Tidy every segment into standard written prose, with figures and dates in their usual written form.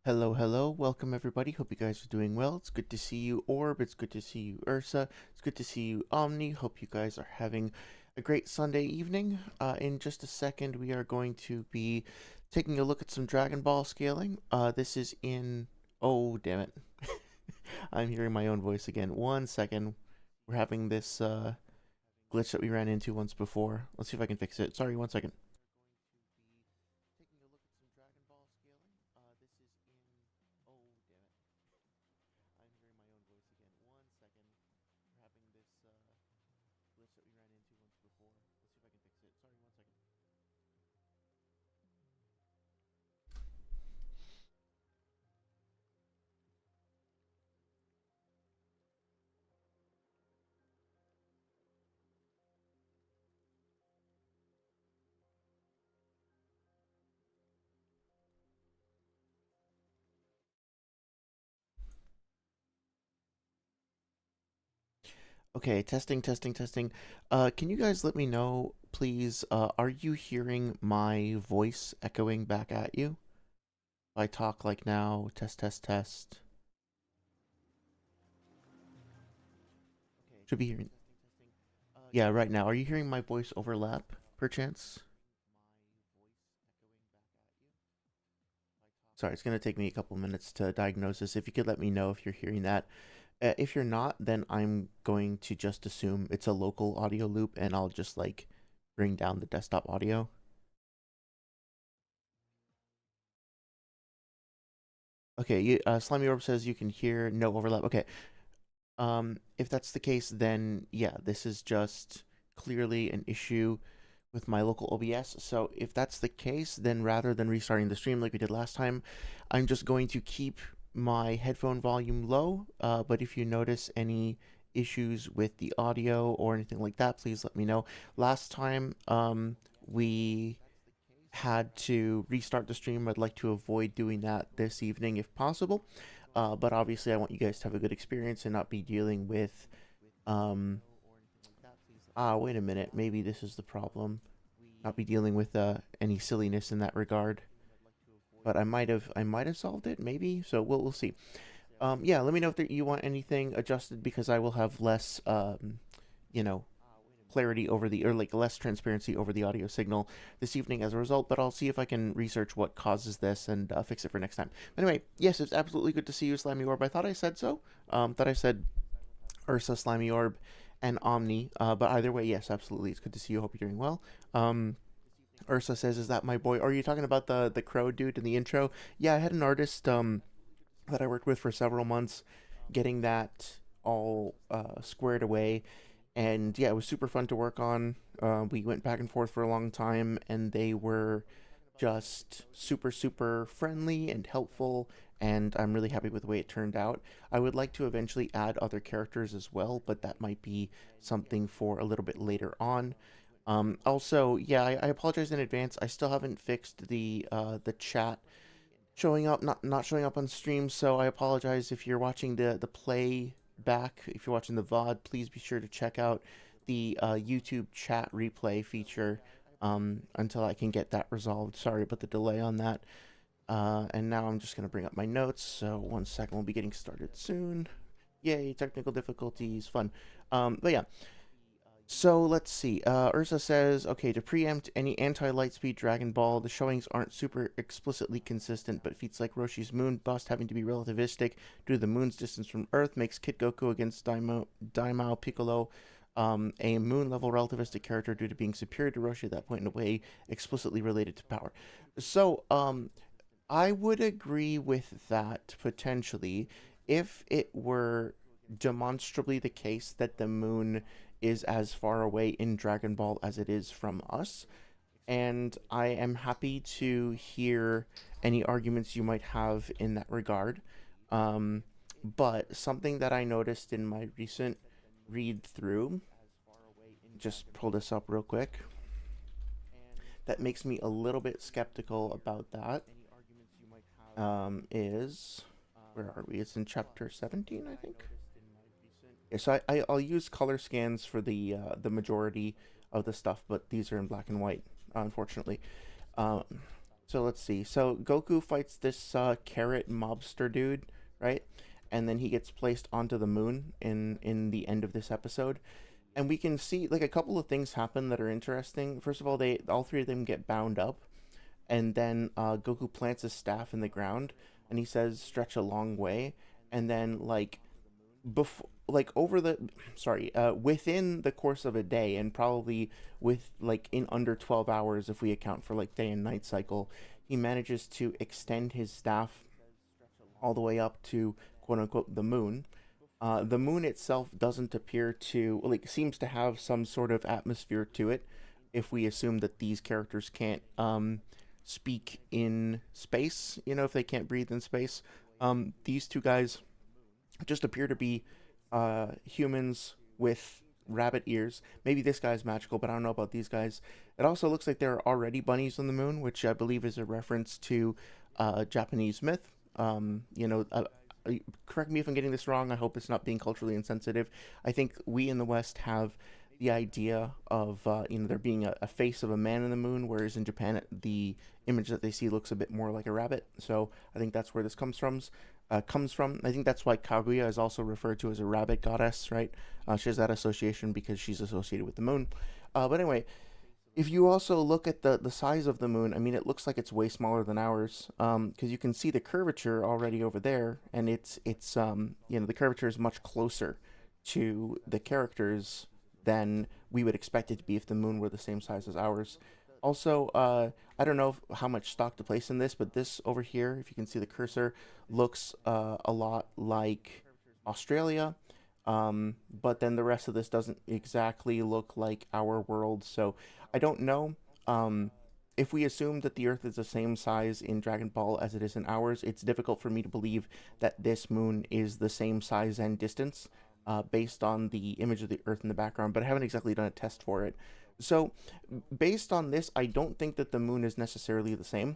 Hello, hello. Welcome, everybody. Hope you guys are doing well. It's good to see you, Orb. It's good to see you, Ursa. It's good to see you, Omni. Hope you guys are having a great Sunday evening. In just a second, we are going to be taking a look at some Dragon Ball scaling. This is in... Oh, damn it. I'm hearing my own voice again. One second. We're having this glitch that we ran into once before. Let's see if I can fix it. Sorry, one second. Okay, testing, testing, testing. Can you guys let me know, please, are you hearing my voice echoing back at you? If I talk like now, test, test, test. Should be hearing. Yeah, right now. Are you hearing my voice overlap, perchance? Sorry, it's going to take me a couple minutes to diagnose this. If you could let me know if you're hearing that. If you're not, then I'm going to just assume it's a local audio loop and I'll just like bring down the desktop audio. Okay, Slimy Orb says you can hear no overlap. Okay, if that's the case, then yeah, this is just clearly an issue with my local OBS. So if that's the case, then rather than restarting the stream like we did last time, I'm just going to keep my headphone volume low. But if you notice any issues with the audio or anything like that, please let me know. Last time, we had to restart the stream. I'd like to avoid doing that this evening if possible. But obviously, I want you guys to have a good experience and not be dealing with. Um, Wait a minute. Maybe this is the problem. Not be dealing with any silliness in that regard. But I might have solved it. Maybe. So we'll see. Yeah. Let me know if you want anything adjusted because I will have less you know, clarity over the, or like less transparency over the audio signal this evening as a result, but I'll see if I can research what causes this and fix it for next time. But anyway, yes, it's absolutely good to see you, Slimy Orb. I thought I said so. Thought I said Ursa, Slimy Orb, and Omni. But either way, yes, absolutely. It's good to see you. Hope you're doing well. Ursa says, "Is that my boy?" Are you talking about the crow dude in the intro? Yeah, I had an artist that I worked with for several months, getting that all squared away. And yeah, it was super fun to work on. We went back and forth for a long time, and they were just super, super friendly and helpful. And I'm really happy with the way it turned out. I would like to eventually add other characters as well, but that might be something for a little bit later on. Also, yeah, I apologize in advance. I still haven't fixed the chat showing up, not showing up on stream, so I apologize if you're watching the play back. If you're watching the VOD, please be sure to check out the YouTube chat replay feature until I can get that resolved. Sorry about the delay on that. And now I'm just going to bring up my notes, so one second, we'll be getting started soon. Yay, technical difficulties, fun. But yeah, so let's see. Ursa says, okay, to preempt any anti-Lightspeed Dragon Ball, the showings aren't super explicitly consistent, but feats like Roshi's moon bust having to be relativistic due to the moon's distance from Earth makes Kid Goku against Daimao Piccolo a moon-level relativistic character due to being superior to Roshi at that point in a way explicitly related to power. So, I would agree with that potentially if it were demonstrably the case that the moon is as far away in Dragon Ball as it is from us. And I am happy to hear any arguments you might have in that regard. Um, but something that I noticed in my recent read through, just pull this up real quick, that makes me a little bit skeptical about that is, where are we? It's in chapter 17, I think. Yeah, so I'll use color scans for the majority of the stuff, but these are in black and white, unfortunately. Um, So let's see. So Goku fights this carrot mobster dude, right? And then he gets placed onto the moon in the end of this episode. And we can see like a couple of things happen that are interesting. First of all, they all three of them get bound up, and then Goku plants his staff in the ground, and he says, "Stretch a long way." And then before, like over the, sorry, within the course of a day, and probably with like in under 12 hours, if we account for like day and night cycle, he manages to extend his staff all the way up to quote unquote the moon. The moon itself doesn't appear to like seems to have some sort of atmosphere to it. If we assume that these characters can't speak in space, if they can't breathe in space, these two guys just appear to be humans with rabbit ears. Maybe this guy's magical, but I don't know about these guys. It also looks like there are already bunnies on the moon, which I believe is a reference to Japanese myth. Correct me if I'm getting this wrong. I hope it's not being culturally insensitive. I think we in the West have the idea of there being a face of a man in the moon, whereas in Japan the image that they see looks a bit more like a rabbit. So I think that's where this comes from. I think that's why Kaguya is also referred to as a rabbit goddess, right? She has that association because she's associated with the moon. But anyway, if you also look at the size of the moon, I mean, it looks like it's way smaller than ours. Because you can see the curvature already over there, and the curvature is much closer to the characters than we would expect it to be if the moon were the same size as ours. Also, I don't know how much stock to place in this, but this over here, if you can see the cursor, looks a lot like Australia. But then the rest of this doesn't exactly look like our world. So I don't know. If we assume that the Earth is the same size in Dragon Ball as it is in ours, it's difficult for me to believe that this moon is the same size and distance based on the image of the Earth in the background, but I haven't exactly done a test for it. So, based on this, I don't think that the moon is necessarily the same.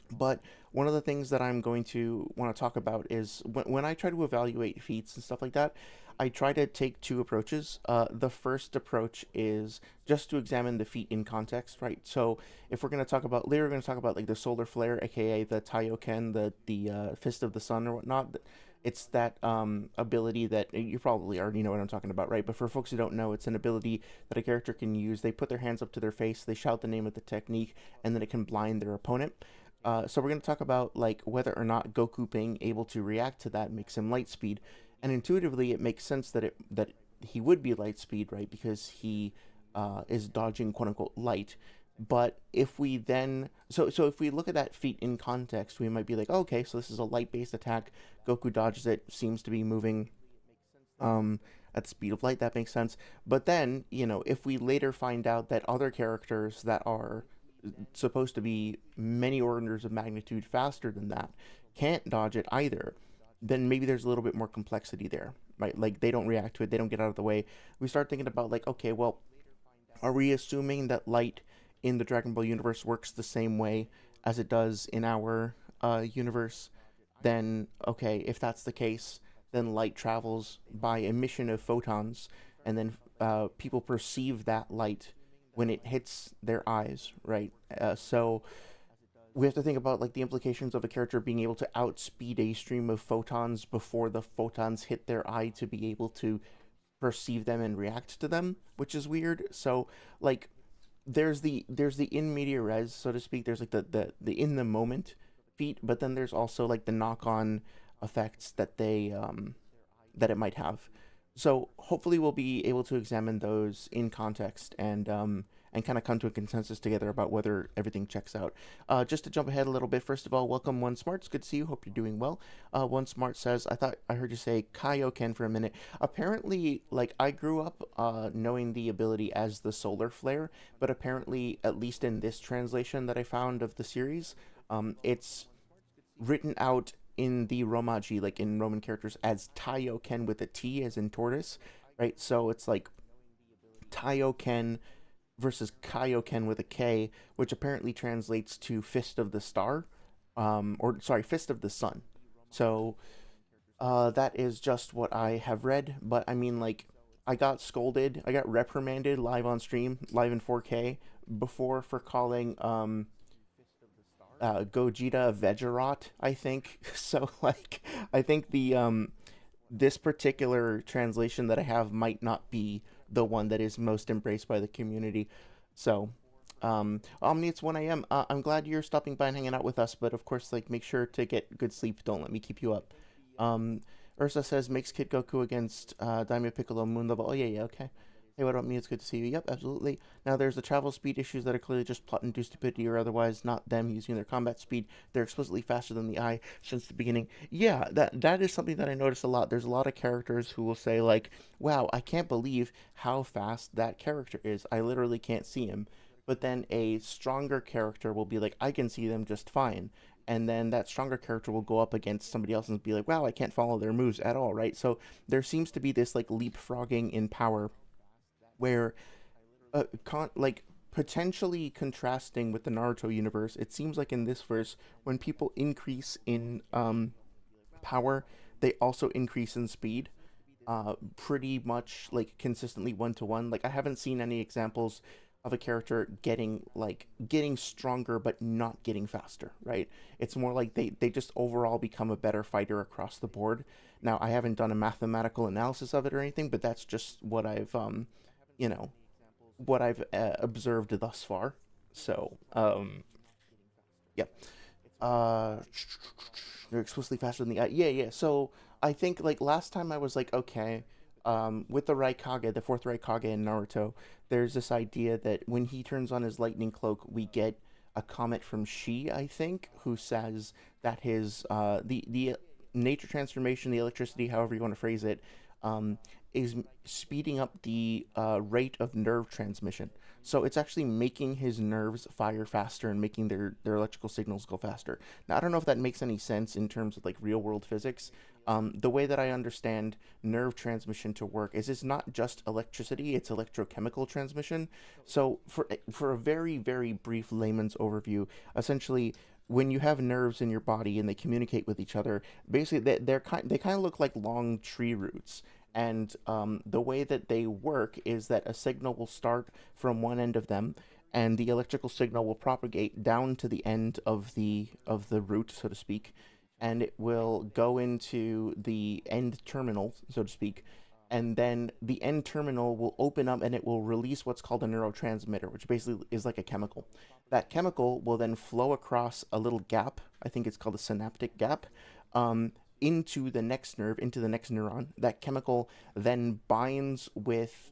But one of the things that I'm going to want to talk about is when I try to evaluate feats and stuff like that, I try to take two approaches. The first approach is just to examine the feat in context, right? So if we're going to talk about later, we're going to talk about like the solar flare, aka the Taioken, the fist of the sun or whatnot. It's that ability that you probably already know what I'm talking about, right? But for folks who don't know, it's an ability that a character can use. They put their hands up to their face, they shout the name of the technique, and then it can blind their opponent. So we're going to talk about like whether or not Goku being able to react to that makes him light speed, and intuitively it makes sense that he would be light speed, right? Because he is dodging quote unquote light. But if we then so if we look at that feat in context, we might be like, oh, okay, so this is a light based attack. Goku dodges it, seems to be moving um, at the speed of light. That makes sense. But then if we later find out that other characters that are supposed to be many orders of magnitude faster than that can't dodge it either, then maybe there's a little bit more complexity there, right? Like they don't react to it, they don't get out of the way. We start thinking about like, okay, well, are we assuming that light in the Dragon Ball universe works the same way as it does in our universe? Then, okay, if that's the case, then light travels by emission of photons, and then people perceive that light when it hits their eyes, right? So we have to think about like the implications of a character being able to outspeed a stream of photons before the photons hit their eye to be able to perceive them and react to them, which is weird. So like there's the in media res, so to speak. There's like the in the moment feat, but then there's also like the knock on effects that it might have. So hopefully we'll be able to examine those in context and kind of come to a consensus together about whether everything checks out. Just to jump ahead a little bit, first of all, welcome One Smart. It's good to see you. Hope you're doing well. One Smart says, I thought I heard you say Kaioken for a minute. Apparently, like I grew up knowing the ability as the solar flare, but apparently, at least in this translation that I found of the series, it's written out in the Romaji, like in Roman characters, as Taioken with a T as in tortoise, right? So it's like Taioken versus Kaioken with a K, which apparently translates to Fist of the Star, or sorry, Fist of the Sun. So that is just what I have read, but I mean, like, I got scolded, I got reprimanded live on stream, live in 4K, before for calling Gogeta Vegerot, I think. So like I think the this particular translation that I have might not be the one that is most embraced by the community. So, Omni, it's 1 a.m. I'm glad you're stopping by and hanging out with us, but of course, like, make sure to get good sleep. Don't let me keep you up. Um, Ursa says, makes Kid Goku against Daimyo Piccolo Moon level. Oh, yeah, yeah, okay. Hey, what about me? It's good to see you. Yep, absolutely. Now, there's the travel speed issues that are clearly just plot-induced stupidity or otherwise not them using their combat speed. They're explicitly faster than the eye since the beginning. Yeah, that is something that I notice a lot. There's a lot of characters who will say, like, wow, I can't believe how fast that character is. I literally can't see him. But then a stronger character will be like, I can see them just fine. And then that stronger character will go up against somebody else and be like, wow, I can't follow their moves at all, right? So there seems to be this like leapfrogging in power where like potentially contrasting with the Naruto universe, it seems like in this verse, when people increase in power, they also increase in speed. Pretty much like consistently 1 to 1. Like I haven't seen any examples of a character getting stronger but not getting faster, right? It's more like they just overall become a better fighter across the board. Now I haven't done a mathematical analysis of it or anything, but that's just what I've you know, what I've observed thus far. So, yeah. Uh, they're explicitly faster than the eye. Yeah, yeah. So I think like last time I was like, okay, with the Raikage, the fourth Raikage in Naruto, there's this idea that when he turns on his lightning cloak, we get a comment from Shi, I think, who says that his the nature transformation, the electricity, however you want to phrase it, um, is speeding up the rate of nerve transmission. So it's actually making his nerves fire faster and making their electrical signals go faster. Now I don't know if that makes any sense in terms of like real world physics. The way that I understand nerve transmission to work is it's not just electricity; it's electrochemical transmission. So for a very brief layman's overview, essentially when you have nerves in your body and they communicate with each other, basically they kind of look like long tree roots. And the way that they work is that a signal will start from one end of them, and the electrical signal will propagate down to the end of the root, so to speak, and it will go into the end terminal, so to speak, and then the end terminal will open up and it will release what's called a neurotransmitter, which basically is like a chemical. That chemical will then flow across a little gap. I think it's called a synaptic gap. Into the next nerve, into the next neuron. That chemical then binds with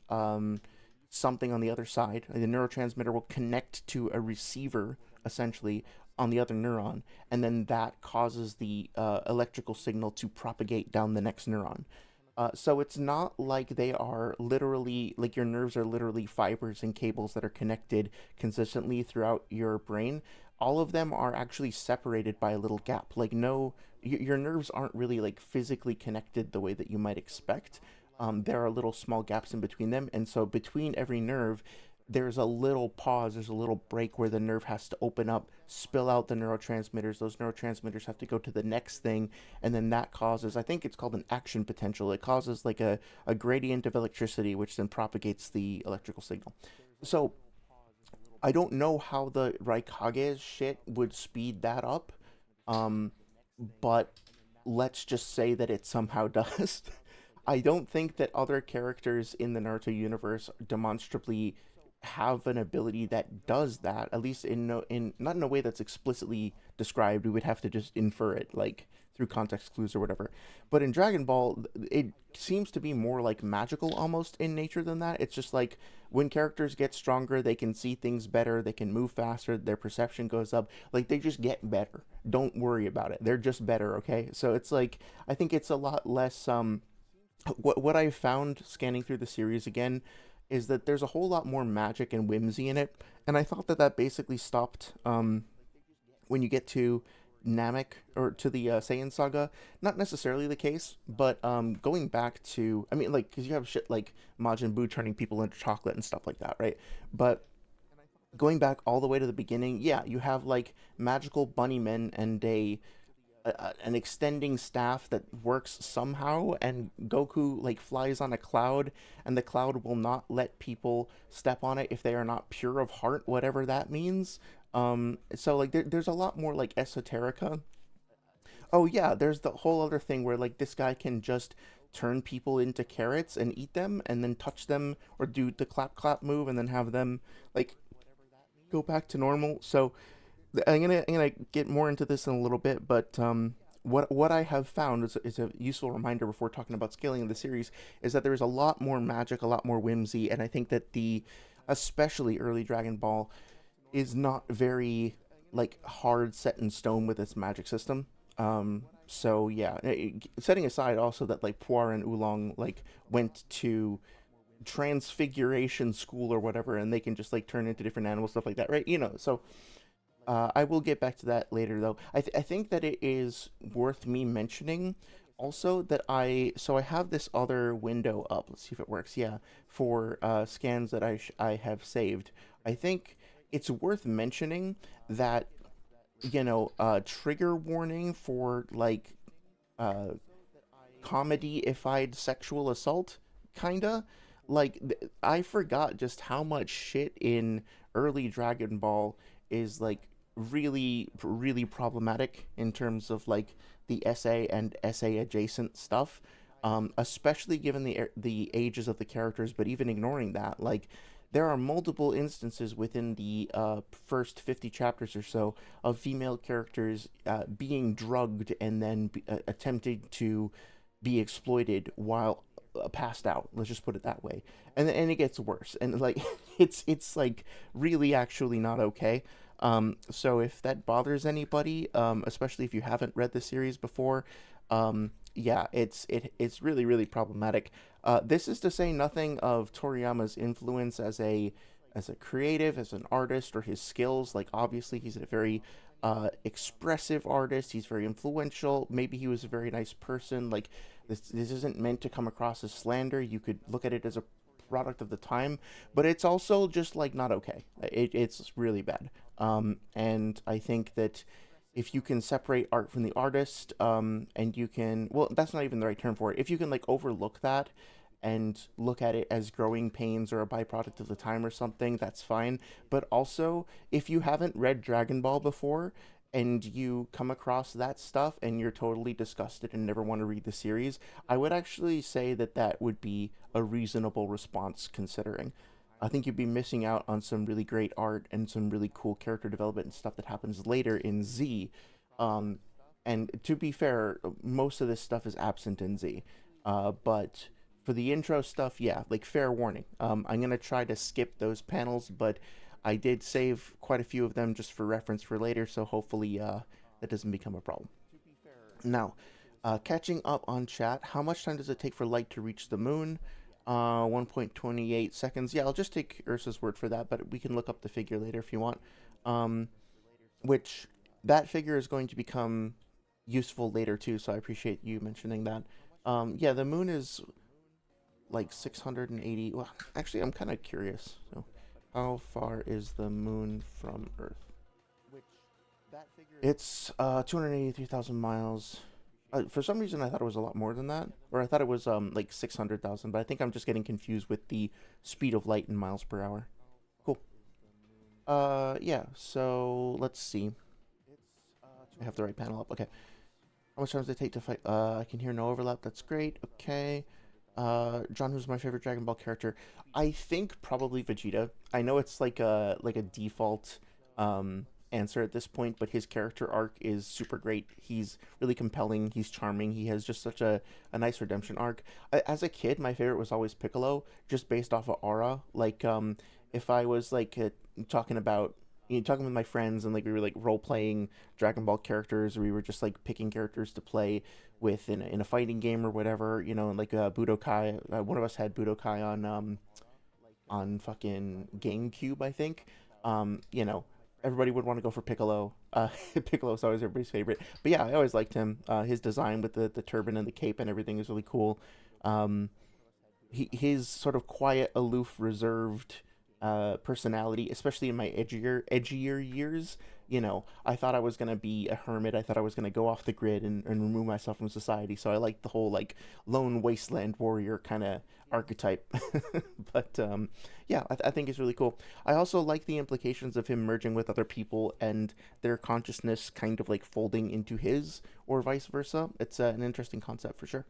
something on the other side. The neurotransmitter will connect to a receiver, essentially, on the other neuron, and then that causes the electrical signal to propagate down the next neuron. So it's not like they are literally, like your nerves are literally fibers and cables that are connected consistently throughout your brain. All of them are actually separated by a little gap. Like, no, your nerves aren't really like physically connected the way that you might expect. There are little small gaps in between them. And so between every nerve, there's a little pause, there's a little break where the nerve has to open up, spill out the neurotransmitters. Those neurotransmitters have to go to the next thing, and then that causes, I think it's called an action potential. It causes like a gradient of electricity, which then propagates the electrical signal. So I don't know how the Raikage shit would speed that up, um, but let's just say that it somehow does. I don't think that other characters in the Naruto universe demonstrably have an ability that does that. At least in no in not in a way that's explicitly described. We would have to just infer it, like through context clues or whatever. But in Dragon Ball, it seems to be more like magical almost in nature than that. It's just like when characters get stronger, they can see things better, they can move faster, their perception goes up. Like they just get better. Don't worry about it. They're just better, okay? So it's like I think it's a lot less what I found scanning through the series again is that there's a whole lot more magic and whimsy in it, and I thought that that basically stopped when you get to Namek or to the Saiyan saga. Not necessarily the case, but going back to, I mean, like, because you have shit like Majin Buu turning people into chocolate and stuff like that, right? But going back all the way to the beginning, yeah, you have like magical bunny men and an extending staff that works somehow, and Goku like flies on a cloud, and the cloud will not let people step on it if they are not pure of heart, whatever that means. So like there's a lot more like esoterica. Oh yeah, there's the whole other thing where like this guy can just turn people into carrots and eat them and then touch them or do the clap clap move and then have them like go back to normal. So I'm gonna get more into this in a little bit, but what I have found is a useful reminder before talking about scaling of the series is that there is a lot more magic, a lot more whimsy, and I think that the especially early Dragon Ball is not very like hard set in stone with its magic system. So yeah, setting aside also that like Puar and Oolong like went to transfiguration school or whatever, and they can just like turn into different animals, stuff like that, right? So I will get back to that later, though. I think that it is worth me mentioning also that I have this other window up. Let's see if it works. Yeah, for scans that I have saved. I think it's worth mentioning that trigger warning for like uh, comedy-ified sexual assault, kinda. Like I forgot just how much shit in early Dragon Ball is like really problematic in terms of like the SA and SA adjacent stuff. Especially given the ages of the characters, but even ignoring that, like there are multiple instances within the first 50 chapters or so of female characters being drugged and then attempting to be exploited while passed out. Let's just put it that way. And it gets worse. And like it's like really actually not okay. So if that bothers anybody, especially if you haven't read the series before, yeah, it's really problematic. This is to say nothing of Toriyama's influence as a creative, as an artist, or his skills. Like obviously, he's a very expressive artist. He's very influential. Maybe he was a very nice person. Like this isn't meant to come across as slander. You could look at it as a product of the time, but it's also just like not okay. It's really bad. And I think that if you can separate art from the artist, and you can, well, that's not even the right term for it. If you can like overlook that and look at it as growing pains or a byproduct of the time or something, that's fine. But also, if you haven't read Dragon Ball before and you come across that stuff and you're totally disgusted and never want to read the series, I would actually say that that would be a reasonable response considering. I think you'd be missing out on some really great art and some really cool character development and stuff that happens later in Z. Um, and to be fair, most of this stuff is absent in Z. But for the intro stuff, yeah, like fair warning. I'm gonna try to skip those panels, but I did save quite a few of them just for reference for later, so hopefully that doesn't become a problem. Now, catching up on chat, how much time does it take for light to reach the moon? 1.28 seconds. Yeah, I'll just take Ursa's word for that, but we can look up the figure later if you want. Um, which that figure is going to become useful later too, so I appreciate you mentioning that. Yeah, the moon is like 680. Well, actually, I'm kind of curious. So, how far is the moon from Earth? It's 283,000 miles. For some reason, I thought it was a lot more than that, or I thought it was like 600,000. But I think I'm just getting confused with the speed of light in miles per hour. Cool. Yeah. So let's see. I have the right panel up. Okay. How much time does it take to fight? I can hear no overlap. That's great. Okay. John, who's my favorite Dragon Ball character? I think probably Vegeta. I know it's like a default answer at this point, but his character arc is super great. He's really compelling. He's charming. He has just such a nice redemption arc. As a kid, my favorite was always Piccolo, just based off of aura. Like if I was like talking about talking with my friends and like we were like role playing Dragon Ball characters, or we were just like picking characters to play with in a fighting game or whatever, and like Budokai. One of us had Budokai on fucking GameCube, I think. Everybody would want to go for Piccolo. Piccolo's always everybody's favorite. But yeah, I always liked him. His design with the turban and the cape and everything is really cool. Um, his sort of quiet, aloof, reserved personality, especially in my edgier years. I thought I was gonna be a hermit. I thought I was gonna go off the grid and remove myself from society. So I liked the whole like lone wasteland warrior kind of archetype. But yeah, I think it's really cool. I also like the implications of him merging with other people and their consciousness kind of like folding into his, or vice versa. It's an interesting concept for sure.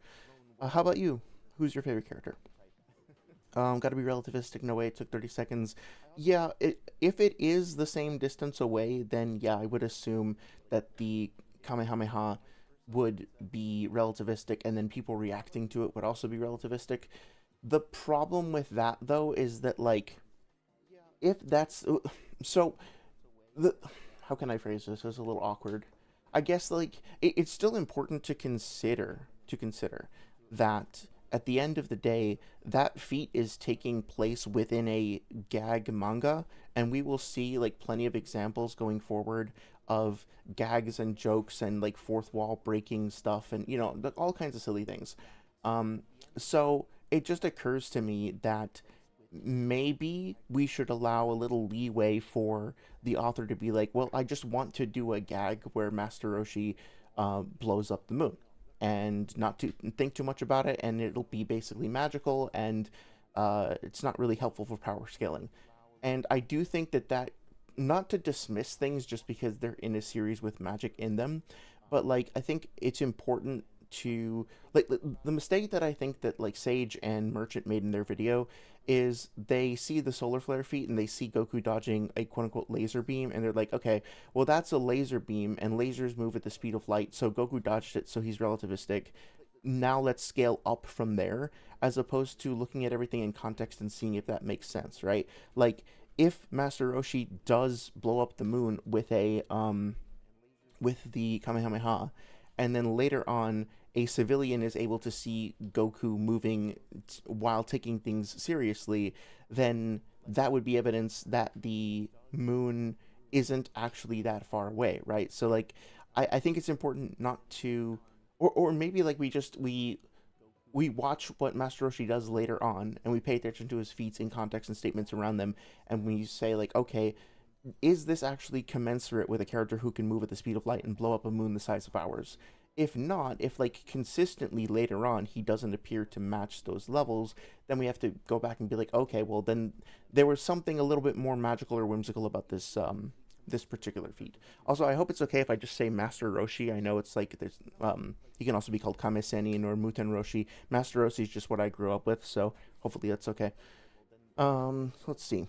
How about you? Who's your favorite character? Got to be relativistic. No way. It took 30 seconds. Yeah, if it is the same distance away, then yeah, I would assume that the Kamehameha would be relativistic, and then people reacting to it would also be relativistic. The problem with that, though, is that like if that's so the how can I phrase this? It's a little awkward. I guess like it's still important to consider that at the end of the day, that feat is taking place within a gag manga, and we will see like plenty of examples going forward of gags and jokes and like fourth wall breaking stuff, and all kinds of silly things. So it just occurs to me that maybe we should allow a little leeway for the author to be like, well, I just want to do a gag where Master Roshi blows up the moon, and not to think too much about it, and it'll be basically magical, and it's not really helpful for power scaling. And I do think that not to dismiss things just because they're in a series with magic in them, but like I think it's important to like the mistake that I think that like Sage and Merchant made in their video is they see the solar flare feat and they see Goku dodging a quote unquote laser beam, and they're like, okay, well that's a laser beam and lasers move at the speed of light, so Goku dodged it, so he's relativistic. Now let's scale up from there, as opposed to looking at everything in context and seeing if that makes sense, right? Like if Master Roshi does blow up the moon with the Kamehameha, and then later on a civilian is able to see Goku moving while taking things seriously, then that would be evidence that the moon isn't actually that far away, right? So like I think it's important not to, or maybe like we watch what Master Roshi does later on, and we pay attention to his feats in context and statements around them, and we say like, okay, is this actually commensurate with a character who can move at the speed of light and blow up a moon the size of ours? If not, if like consistently later on he doesn't appear to match those levels, then we have to go back and be like, okay, well then there was something a little bit more magical or whimsical about this particular feat. Also, I hope it's okay if I just say Master Roshi. I know it's like there's he can also be called Kame Senin or Muten Roshi. Master Roshi is just what I grew up with, so hopefully that's okay. Let's see.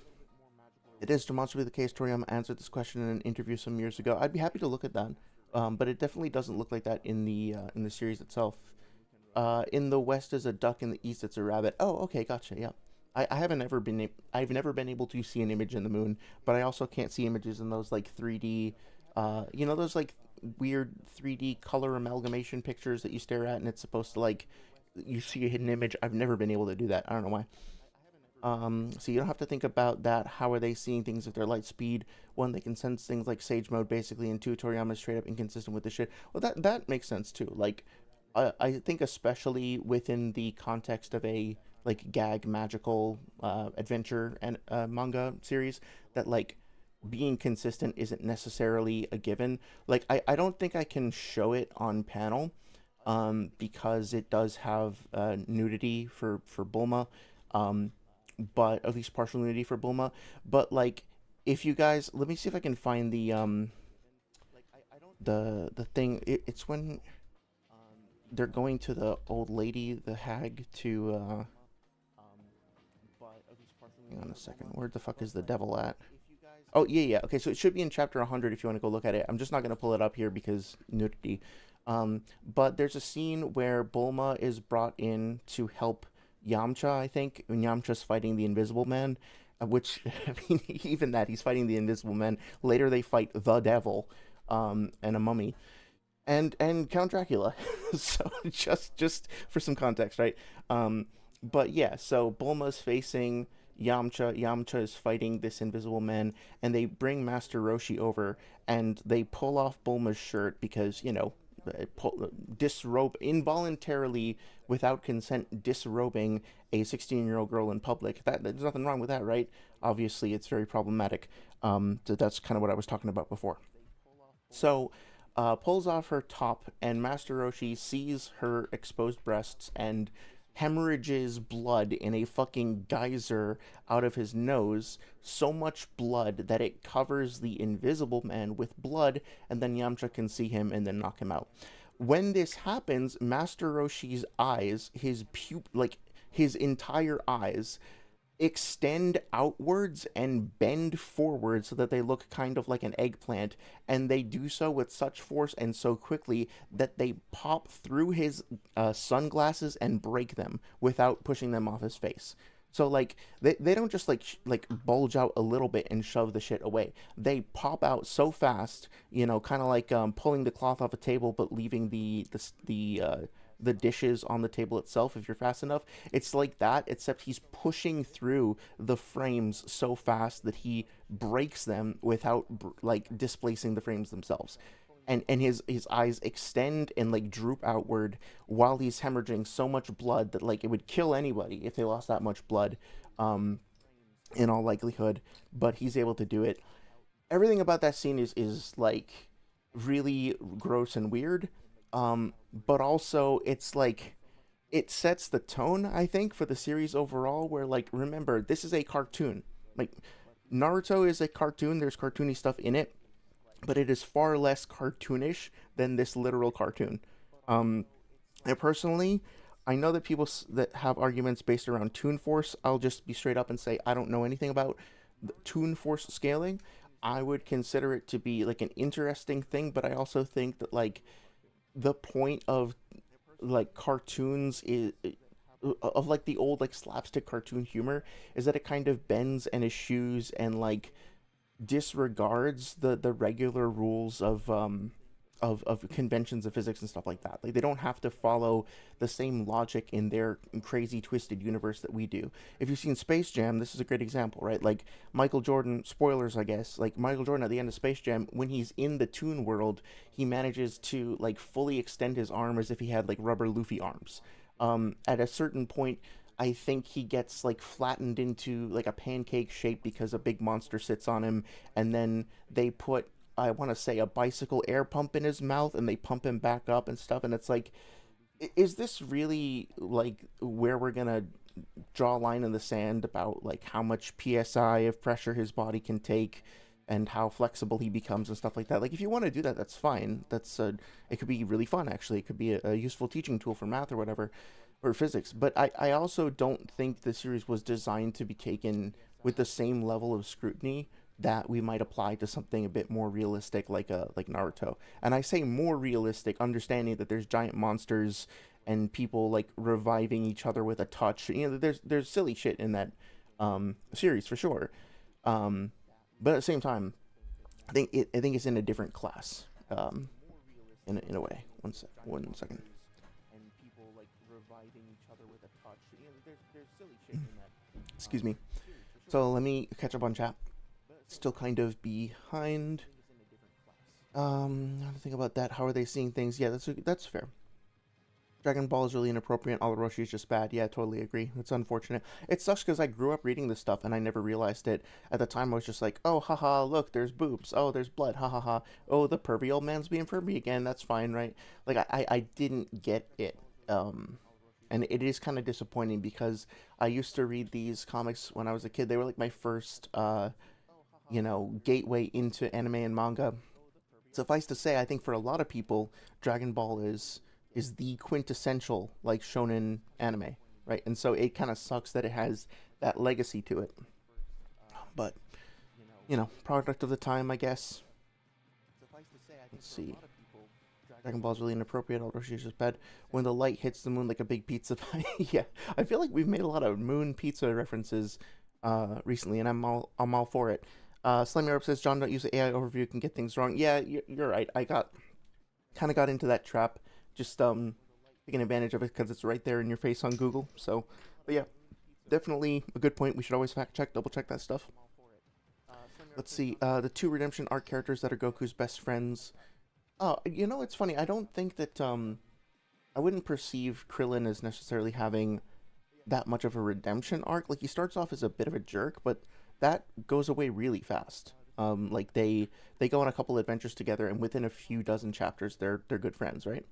It is demonstrably the case Toriyama answered this question in an interview some years ago. I'd be happy to look at that. But it definitely doesn't look like that in the series itself. In the west is a duck, in the east it's a rabbit. Oh, okay, gotcha. Yeah, I've never been able to see an image in the moon, but I also can't see images in those like 3D, those like weird 3D color amalgamation pictures that you stare at, and it's supposed to like you see a hidden image. I've never been able to do that. I don't know why. So you don't have to think about that. How are they seeing things with their light speed? One, they can sense things like Sage Mode, basically, and two, Toriyama is straight up inconsistent with the shit. Well, that makes sense too. Like, I think especially within the context of a like gag magical adventure and manga series, that like being consistent isn't necessarily a given. Like, I don't think I can show it on panel, because it does have nudity for Bulma. Um, but at least partial nudity for Bulma. But like, if you guys, let me see if I can find the thing. It's when they're going to the old lady, the hag, to hang on a second. Where the fuck is the devil at? Oh yeah, yeah. Okay, so it should be in chapter 100 if you want to go look at it. I'm just not gonna pull it up here because nudity. But there's a scene where Bulma is brought in to help Yamcha, I think, when Yamcha's fighting the Invisible Man, which, I mean, even that, he's fighting the Invisible Man. Later, they fight the Devil, and a mummy, and Count Dracula. So just for some context, right? But yeah, so Bulma's facing Yamcha. Yamcha is fighting this Invisible Man, and they bring Master Roshi over, and they pull off Bulma's shirt because disrobe involuntarily without consent, disrobing a 16-year-old girl in public. There's nothing wrong with that, right? Obviously it's very problematic. So that's kind of what I was talking about before. So pulls off her top, and Master Roshi sees her exposed breasts and hemorrhages blood in a fucking geyser out of his nose, so much blood that it covers the Invisible Man with blood, and then Yamcha can see him and then knock him out. When this happens, Master Roshi's eyes, his entire eyes, extend outwards and bend forward so that they look kind of like an eggplant, and they do so with such force and so quickly that they pop through his sunglasses and break them without pushing them off his face. So like they don't just like bulge out a little bit and shove the shit away. They pop out so fast, kind of like pulling the cloth off a table but leaving the dishes on the table itself if you're fast enough. It's like that, except he's pushing through the frames so fast that he breaks them without like displacing the frames themselves. And his eyes extend and like droop outward while he's hemorrhaging so much blood that like it would kill anybody if they lost that much blood, um in all likelihood, but he's able to do it. Everything about that scene is like really gross and weird, but also it's like it sets the tone, I think, for the series overall, where like remember, this is a cartoon. Like Naruto is a cartoon, there's cartoony stuff in it, but it is far less cartoonish than this literal cartoon. um and personally, I know that people that have arguments based around Toon Force, I'll just be straight up and say I don't know anything about the Toon Force scaling. I would consider it to be like an interesting thing, but I also think that like the point of like cartoons is of like the old like slapstick cartoon humor is that it kind of bends and eschews and like disregards the regular rules of conventions of physics and stuff like that. Like they don't have to follow the same logic in their crazy twisted universe that we do. If you've seen Space Jam, this is a great example, right? Like Michael Jordan, spoilers I guess, like Michael Jordan at the end of Space Jam, when he's in the Toon world, he manages to like fully extend his arm as if he had like rubber Luffy arms. At a certain point, I think he gets like flattened into like a pancake shape because a big monster sits on him, and then they put, I want to say, a bicycle air pump in his mouth and they pump him back up and stuff. And it's like, is this really like where we're gonna draw a line in the sand about like how much psi of pressure his body can take and how flexible he becomes and stuff like that? Like if you want to do that, that's fine. It could be really fun, actually. It could be a useful teaching tool for math or whatever, or physics. But I also don't think the series was designed to be taken with the same level of scrutiny that we might apply to something a bit more realistic like Naruto. And I say more realistic, understanding that there's giant monsters and people like reviving each other with a touch. There's silly shit in that series for sure. Um, but at the same time, I think it's in a different class. In a way. One second. And people like reviving each other with a touch. There's silly shit in that. Excuse me. So let me catch up on chat. Still kind of behind. How to think about that? How are they seeing things? Yeah, that's fair. Dragon Ball is really inappropriate. All Orochi is just bad. Yeah, I totally agree. It's unfortunate. It sucks because I grew up reading this stuff and I never realized it. At the time, I was just like, oh, haha, look, there's boobs. Oh, there's blood. Ha ha ha. Oh, the pervy old man's being pervy again. That's fine, right? Like, I didn't get it. And it is kind of disappointing because I used to read these comics when I was a kid. They were like my first, gateway into anime and manga. Suffice to say, I think for a lot of people, Dragon Ball is the quintessential like shonen anime, right? And so it kind of sucks that it has that legacy to it. But product of the time, I guess. Let's see. Dragon Ball is really inappropriate. All Roshi is just bad. When the light hits the moon like a big pizza pie. Yeah, I feel like we've made a lot of moon pizza references recently, and I'm all for it. Slimy Europe says, John, don't use the AI overview, can get things wrong. Yeah, you're right. I got into that trap, just taking advantage of it because it's right there in your face on Google. So, but yeah, definitely a good point. We should always fact check, double check that stuff. Let's see. The two redemption arc characters that are Goku's best friends. Oh, it's funny. I don't think that I wouldn't perceive Krillin as necessarily having that much of a redemption arc. Like he starts off as a bit of a jerk, but that goes away really fast. Like they go on a couple adventures together, and within a few dozen chapters, they're good friends, right?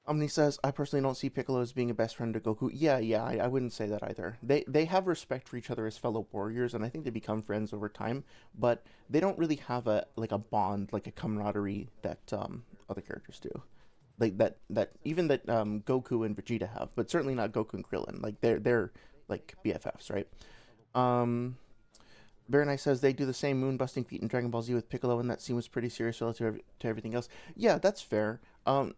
Omni says, I personally don't see Piccolo as being a best friend to Goku. Yeah, I wouldn't say that either. They have respect for each other as fellow warriors, and I think they become friends over time, but they don't really have a like a bond, like a camaraderie that other characters do. Like that even that Goku and Vegeta have, but certainly not Goku and Krillin. Like they're like BFFs, right? Um Baronite says they do the same moon busting feat in Dragon Ball Z with Piccolo, and that scene was pretty serious relative to everything else. Yeah, that's fair.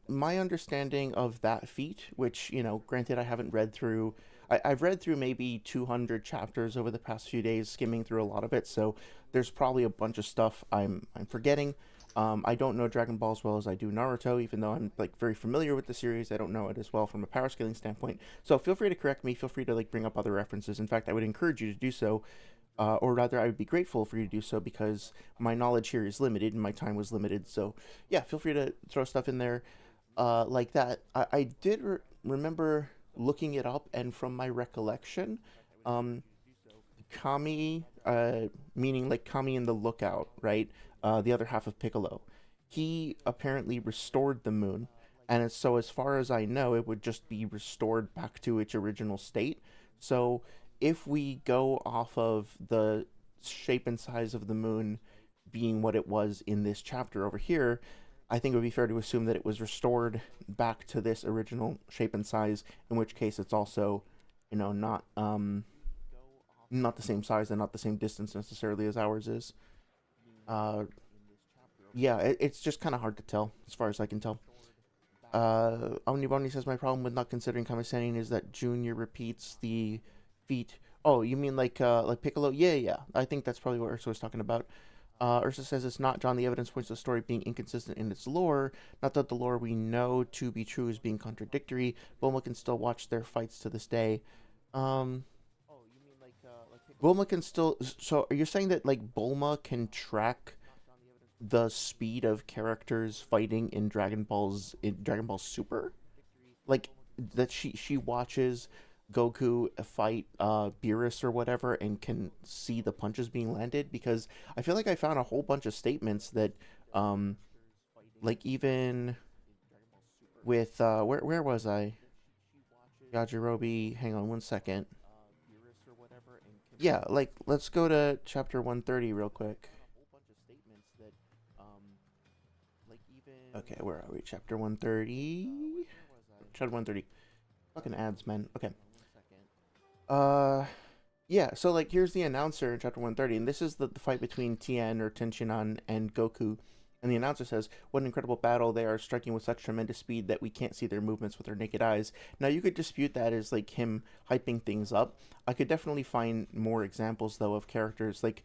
My understanding of that feat, which granted, I haven't read through. I've read through maybe 200 chapters over the past few days, skimming through a lot of it. So there's probably a bunch of stuff I'm forgetting. I don't know Dragon Ball as well as I do Naruto, even though I'm like very familiar with the series. I don't know it as well from a power scaling standpoint. So feel free to correct me. Feel free to like bring up other references. In fact, I would encourage you to do so, or rather, I would be grateful for you to do so because my knowledge here is limited and my time was limited. So, yeah, feel free to throw stuff in there like that. I did remember looking it up, and from my recollection, um, Kami, meaning like Kami in the Lookout, right? The other half of Piccolo, he apparently restored the moon, and so as far as I know, it would just be restored back to its original state. So if we go off of the shape and size of the moon being what it was in this chapter over here, I think it would be fair to assume that it was restored back to this original shape and size, in which case it's also, not the same size and not the same distance necessarily as ours is. Uh, yeah, it's just kind of hard to tell as far as I can tell. Omniboni says my problem with not considering Kamiseni is that Junior repeats the feat. Oh, you mean like Piccolo? Yeah. I think that's probably what Ursa was talking about. Ursa says it's not John. The evidence points to the story being inconsistent in its lore. Not that the lore we know to be true is being contradictory. Bulma can still watch their fights to this day. Um, Bulma can still. So you're saying that like Bulma can track the speed of characters fighting in Dragon Ball Super? Like that she watches Goku fight Beerus or whatever and can see the punches being landed, because I feel like I found a whole bunch of statements that um like even with where was I? Yajirobe, hang on one second. Yeah, like let's go to chapter 130 real quick. Okay, where are we? Chapter 130. Chapter 130. Fucking ads, man. Okay. Uh, yeah. So like, here's the announcer in chapter 130, and this is the fight between Tien or Tenshinhan and Goku. And the announcer says, "What an incredible battle! They are striking with such tremendous speed that we can't see their movements with our naked eyes." Now, you could dispute that as like him hyping things up. I could definitely find more examples though of characters like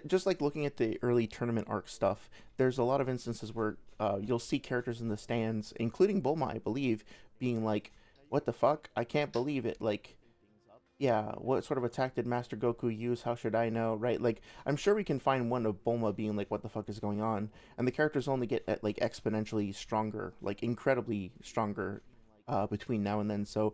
just like looking at the early tournament arc stuff. There's a lot of instances where you'll see characters in the stands, including Bulma, I believe, being like, "What the fuck? I can't believe it!" Like, yeah, what sort of attack did Master Goku use? How should I know? Right? Like, I'm sure we can find one of Bulma being like, "What the fuck is going on?" And the characters only get like exponentially stronger, like incredibly stronger, between now and then. So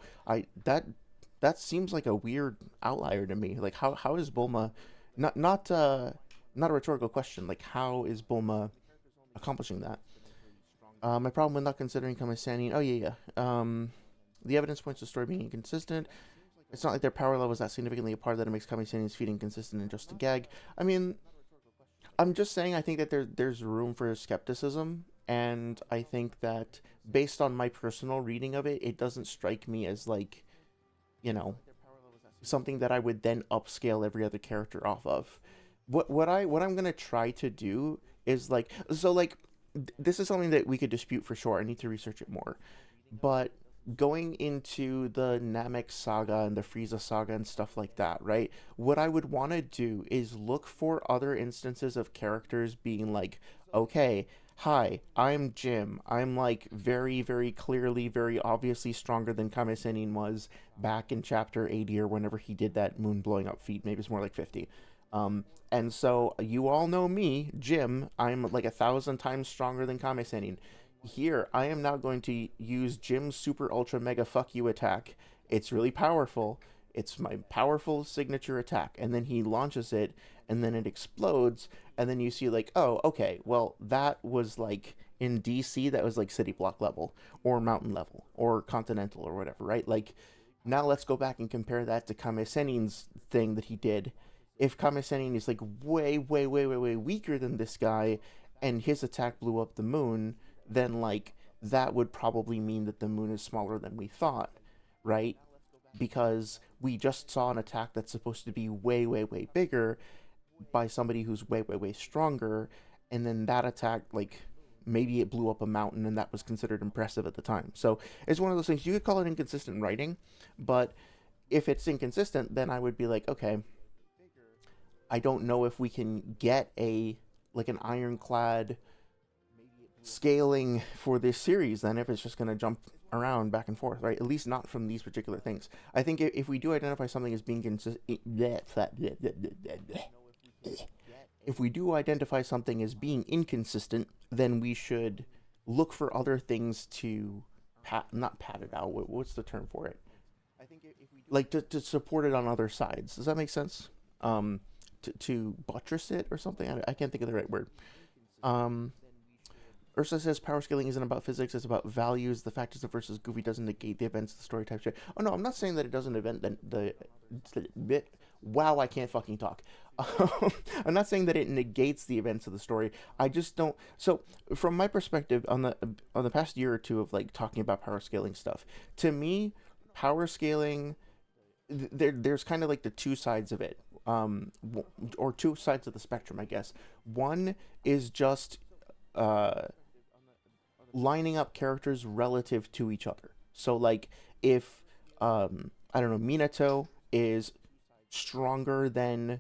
that seems like a weird outlier to me. Like, how is Bulma, not a rhetorical question. Like, how is Bulma accomplishing that? My problem with not considering Kamisani. Oh yeah. The evidence points to the story being inconsistent. It's not like their power level is that significantly apart that it makes Kamisani's feat inconsistent and just a gag. I mean, I'm just saying I think that there's room for skepticism, and I think that based on my personal reading of it, it doesn't strike me as like, you know, something that I would then upscale every other character off of. What I'm gonna try to do is like, so like this is something that we could dispute for sure. I need to research it more. But going into the Namek saga and the Frieza saga and stuff like that, right? What I would want to do is look for other instances of characters being like, okay, hi, I'm Jim. I'm like very, very clearly, very obviously stronger than Kame Sennin was back in chapter 80 or whenever he did that moon blowing up feat. Maybe it's more like 50. And so you all know me, Jim. I'm like 1,000 times stronger than Kame Sennin. Here, I am now going to use Jim's super ultra mega fuck you attack. It's really powerful. It's my powerful signature attack. And then he launches it, and then it explodes, and then you see, like, oh, okay, well, that was like in DC that was like city block level or mountain level or continental or whatever, right? Like now let's go back and compare that to Kame Sennin's thing that he did. If Kame Sennin is like way, way, way, way, way weaker than this guy and his attack blew up the moon, then like that would probably mean that the moon is smaller than we thought, right? Because we just saw an attack that's supposed to be way, way, way bigger by somebody who's way, way, way stronger, and then that attack, like, maybe it blew up a mountain and that was considered impressive at the time. So it's one of those things, you could call it inconsistent writing, but if it's inconsistent, then I would be like, okay, I don't know if we can get a, like, an ironclad scaling for this series then if it's just going to jump around back and forth, right? At least not from these particular things. I think if we do identify something as being if we do identify something as being inconsistent, then we should look for other things to not pat it out. What's the term for it? Like to support it on other sides. Does that make sense? To buttress it or something. I can't think of the right word. Ursa says power scaling isn't about physics, it's about values. The fact is the versus Goofy doesn't negate the events, the story type shit. Oh no, I'm not saying that it doesn't event the bit. Wow, I can't fucking talk. I'm not saying that it negates the events of the story. I just don't. So, from my perspective, on the past year or two of like talking about power scaling stuff, to me, power scaling, there's kind of like the two sides of it, or two sides of the spectrum, I guess. One is just lining up characters relative to each other. So like if I don't know, Minato is stronger than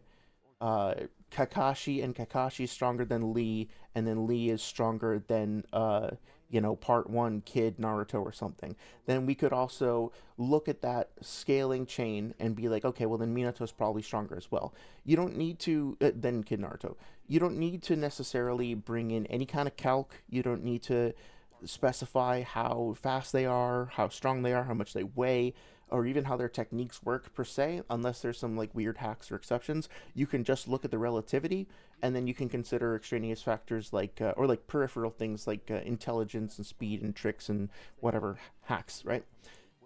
Kakashi and Kakashi is stronger than Lee, and then Lee is stronger than part 1 kid Naruto or something, then we could also look at that scaling chain and be like, okay, well then Minato's probably stronger as well. You don't need to than kid Naruto. You don't need to necessarily bring in any kind of calc. You don't need to specify how fast they are, how strong they are, how much they weigh, or even how their techniques work per se, unless there's some like weird hacks or exceptions. You can just look at the relativity, and then you can consider extraneous factors like or like peripheral things like intelligence and speed and tricks and whatever hacks, right?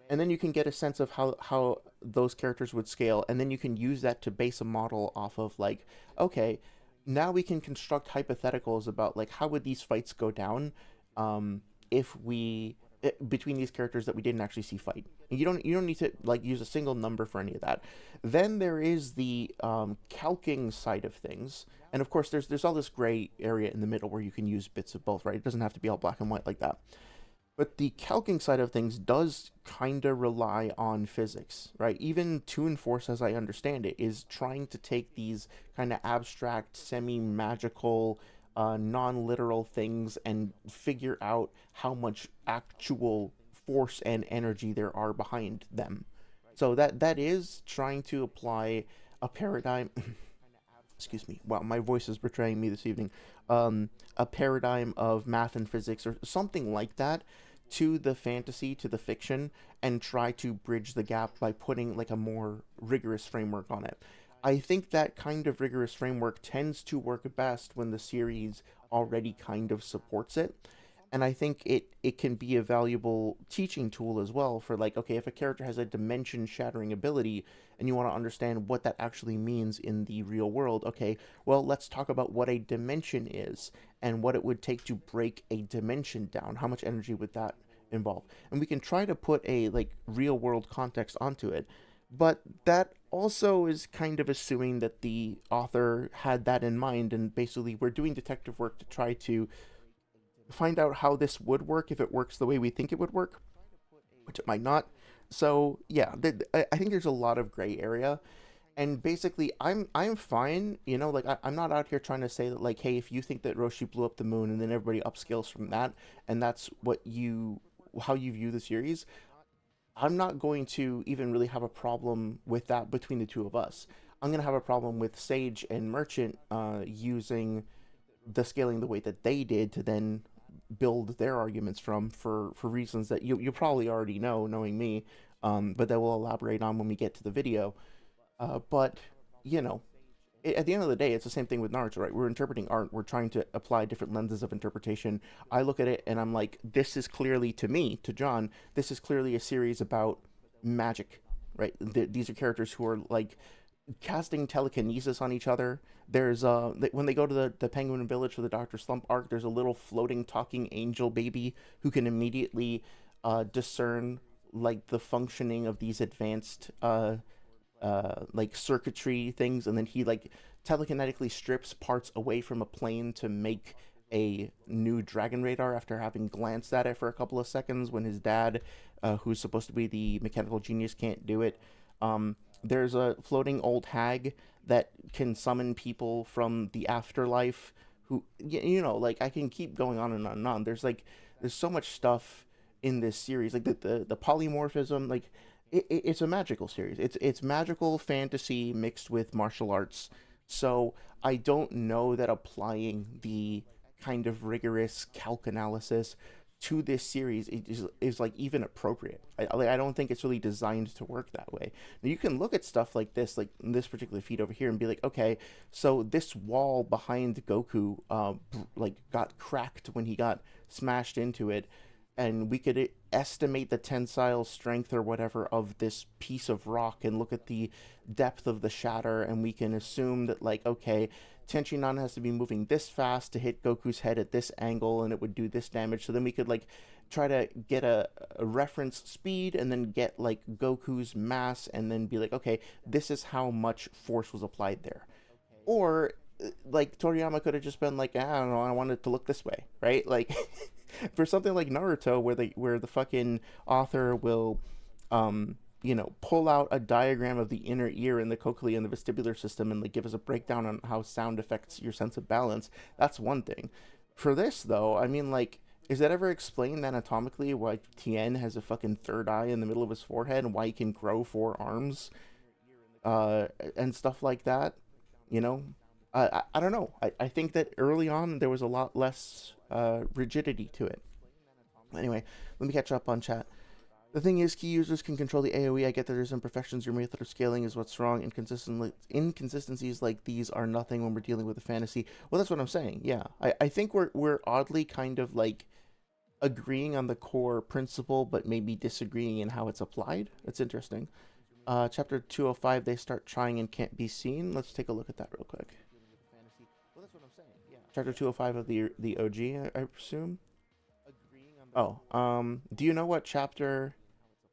And then you can get a sense of how those characters would scale, and then you can use that to base a model off of like, okay, now we can construct hypotheticals about like how would these fights go down if we between these characters that we didn't actually see fight. You don't need to like use a single number for any of that. Then there is the calking side of things, and of course there's all this gray area in the middle where you can use bits of both, right? It doesn't have to be all black and white like that. But the calking side of things does kind of rely on physics, right? Even Toon Force, as I understand it, is trying to take these kind of abstract, semi-magical, non-literal things and figure out how much actual force and energy there are behind them. So that is trying to apply a paradigm. Excuse me. Wow, my voice is betraying me this evening. A paradigm of math and physics or something like that to the fantasy, to the fiction, and try to bridge the gap by putting like a more rigorous framework on it. I think that kind of rigorous framework tends to work best when the series already kind of supports it. And I think it can be a valuable teaching tool as well for like, okay, if a character has a dimension shattering ability and you want to understand what that actually means in the real world, okay, well, let's talk about what a dimension is and what it would take to break a dimension down. How much energy would that involve? And we can try to put a like real world context onto it. But that also is kind of assuming that the author had that in mind, and basically we're doing detective work to try to find out how this would work if it works the way we think it would work, which it might not. So yeah, I think there's a lot of gray area, and basically I'm fine. Like I'm not out here trying to say that like, hey, if you think that Roshi blew up the moon and then everybody upscales from that, and that's how you view the series. I'm not going to even really have a problem with that between the two of us. I'm going to have a problem with Sage and Merchant using the scaling the way that they did to then build their arguments for reasons that you probably already know, knowing me, but that we'll elaborate on when we get to the video. But, you know, at the end of the day, it's the same thing with Naruto, right? We're interpreting art. We're trying to apply different lenses of interpretation. I look at it and I'm like, this is clearly, to me, to John, this is clearly a series about magic, right? These are characters who are like casting telekinesis on each other. There's when they go to the Penguin Village for the Doctor Slump arc, there's a little floating talking angel baby who can immediately discern like the functioning of these advanced like circuitry things, and then he like telekinetically strips parts away from a plane to make a new dragon radar after having glanced at it for a couple of seconds when his dad, who's supposed to be the mechanical genius, can't do it. There's a floating old hag that can summon people from the afterlife who, you know, like I can keep going on and on and on. There's so much stuff in this series, like the polymorphism, like it's a magical series. It's magical fantasy mixed with martial arts. So I don't know that applying the kind of rigorous calc analysis to this series is like even appropriate. I don't think it's really designed to work that way. Now you can look at stuff like this particular feed over here, and be like, okay, so this wall behind Goku, like got cracked when he got smashed into it, and we could estimate the tensile strength or whatever of this piece of rock and look at the depth of the shatter, and we can assume that, like, okay, Tenshinhan has to be moving this fast to hit Goku's head at this angle, and it would do this damage. So then we could like try to get a reference speed, and then get like Goku's mass, and then be like, okay, this is how much force was applied there. Or like Toriyama could have just been like, I don't know, I want it to look this way, right? Like for something like Naruto, where the fucking author will, pull out a diagram of the inner ear and the cochlea and the vestibular system, and like give us a breakdown on how sound affects your sense of balance. That's one thing. For this though, I mean, like, is that ever explained anatomically why Tien has a fucking third eye in the middle of his forehead, and why he can grow 4 arms, and stuff like that? You know, I don't know. I think that early on there was a lot less rigidity to it. Anyway, let me catch up on chat. The thing is, key users can control the AoE. I get that there's imperfections. Your method of scaling is what's wrong. Inconsistencies like these are nothing when we're dealing with a fantasy. Well, that's what I'm saying. Yeah, I think we're oddly kind of like agreeing on the core principle, but maybe disagreeing in how it's applied. It's interesting. Chapter 205, they start trying and can't be seen. Let's take a look at that real quick. Chapter 205 of the OG, I presume. Oh, do you know what chapter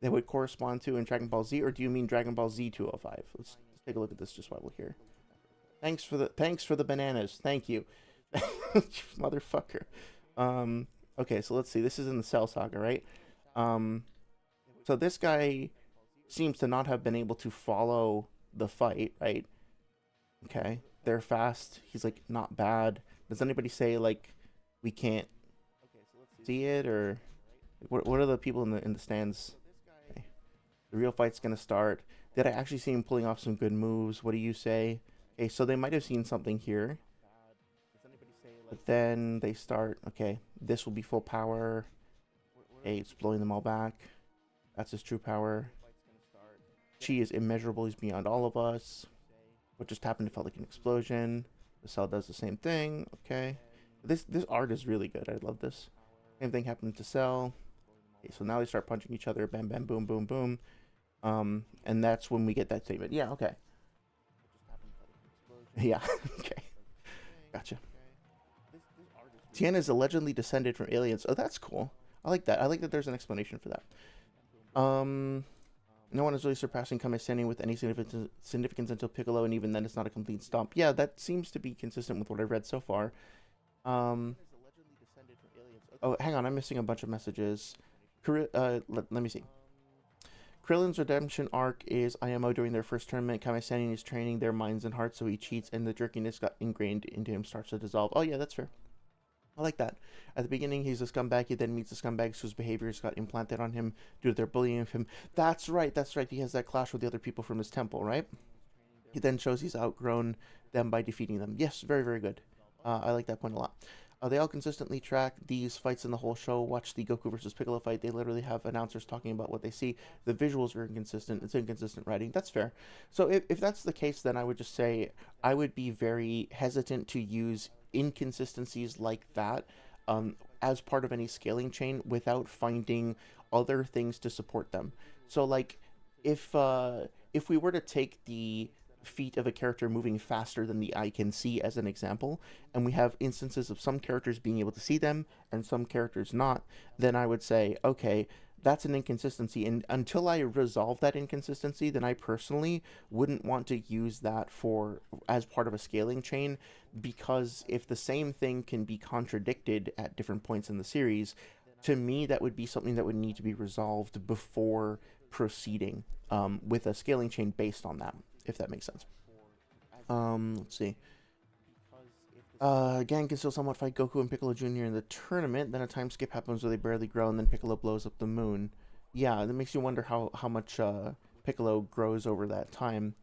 they would correspond to in Dragon Ball Z, or do you mean Dragon Ball Z 205? Let's take a look at this just while we're here. Thanks for the bananas. Thank you. Motherfucker. Okay, so let's see. This is in the Cell Saga, right? So this guy seems to not have been able to follow the fight, right? Okay. They're fast. He's like not bad. Does anybody say like we can't see it, or what are the people in the stands? Okay. The real fight's gonna start. Did I actually see him pulling off some good moves? What do you say? Okay, so they might have seen something here, but then they start. Okay, this will be full power. Okay, it's blowing them all back. That's his true power. Chi is immeasurable. He's beyond all of us. What just happened? It felt like an explosion. The Cell does the same thing. Okay, this art is really good. I love this. Same thing happened to Cell. Okay, so now they start punching each other. Bam, bam, boom, boom, boom. And that's when we get that statement. Yeah, okay. Yeah, okay. Gotcha. Tien is allegedly descended from aliens. Oh, that's cool. I like that. I like that there's an explanation for that. No one is really surpassing Kame-Sennin with any significance until Piccolo, and even then it's not a complete stomp. Yeah, that seems to be consistent with what I've read so far. Oh, hang on, I'm missing a bunch of messages. Let me see. Krillin's redemption arc is IMO during their first tournament. Kame-Sennin is training their minds and hearts, so he cheats, and the jerkiness got ingrained into him starts to dissolve. Oh yeah, that's fair. I like that. At the beginning, he's a scumbag. He then meets the scumbags whose behaviors got implanted on him due to their bullying of him. That's right. That's right. He has that clash with the other people from his temple, right? He then shows he's outgrown them by defeating them. Yes, very, very good. I like that point a lot. They all consistently track these fights in the whole show. Watch the Goku versus Piccolo fight. They literally have announcers talking about what they see. The visuals are inconsistent. It's inconsistent writing. That's fair. So if that's the case, then I would just say I would be very hesitant to use inconsistencies like that as part of any scaling chain without finding other things to support them. So like if we were to take the feat of a character moving faster than the eye can see as an example, and we have instances of some characters being able to see them and some characters not, then I would say, okay, that's an inconsistency. And until I resolve that inconsistency, then I personally wouldn't want to use that for as part of a scaling chain, because if the same thing can be contradicted at different points in the series, to me that would be something that would need to be resolved before proceeding with a scaling chain based on that, if that makes sense. Let's see. Gang can still somewhat fight Goku and Piccolo Jr. in the tournament. Then a time skip happens where they barely grow, and then Piccolo blows up the moon. Yeah, that makes you wonder how much Piccolo grows over that time.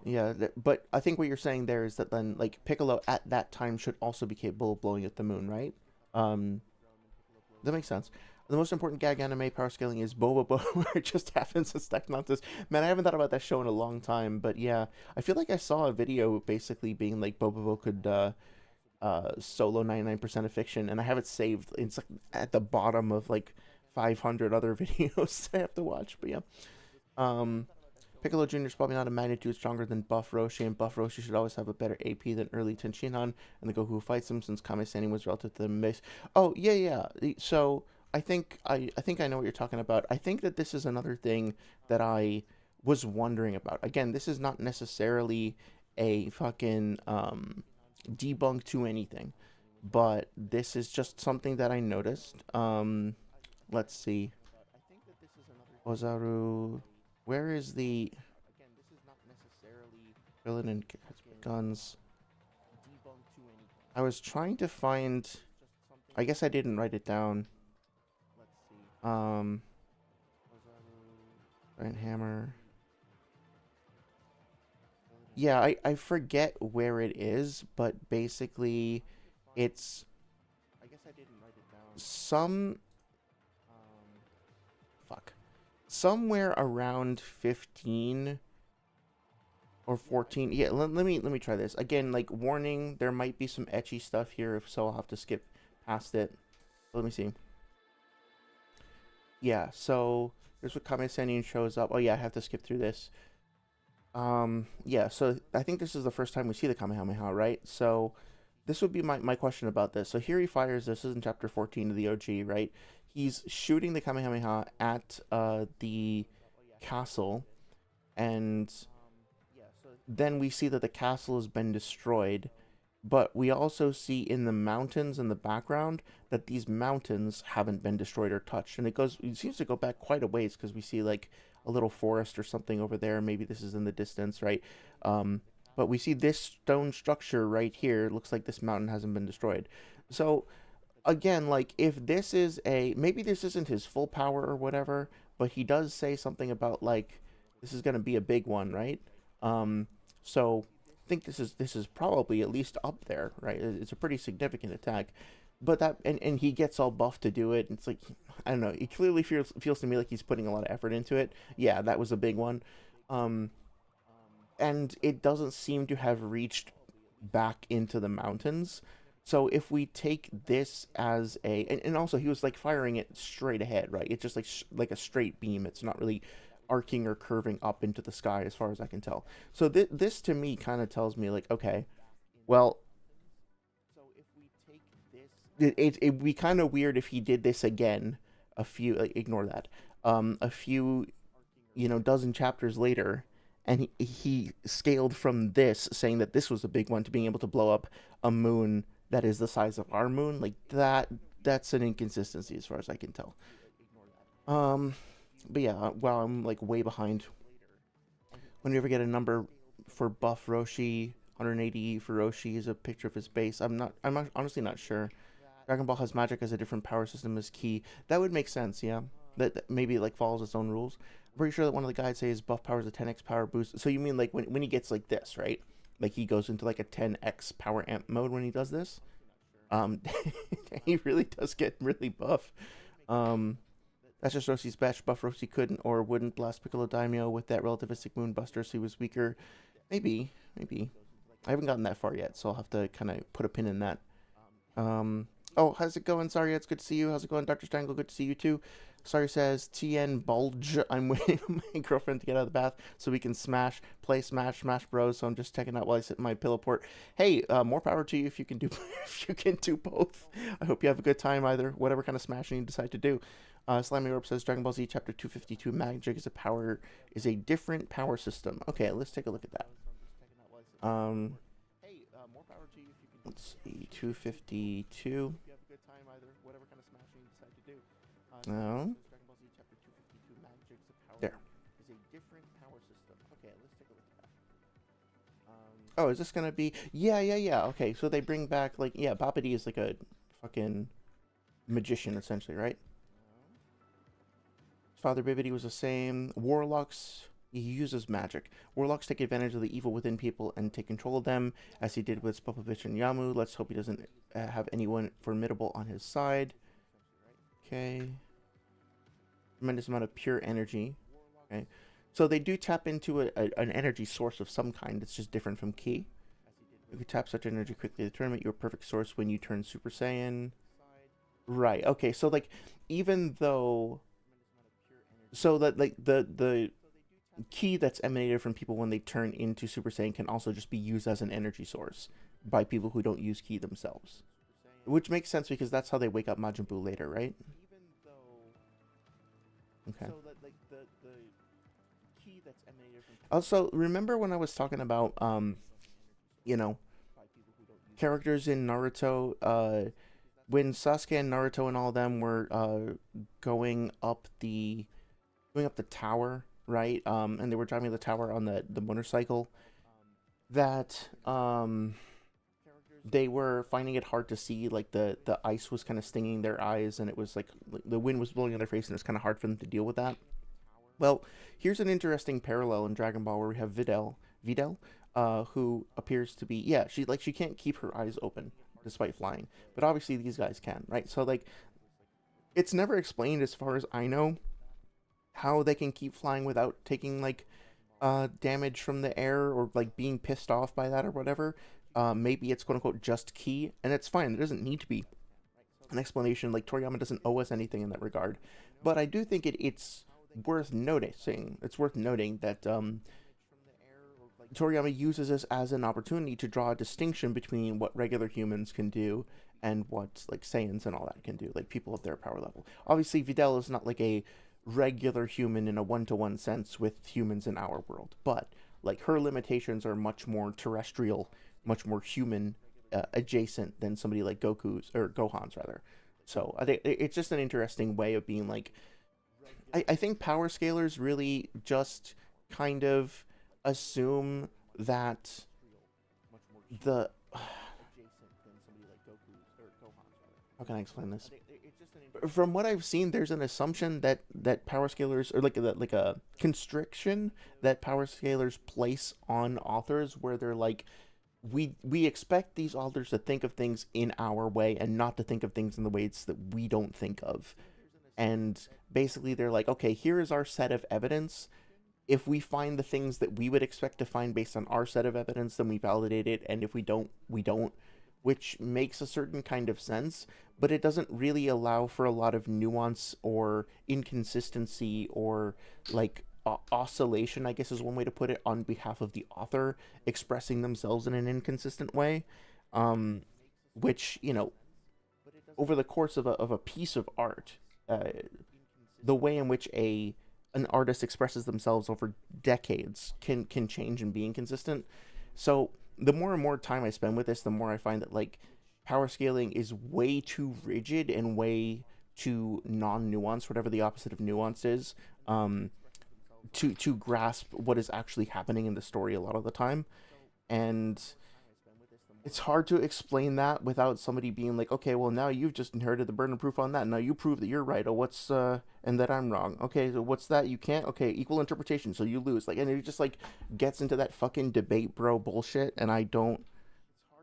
Yeah, but I think what you're saying there is that then, like, Piccolo at that time should also be capable of blowing up the moon, right? Um, that makes sense. The most important gag anime power scaling is Boba where it just happens to stack nonsense. Man, I haven't thought about that show in a long time, but yeah, I feel like I saw a video basically being like Boba could solo 99% of fiction, and I have it saved. It's like at the bottom of like 500 other videos I have to watch, but yeah. Um, Piccolo Jr. is probably not a magnitude stronger than Buff Roshi, and Buff Roshi should always have a better AP than early Tenshinhan, and the Goku who fights him since Kame Sennin was relative to the base. Oh, yeah, yeah. So I think I know what you're talking about. I think that this is another thing that I was wondering about. Again, this is not necessarily a fucking debunk to anything, but this is just something that I noticed. Let's see. Ozaru, where is the villain and guns? I was trying to find. I guess I didn't write it down. Um, Giant Hammer. Yeah, I forget where it is, but basically, it's some fuck somewhere around 15 or 14. Yeah, let me try this again. Like, warning, there might be some etchy stuff here, if so I'll have to skip past it. Let me see. Yeah, so here's what Kame Sennin shows up. Oh yeah, I have to skip through this. Yeah, so I think this is the first time we see the Kamehameha, right? So this would be my question about this. So here he fires this. This is in chapter 14 of the OG, right? He's shooting the Kamehameha at the castle, and then we see that the castle has been destroyed, but we also see in the mountains in the background that these mountains haven't been destroyed or touched, and it seems to go back quite a ways, because we see like a little forest or something over there. Maybe this is in the distance, right? But we see this stone structure right here. It looks like this mountain hasn't been destroyed. So again, like, if this is maybe this isn't his full power or whatever, but he does say something about like this is going to be a big one, right? So I think this is probably at least up there, right? It's a pretty significant attack, but and he gets all buff to do it. It's like, I don't know. He clearly feels to me like he's putting a lot of effort into it. Yeah, that was a big one, um, and it doesn't seem to have reached back into the mountains. So if we take this as and also he was like firing it straight ahead, right? It's just like a straight beam. It's not really arcing or curving up into the sky as far as I can tell. So this to me kind of tells me like, okay, well, it'd be kind of weird if he did this again ignore that, a few, dozen chapters later, and he scaled from this, saying that this was a big one, to being able to blow up a moon that is the size of our moon. Like, that's an inconsistency as far as I can tell. um but yeah, well, I'm like way behind. When we ever get a number for buff Roshi, 180 for Roshi is a picture of his base. I'm honestly not sure. Dragon Ball has magic as a different power system as key. That would make sense, yeah. That maybe it like follows its own rules. I'm pretty sure that one of the guys says buff power is a 10x power boost. So you mean like when he gets like this, right? Like he goes into like a 10x power amp mode when he does this. Um, he really does get really buff. Um, that's just Rosie's best. Buff Rosie couldn't or wouldn't blast Piccolo Daimyo with that relativistic Moonbuster, so he was weaker. Maybe, maybe. I haven't gotten that far yet, so I'll have to kind of put a pin in that. Oh, how's it going? Sorry, it's good to see you. How's it going, Dr. Strangle? Good to see you too. Sorry says TN Bulge. I'm waiting for my girlfriend to get out of the bath so we can play Smash Bros. So I'm just checking out while I sit in my pillow port. Hey, more power to you if you can do if you can do both. I hope you have a good time either, whatever kind of smashing you decide to do. Slimy Orb says Dragon Ball Z Chapter 252 Magic is a different power system. Okay, let's take a look at that. Let's see, 252. No. There. Oh, is this gonna be? Yeah. Okay, so they bring back like Babidi is like a fucking magician essentially, right? Father Bibbidi was the same. Warlocks, he uses magic. Warlocks take advantage of the evil within people and take control of them, as he did with Spopovich and Yamu. Let's hope he doesn't have anyone formidable on his side. Okay. Tremendous amount of pure energy. Okay. So they do tap into an energy source of some kind. It's just different from Ki. You can tap such energy quickly in the tournament. You're a perfect source when you turn Super Saiyan. Right. Okay. So like, even though, so that like the Ki that's emanated from people when they turn into Super Saiyan can also just be used as an energy source by people who don't use Ki themselves, which makes sense because that's how they wake up Majin Buu later, right? Okay. Also, remember when I was talking about you know, characters in Naruto, when Sasuke and Naruto and all of them were going up the tower, right? And they were driving the tower on the motorcycle, that they were finding it hard to see, like the ice was kind of stinging their eyes, and it was like the wind was blowing in their face, and it's kind of hard for them to deal with that. Well, here's an interesting parallel in Dragon Ball where we have Videl, who appears to be, she can't keep her eyes open despite flying, but obviously these guys can, right? So like, it's never explained as far as I know how they can keep flying without taking like damage from the air or like being pissed off by that or whatever. Maybe it's quote unquote just Ki, and it's fine. There doesn't need to be an explanation. Like Toriyama doesn't owe us anything in that regard, but I do think it's worth noticing. It's worth noting that Toriyama uses this as an opportunity to draw a distinction between what regular humans can do and what like Saiyans and all that can do, like people of their power level. Obviously, Videl is not like a regular human in a one-to-one sense with humans in our world, but like her limitations are much more terrestrial, much more human adjacent than somebody like Goku's or Gohan's rather. So I think it's just an interesting way of being like, I think power scalers really just kind of assume that the how can I explain this? From what I've seen, there's an assumption that power scalers, or like a constriction that power scalers place on authors, where they're like, we expect these authors to think of things in our way and not to think of things in the ways that we don't think of. And basically they're like, okay, here is our set of evidence. If we find the things that we would expect to find based on our set of evidence, then we validate it, and if we don't, we don't, which makes a certain kind of sense, but it doesn't really allow for a lot of nuance or inconsistency or like oscillation, I guess is one way to put it, on behalf of the author expressing themselves in an inconsistent way, which, you know, over the course of a piece of art, the way in which an artist expresses themselves over decades can change and be inconsistent. So the more and more time I spend with this, the more I find that like power scaling is way too rigid and way too non-nuanced, whatever the opposite of nuance is, to grasp what is actually happening in the story a lot of the time. And it's hard to explain that without somebody being like, okay, well now you've just inherited the burden of proof on that. Now you prove that you're right. Oh, what's and that I'm wrong. Okay, so what's that? You can't. Okay, equal interpretation. So you lose. Like, and it just like gets into that fucking debate, bro, bullshit. And I don't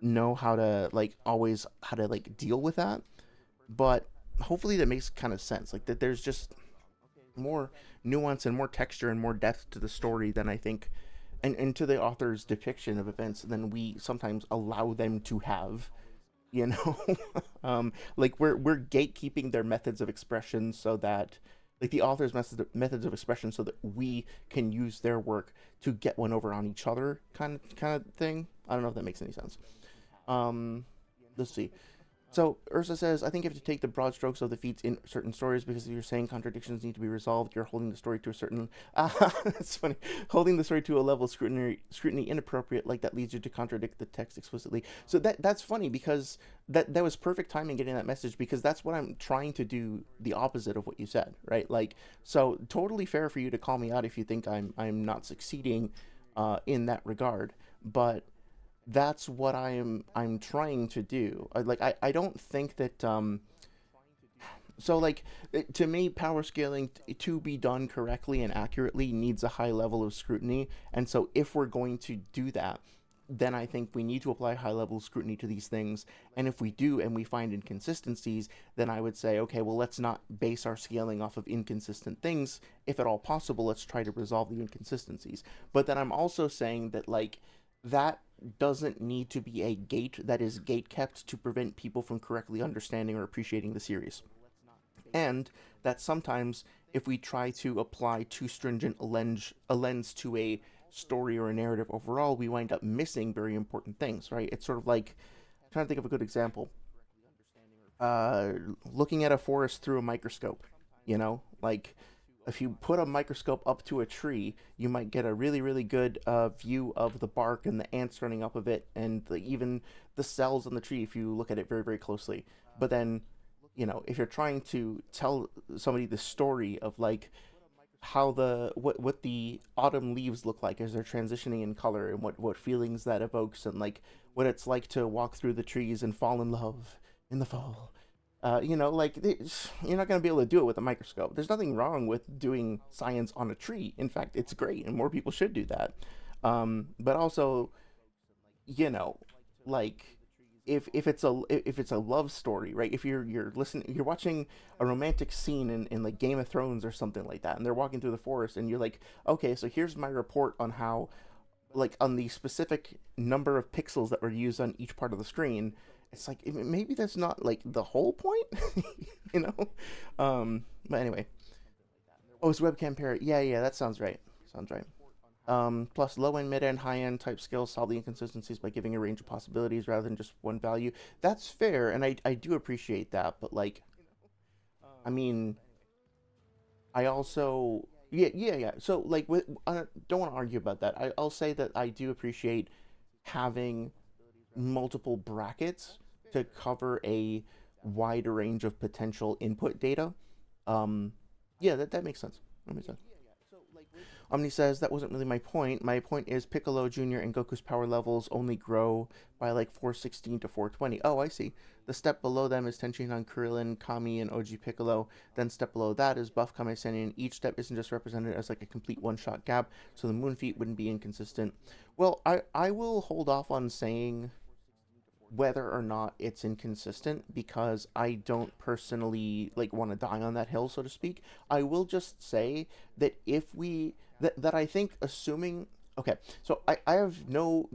know how to like always how to like deal with that. But hopefully that makes kind of sense. Like that there's just more nuance and more texture and more depth to the story than I think and to the author's depiction of events than we sometimes allow them to have, you know. Like we're gatekeeping their methods of expression so that like the author's methods of expression so that we can use their work to get one over on each other kind of thing. I don't know if that makes any sense. um let's see. So Ursa says, I think you have to take the broad strokes of the feats in certain stories because if you're saying contradictions need to be resolved, you're holding the story to a certain. That's funny. Holding the story to a level of scrutiny inappropriate, like that leads you to contradict the text explicitly. So that's funny because that was perfect timing getting that message because that's what I'm trying to do the opposite of what you said, right? Like, so totally fair for you to call me out if you think I'm not succeeding, in that regard, but that's what I'm trying to do. I don't think that so like to me power scaling to be done correctly and accurately needs a high level of scrutiny. And so if we're going to do that, then I think we need to apply high level of scrutiny to these things. And if we do and we find inconsistencies, then I would say, okay, well, let's not base our scaling off of inconsistent things. If at all possible, let's try to resolve the inconsistencies. But then I'm also saying that like that doesn't need to be a gate that is gate kept to prevent people from correctly understanding or appreciating the series. And that sometimes if we try to apply too stringent a lens to a story or a narrative overall, we wind up missing very important things, right? It's sort of like I'm trying to think of a good example. Uh, Looking at a forest through a microscope, like if you put a microscope up to a tree, you might get a really, really good view of the bark and the ants running up of it, and even the cells on the tree if you look at it very, very closely. But then, if you're trying to tell somebody the story of like how what the autumn leaves look like as they're transitioning in color and what feelings that evokes and like what it's like to walk through the trees and fall in love in the fall. Like you're not going to be able to do it with a microscope. There's nothing wrong with doing science on a tree. In fact, it's great, and more people should do that. But also, you know, like if it's a love story, right? If you're watching a romantic scene in like Game of Thrones or something like that, and they're walking through the forest, and you're like, okay, so here's my report on how, like, on the specific number of pixels that were used on each part of the screen. It's like maybe that's not like the whole point, you know. But anyway, oh, it's webcam parity. Yeah, yeah, that sounds right. Sounds right. Plus, low end, mid end, high end type skills solve the inconsistencies by giving a range of possibilities rather than just one value. That's fair, and I do appreciate that. But like, I mean, I also yeah, yeah, yeah. So like, I don't want to argue about that. I'll say that I do appreciate having multiple brackets to cover a wider range of potential input data. Um, yeah, that makes sense. That makes sense. Omni says that wasn't really my point. My point is Piccolo Jr. and Goku's power levels only grow by like 416 to 420. Oh, I see. The step below them is Tenshinhan, Krillin, Kami, and OG Piccolo. Then step below that is Buff Kame Sennin. Each step isn't just represented as like a complete one-shot gap, so the moon feet wouldn't be inconsistent. Well, I will hold off on saying whether or not it's inconsistent because I don't personally like want to die on that hill, so to speak. I will just say that that I think assuming okay, so I have no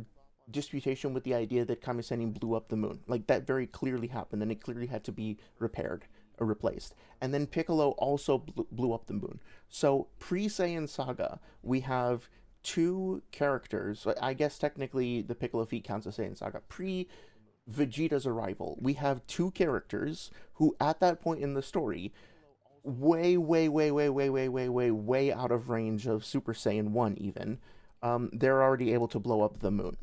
disputation with the idea that Kamisenin blew up the moon. Like that very clearly happened and it clearly had to be repaired or replaced. And then Piccolo also blew up the moon. So pre Saiyan Saga, we have two characters. I guess technically the Piccolo feat counts as Saiyan Saga. Pre Vegeta's arrival, we have two characters who, at that point in the story, way, way, way, way, way, way, way, way, way out of range of Super Saiyan 1, even, they're already able to blow up the moon.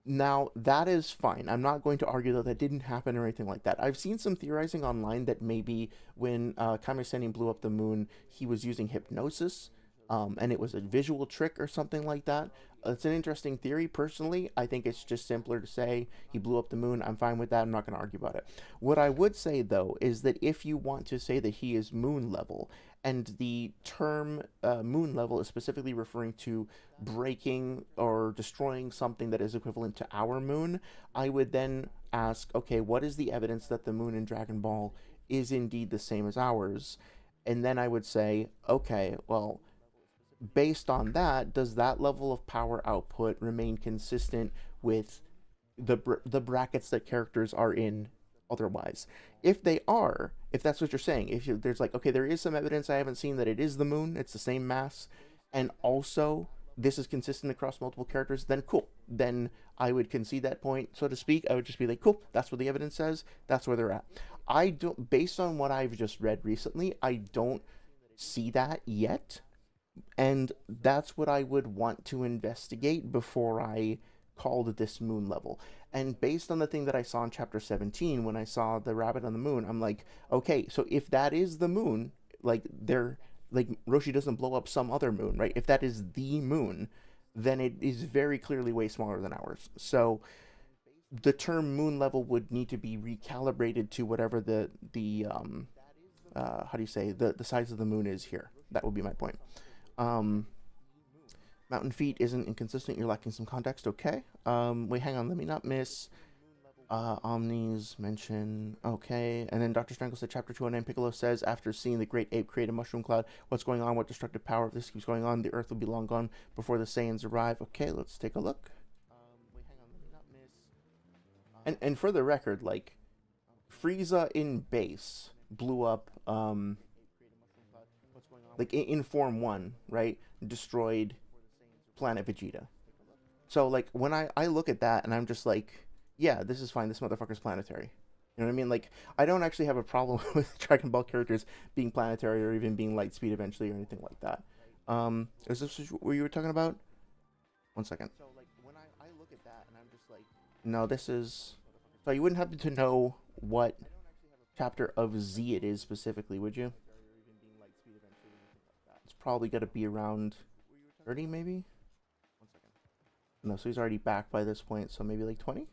Now, that is fine. I'm not going to argue that that didn't happen or anything like that. I've seen some theorizing online that maybe when Kamiseni blew up the moon, he was using hypnosis, and it was a visual trick or something like that. it's an interesting theory. Personally, I think it's just simpler to say he blew up the moon. I'm fine with that. I'm not going to argue about it. What I would say, though, is that if you want to say that he is moon level, and the term moon level is specifically referring to breaking or destroying something that is equivalent to our moon, I would then ask, okay, what is the evidence that the moon in Dragon Ball is indeed the same as ours? And then I would say, okay, well, based on that, does that level of power output remain consistent with the brackets that characters are in otherwise? If they are, if that's what you're saying, if there's like, okay, there is some evidence I haven't seen that it is the moon, it's the same mass, and also this is consistent across multiple characters, then cool. Then I would concede that point, so to speak. I would just be like, cool, that's what the evidence says, that's where they're at. I don't, based on what I've just read recently, I don't see that yet, and that's what I would want to investigate before I called this moon level. And based on the thing that I saw in chapter 17, when I saw the rabbit on the moon, I'm like, okay, so if that is the moon, like they're like Roshi doesn't blow up some other moon, right? If that is the moon, then it is very clearly way smaller than ours. So the term moon level would need to be recalibrated to whatever how do you say, the size of the moon is here. That would be my point. Um, Mountain feet isn't inconsistent. You're lacking some context. Okay. Wait, hang on. Let me not miss. Omni's mention. Okay. And then Dr. Strangle said, Chapter 209, Piccolo says, after seeing the great ape create a mushroom cloud, what's going on? What destructive power? If this keeps going on, the Earth will be long gone before the Saiyans arrive. Okay, let's take a look. Wait, hang on. Let me not miss. And for the record, like, Frieza in base blew up, like, in Form 1, right? Destroyed Planet Vegeta. So like when I look at that and I'm just like, yeah, this is fine. This motherfucker's planetary. You know what I mean? Like I don't actually have a problem with Dragon Ball characters being planetary or even being light speed eventually or anything like that. Is this what you were talking about? One second. So like when I look at that and I'm just like, no, this is. So you wouldn't happen to know what chapter of Z it is specifically, would you? It's probably gonna be around 30 maybe. No, so he's already back by this point, so maybe like 20? Oh,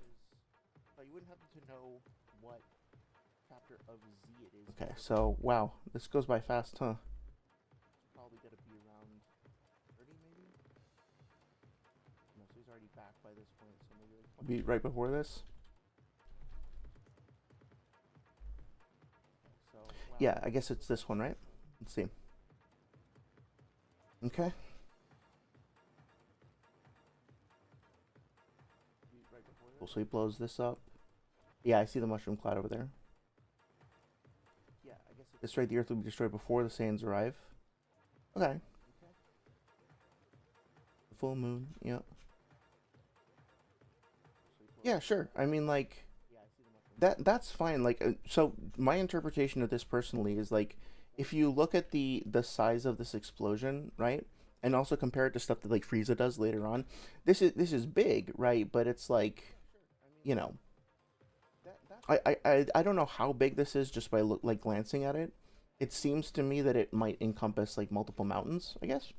you wouldn't happen to know what chapter of Z it is. Okay, so, wow, this goes by fast, huh? It's probably gonna be around 30 maybe? No, so he's already back by this point, so maybe like 20. Be right before this? So, wow. Yeah, I guess it's this one, right? Let's see. Okay. So he blows this up. Yeah, I see the mushroom cloud over there. Yeah, I guess it's right. The Earth will be destroyed before the Saiyans arrive. Okay. The full moon. Yeah. Yeah, sure. I mean, like that's fine. Like, so my interpretation of this personally is like, if you look at the size of this explosion, right, and also compare it to stuff that like Frieza does later on, this is big, right? But it's like, you know, I don't know how big this is just by like glancing at it. It seems to me that it might encompass like multiple mountains, I guess.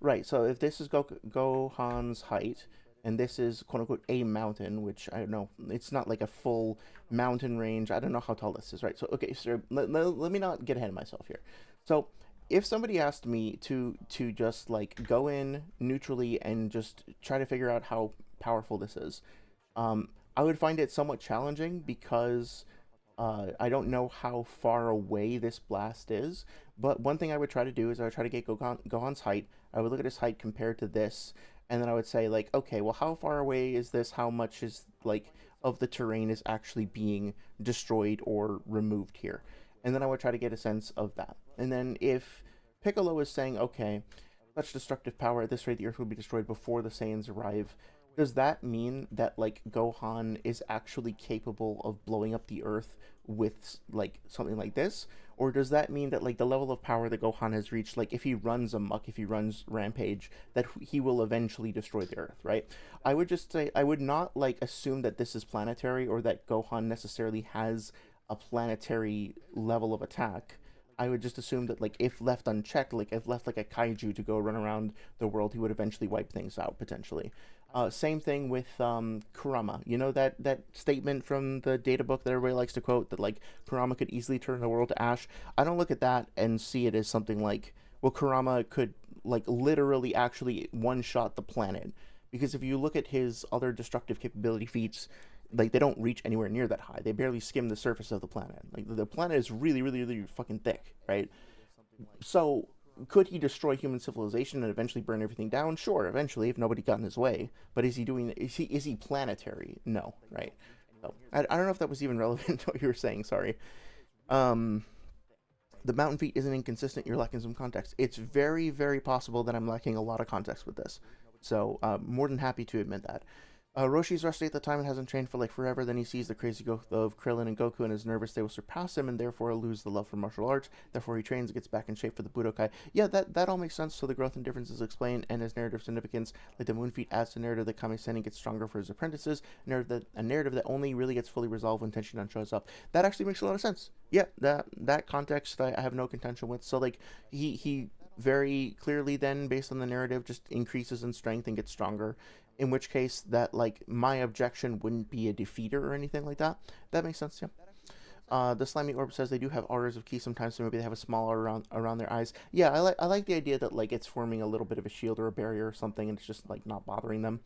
Right. So if this is Gohan's height, and this is quote unquote a mountain, which I don't know, it's not like a full mountain range. I don't know how tall this is, right? So okay, so let me not get ahead of myself here. So if somebody asked me to just like go in neutrally and just try to figure out how powerful this is, I would find it somewhat challenging because I don't know how far away this blast is. But one thing I would try to do is I would try to get Gohan's height. I would look at his height compared to this, and then I would say like, okay, well, how far away is this? How much is like of the terrain is actually being destroyed or removed here? And then I would try to get a sense of that. And then if Piccolo is saying, okay, such destructive power at this rate, the Earth will be destroyed before the Saiyans arrive, does that mean that like Gohan is actually capable of blowing up the Earth with like something like this? Or does that mean that like the level of power that Gohan has reached, like if he runs amok, if he runs rampage, that he will eventually destroy the Earth, right? I would just say, I would not like assume that this is planetary or that Gohan necessarily has a planetary level of attack. I would just assume that like if left unchecked, like if left like a kaiju to go run around the world, he would eventually wipe things out potentially. Same thing with Kurama. You know that statement from the data book that everybody likes to quote that like Kurama could easily turn the world to ash. I don't look at that and see it as something like, well, Kurama could like literally actually one shot the planet, because if you look at his other destructive capability feats, like they don't reach anywhere near that high. They barely skim the surface of the planet. Like the planet is really, really, really fucking thick, right? So could he destroy human civilization and eventually burn everything down? Sure, eventually, if nobody got in his way. But is he doing? Is he planetary? No, right? So I don't know if that was even relevant to what you were saying. Sorry. Um, the mountain feat isn't inconsistent. You're lacking some context. It's very, very possible that I'm lacking a lot of context with this. So more than happy to admit that. Roshi's rusty at the time and hasn't trained for like forever. Then he sees the crazy growth of Krillin and Goku and is nervous they will surpass him and therefore lose the love for martial arts. Therefore, he trains and gets back in shape for the Budokai. Yeah, that all makes sense. So the growth and difference is explained, and his narrative significance, like the Moon Feat, adds to narrative that Kame Sennin gets stronger for his apprentices. A narrative that only really gets fully resolved when Tenshinhan shows up. That actually makes a lot of sense. Yeah, that context I have no contention with. So like he very clearly then, based on the narrative, just increases in strength and gets stronger, in which case that like my objection wouldn't be a defeater or anything like that. That makes sense. Yeah. The slimy orb says they do have auras of ki sometimes, so maybe they have a small aura around their eyes. Yeah, I like the idea that like it's forming a little bit of a shield or a barrier or something, and it's just like not bothering them.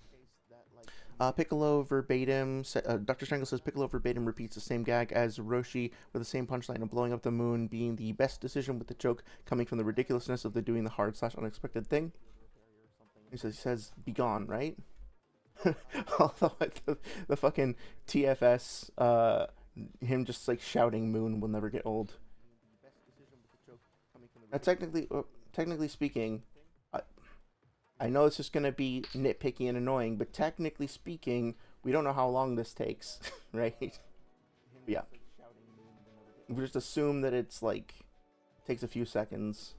Piccolo verbatim, Dr. Strangle says Piccolo verbatim repeats the same gag as Roshi with the same punchline of blowing up the moon being the best decision, with the joke coming from the ridiculousness of the doing the hard / unexpected thing. He says be gone, right? Although the fucking TFS, him just like shouting "moon" will never get old. Technically speaking, I know it's just gonna be nitpicky and annoying, but technically speaking, we don't know how long this takes, right? Yeah, we just assume that it's like takes a few seconds.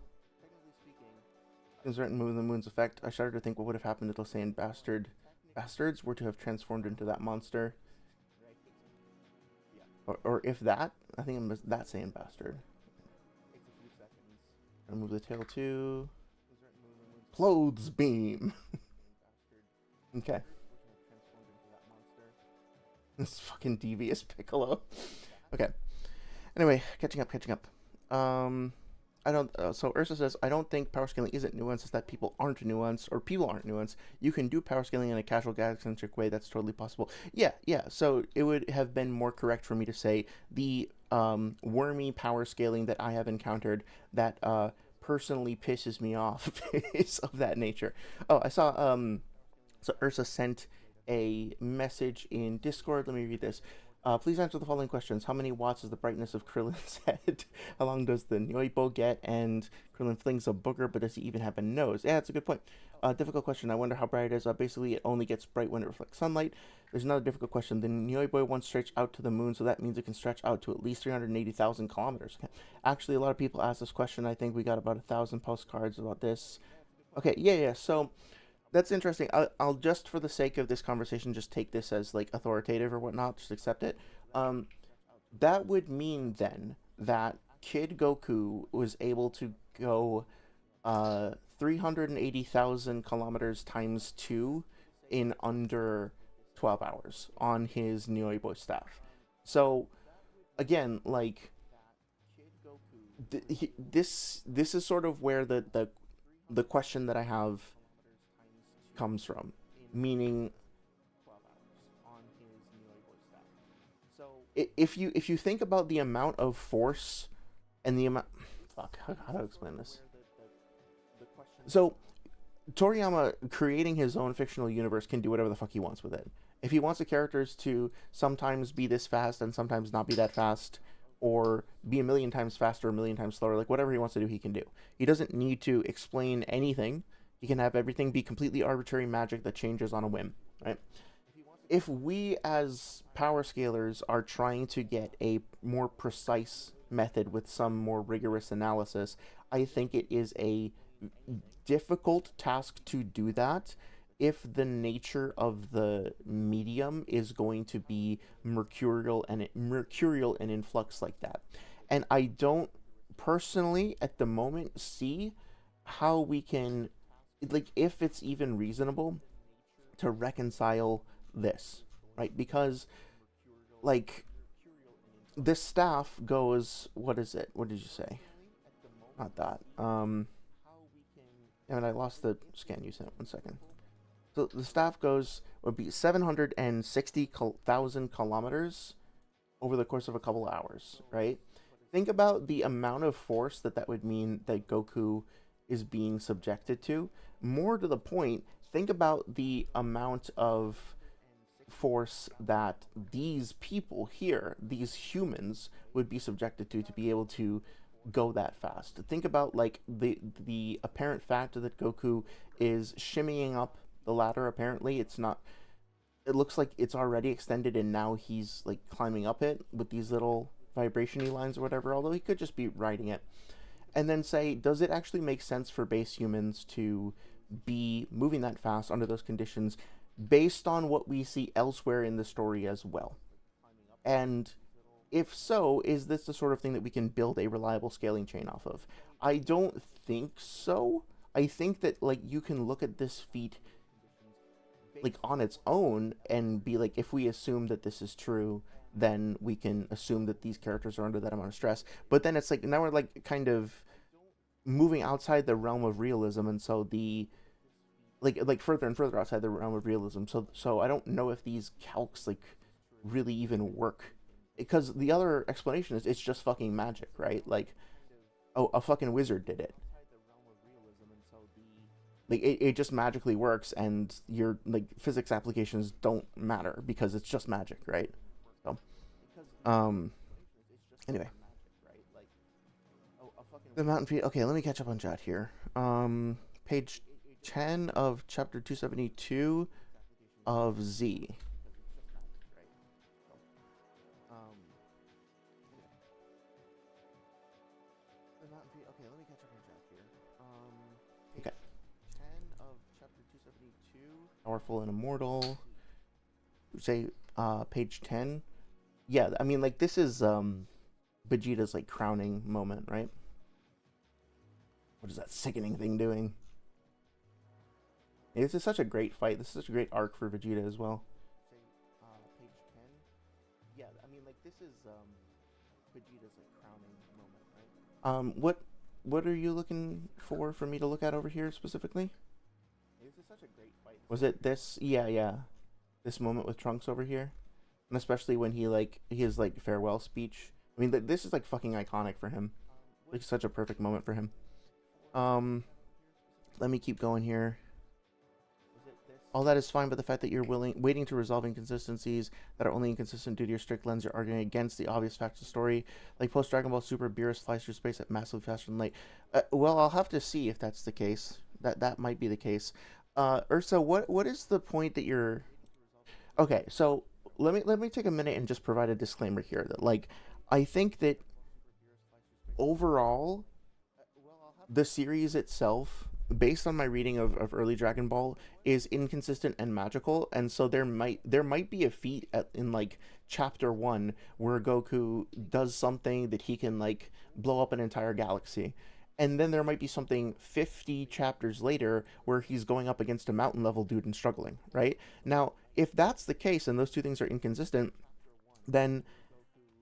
Certain moon, the moon's effect. I started to think what would have happened if those Saiyan bastards were to have transformed into that monster, or if that. I think I'm that Saiyan bastard. Remove the tail too. Clothes beam. Okay. This fucking devious Piccolo. Okay. Anyway, catching up. I don't. So Ursa says, I don't think power scaling isn't nuanced. It's that people aren't nuanced, or people aren't nuanced. You can do power scaling in a casual, gag-centric way. That's totally possible. Yeah. So it would have been more correct for me to say the wormy power scaling that I have encountered that personally pisses me off is of that nature. Oh, I saw. So Ursa sent a message in Discord. Let me read this. Please answer the following questions. How many watts is the brightness of Krillin's head? How long does the Nyoibo get? And Krillin flings a booger, but does he even have a nose? Yeah, that's a good point. Difficult question. I wonder how bright it is. Basically, it only gets bright when it reflects sunlight. There's another difficult question. The Nyoibo once stretched out to the moon, so that means it can stretch out to at least 380,000 kilometers. Okay. Actually, a lot of people ask this question. I think we got about 1,000 postcards about this. Okay, yeah. So that's interesting. I'll just, for the sake of this conversation, just take this as like authoritative or whatnot. Just accept it. That would mean then that Kid Goku was able to go 380,000 kilometers times 2 in under 12 hours on his Nyoibo staff. So again, like this is sort of where the question that I have comes from, meaning if you think about the amount of force and the amount, fuck, how do I explain this? So Toriyama creating his own fictional universe can do whatever the fuck he wants with it. If he wants the characters to sometimes be this fast and sometimes not be that fast, or be a million times faster, a million times slower, like whatever he wants to do, he can do. He doesn't need to explain anything. He can have everything be completely arbitrary magic that changes on a whim, right? If we as power scalers are trying to get a more precise method with some more rigorous analysis, I think it is a difficult task to do that if the nature of the medium is going to be mercurial and in flux like that. And I don't personally at the moment see how we can, like, if it's even reasonable to reconcile this, right? Because, like, this staff goes, what is it? What did you say? Not that. And I lost the scan you sent. 1 second. So the staff goes would be 760,000 kilometers over the course of a couple of hours, right? Think about the amount of force that that would mean that Goku is being subjected to. More to the point, think about the amount of force that these people here, these humans, would be subjected to be able to go that fast. Think about like the apparent fact that Goku is shimmying up the ladder. Apparently, it's not. It looks like it's already extended, and now he's like climbing up it with these little vibration-y lines or whatever. Although he could just be riding it, and then say, does it actually make sense for base humans to be moving that fast under those conditions, based on what we see elsewhere in the story as well? And if so, is this the sort of thing that we can build a reliable scaling chain off of? I don't think so. I think that like you can look at this feat like on its own and be like, if we assume that this is true, then we can assume that these characters are under that amount of stress. But then it's like now we're like kind of moving outside the realm of realism, and so the like further and further outside the realm of realism. So I don't know if these calcs like really even work, because the other explanation is it's just fucking magic, right? Like, oh, a fucking wizard did it. Like it just magically works, and your like physics applications don't matter because it's just magic, right? So, um, anyway, the mountain feet. Okay, let me catch up on chat here. Page 10 of chapter 272 of Z. Okay, let me catch up on chat here. Okay. 10 of chapter 272. Powerful and immortal. Say, page 10. Yeah, I mean, like, this is, Vegeta's, like, crowning moment, right? What is that sickening thing doing? This is such a great fight. This is such a great arc for Vegeta as well. Page 10. Yeah, I mean, like, this is, Vegeta's, like, crowning moment, right? What are you looking for me to look at over here specifically? This is such a great fight. Was it this? Yeah, yeah. This moment with Trunks over here? And especially when he, like, his, like, farewell speech. I mean, this is, like, fucking iconic for him. Like, such a perfect moment for him. Let me keep going here. All that is fine, but the fact that you're waiting to resolve inconsistencies that are only inconsistent due to your strict lens, you're arguing against the obvious facts of the story. Like post Dragon Ball Super, Beerus flies through space at massively faster than light. Well, I'll have to see if that's the case. That might be the case. Ursa, what is the point that you're? Okay, so let me take a minute and just provide a disclaimer here that like I think that overall the series itself, based on my reading of early Dragon Ball, is inconsistent and magical, and so there might be a feat in like chapter 1 where Goku does something that he can like blow up an entire galaxy, and then there might be something 50 chapters later where he's going up against a mountain level dude and struggling, right? Now, if that's the case and those two things are inconsistent, then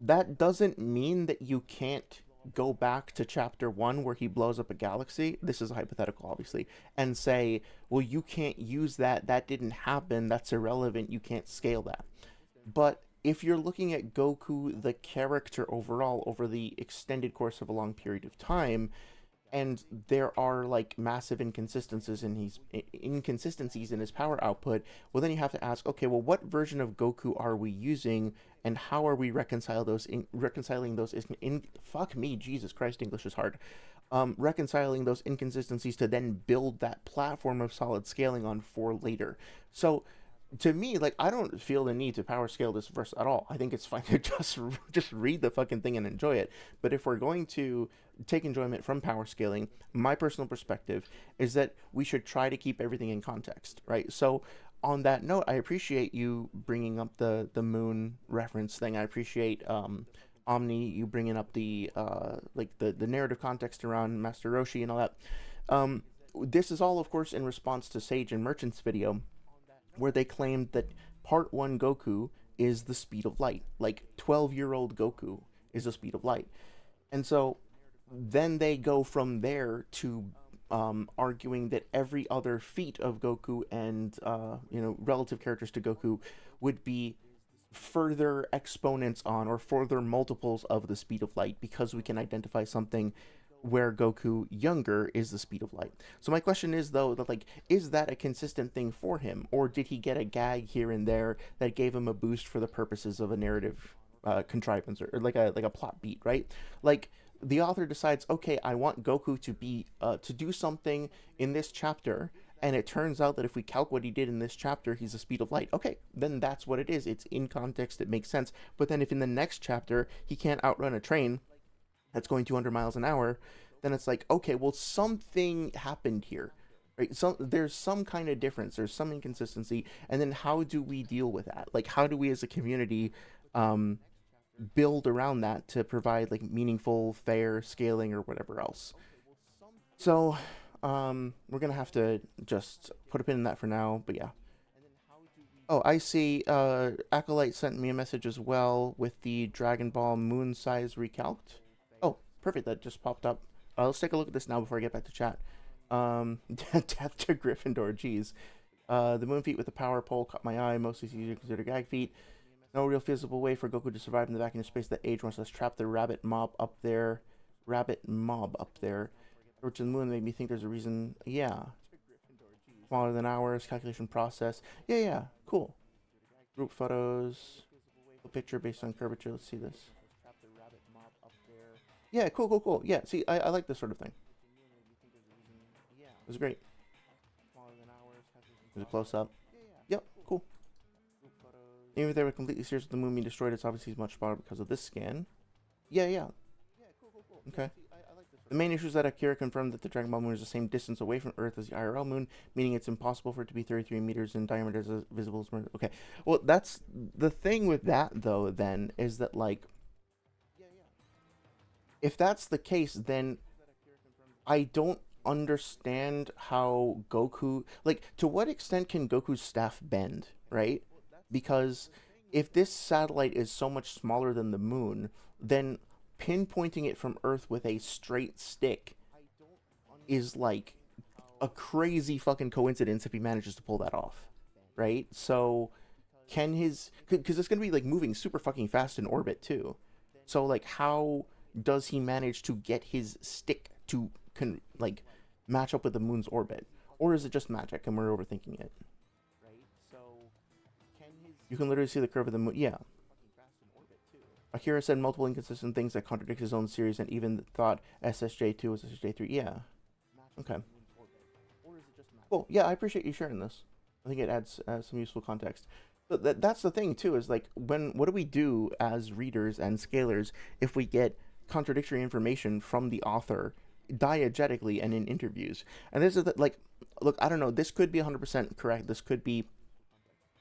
that doesn't mean that you can't go back to chapter 1 where he blows up a galaxy. This is a hypothetical, obviously, and say, well, you can't use that didn't happen, that's irrelevant, you can't scale that. But if you're looking at Goku the character overall over the extended course of a long period of time, and there are like massive inconsistencies in his power output, well then you have to ask, okay, well, what version of Goku are we using, and how are we reconciling those fuck me, Jesus Christ, English is hard. Reconciling those inconsistencies to then build that platform of solid scaling on for later. So to me, like, I don't feel the need to power scale this verse at all. I think it's fine to just read the fucking thing and enjoy it. But if we're going to take enjoyment from power scaling, my personal perspective is that we should try to keep everything in context, right? So on that note, I appreciate you bringing up the moon reference thing. I appreciate on Omni, you bringing up the like the narrative context around Master Roshi and all that. Um, this is all, of course, in response to Sage and Merchant's video, where they claimed that Part 1 Goku is the speed of light. Like 12-year-old Goku is the speed of light. And so then they go from there to arguing that every other feat of Goku and relative characters to Goku would be further exponents on or further multiples of the speed of light because we can identify something where Goku younger is the speed of light. So my question is though that like is that a consistent thing for him, or did he get a gag here and there that gave him a boost for the purposes of a narrative contrivance, or like a plot beat, right? Like the author decides, okay, I want Goku to be to do something in this chapter, and it turns out that if we calc what he did in this chapter, he's the speed of light. Okay, then that's what it is. It's in context, it makes sense. But then if in the next chapter he can't outrun a train that's going 200 miles an hour, then it's like, okay, well, something happened here, right? So there's some kind of difference, there's some inconsistency, and then how do we deal with that? Like, how do we as a community um, build around that to provide like meaningful, fair scaling or whatever else? So we're gonna have to just put a pin in that for now, but yeah. Oh, I see. Acolyte sent me a message as well with the Dragon Ball Moon size recalced. Oh, perfect. That just popped up. Let's take a look at this now before I get back to chat. Death to Gryffindor. Jeez. The moon feat with the power pole caught my eye. Mostly easier to consider gag feat. No real feasible way for Goku to survive in the vacuum space that age wants us trap the rabbit mob up there. Rabbit mob up there. Torch of the moon made me think there's a reason. Yeah. Smaller than ours. Calculation process. Yeah, yeah. Cool. Group photos. A picture based on curvature. Let's see this. Yeah, cool, cool, cool. Yeah, see, I like this sort of thing. It was great. There's a close up. Yep, cool. Even if they were completely serious with the moon being destroyed, it's obviously much smaller because of this scan. Yeah, yeah. Okay. The main issue is that Akira confirmed that the Dragon Ball moon is the same distance away from Earth as the IRL moon, meaning it's impossible for it to be 33 meters in diameter as visible as. Okay. Well, that's the thing with that, though, then, is that, like, if that's the case, then I don't understand how Goku, like, to what extent can Goku's staff bend, right? Because if this satellite is so much smaller than the moon, then pinpointing it from Earth with a straight stick is like a crazy fucking coincidence if he manages to pull that off, right? So can his, because it's gonna be like moving super fucking fast in orbit too. So like how does he manage to get his stick to like match up with the moon's orbit, or is it just magic and we're overthinking it? You can literally see the curve of the moon. Yeah. Akira said multiple inconsistent things that contradict his own series and even thought SSJ2 was SSJ3. Yeah. Okay. Cool. Yeah, I appreciate you sharing this. I think it adds some useful context. But that's the thing, too, is like, what do we do as readers and scalers if we get contradictory information from the author diegetically and in interviews? And this is like, look, I don't know. This could be 100% correct. This could be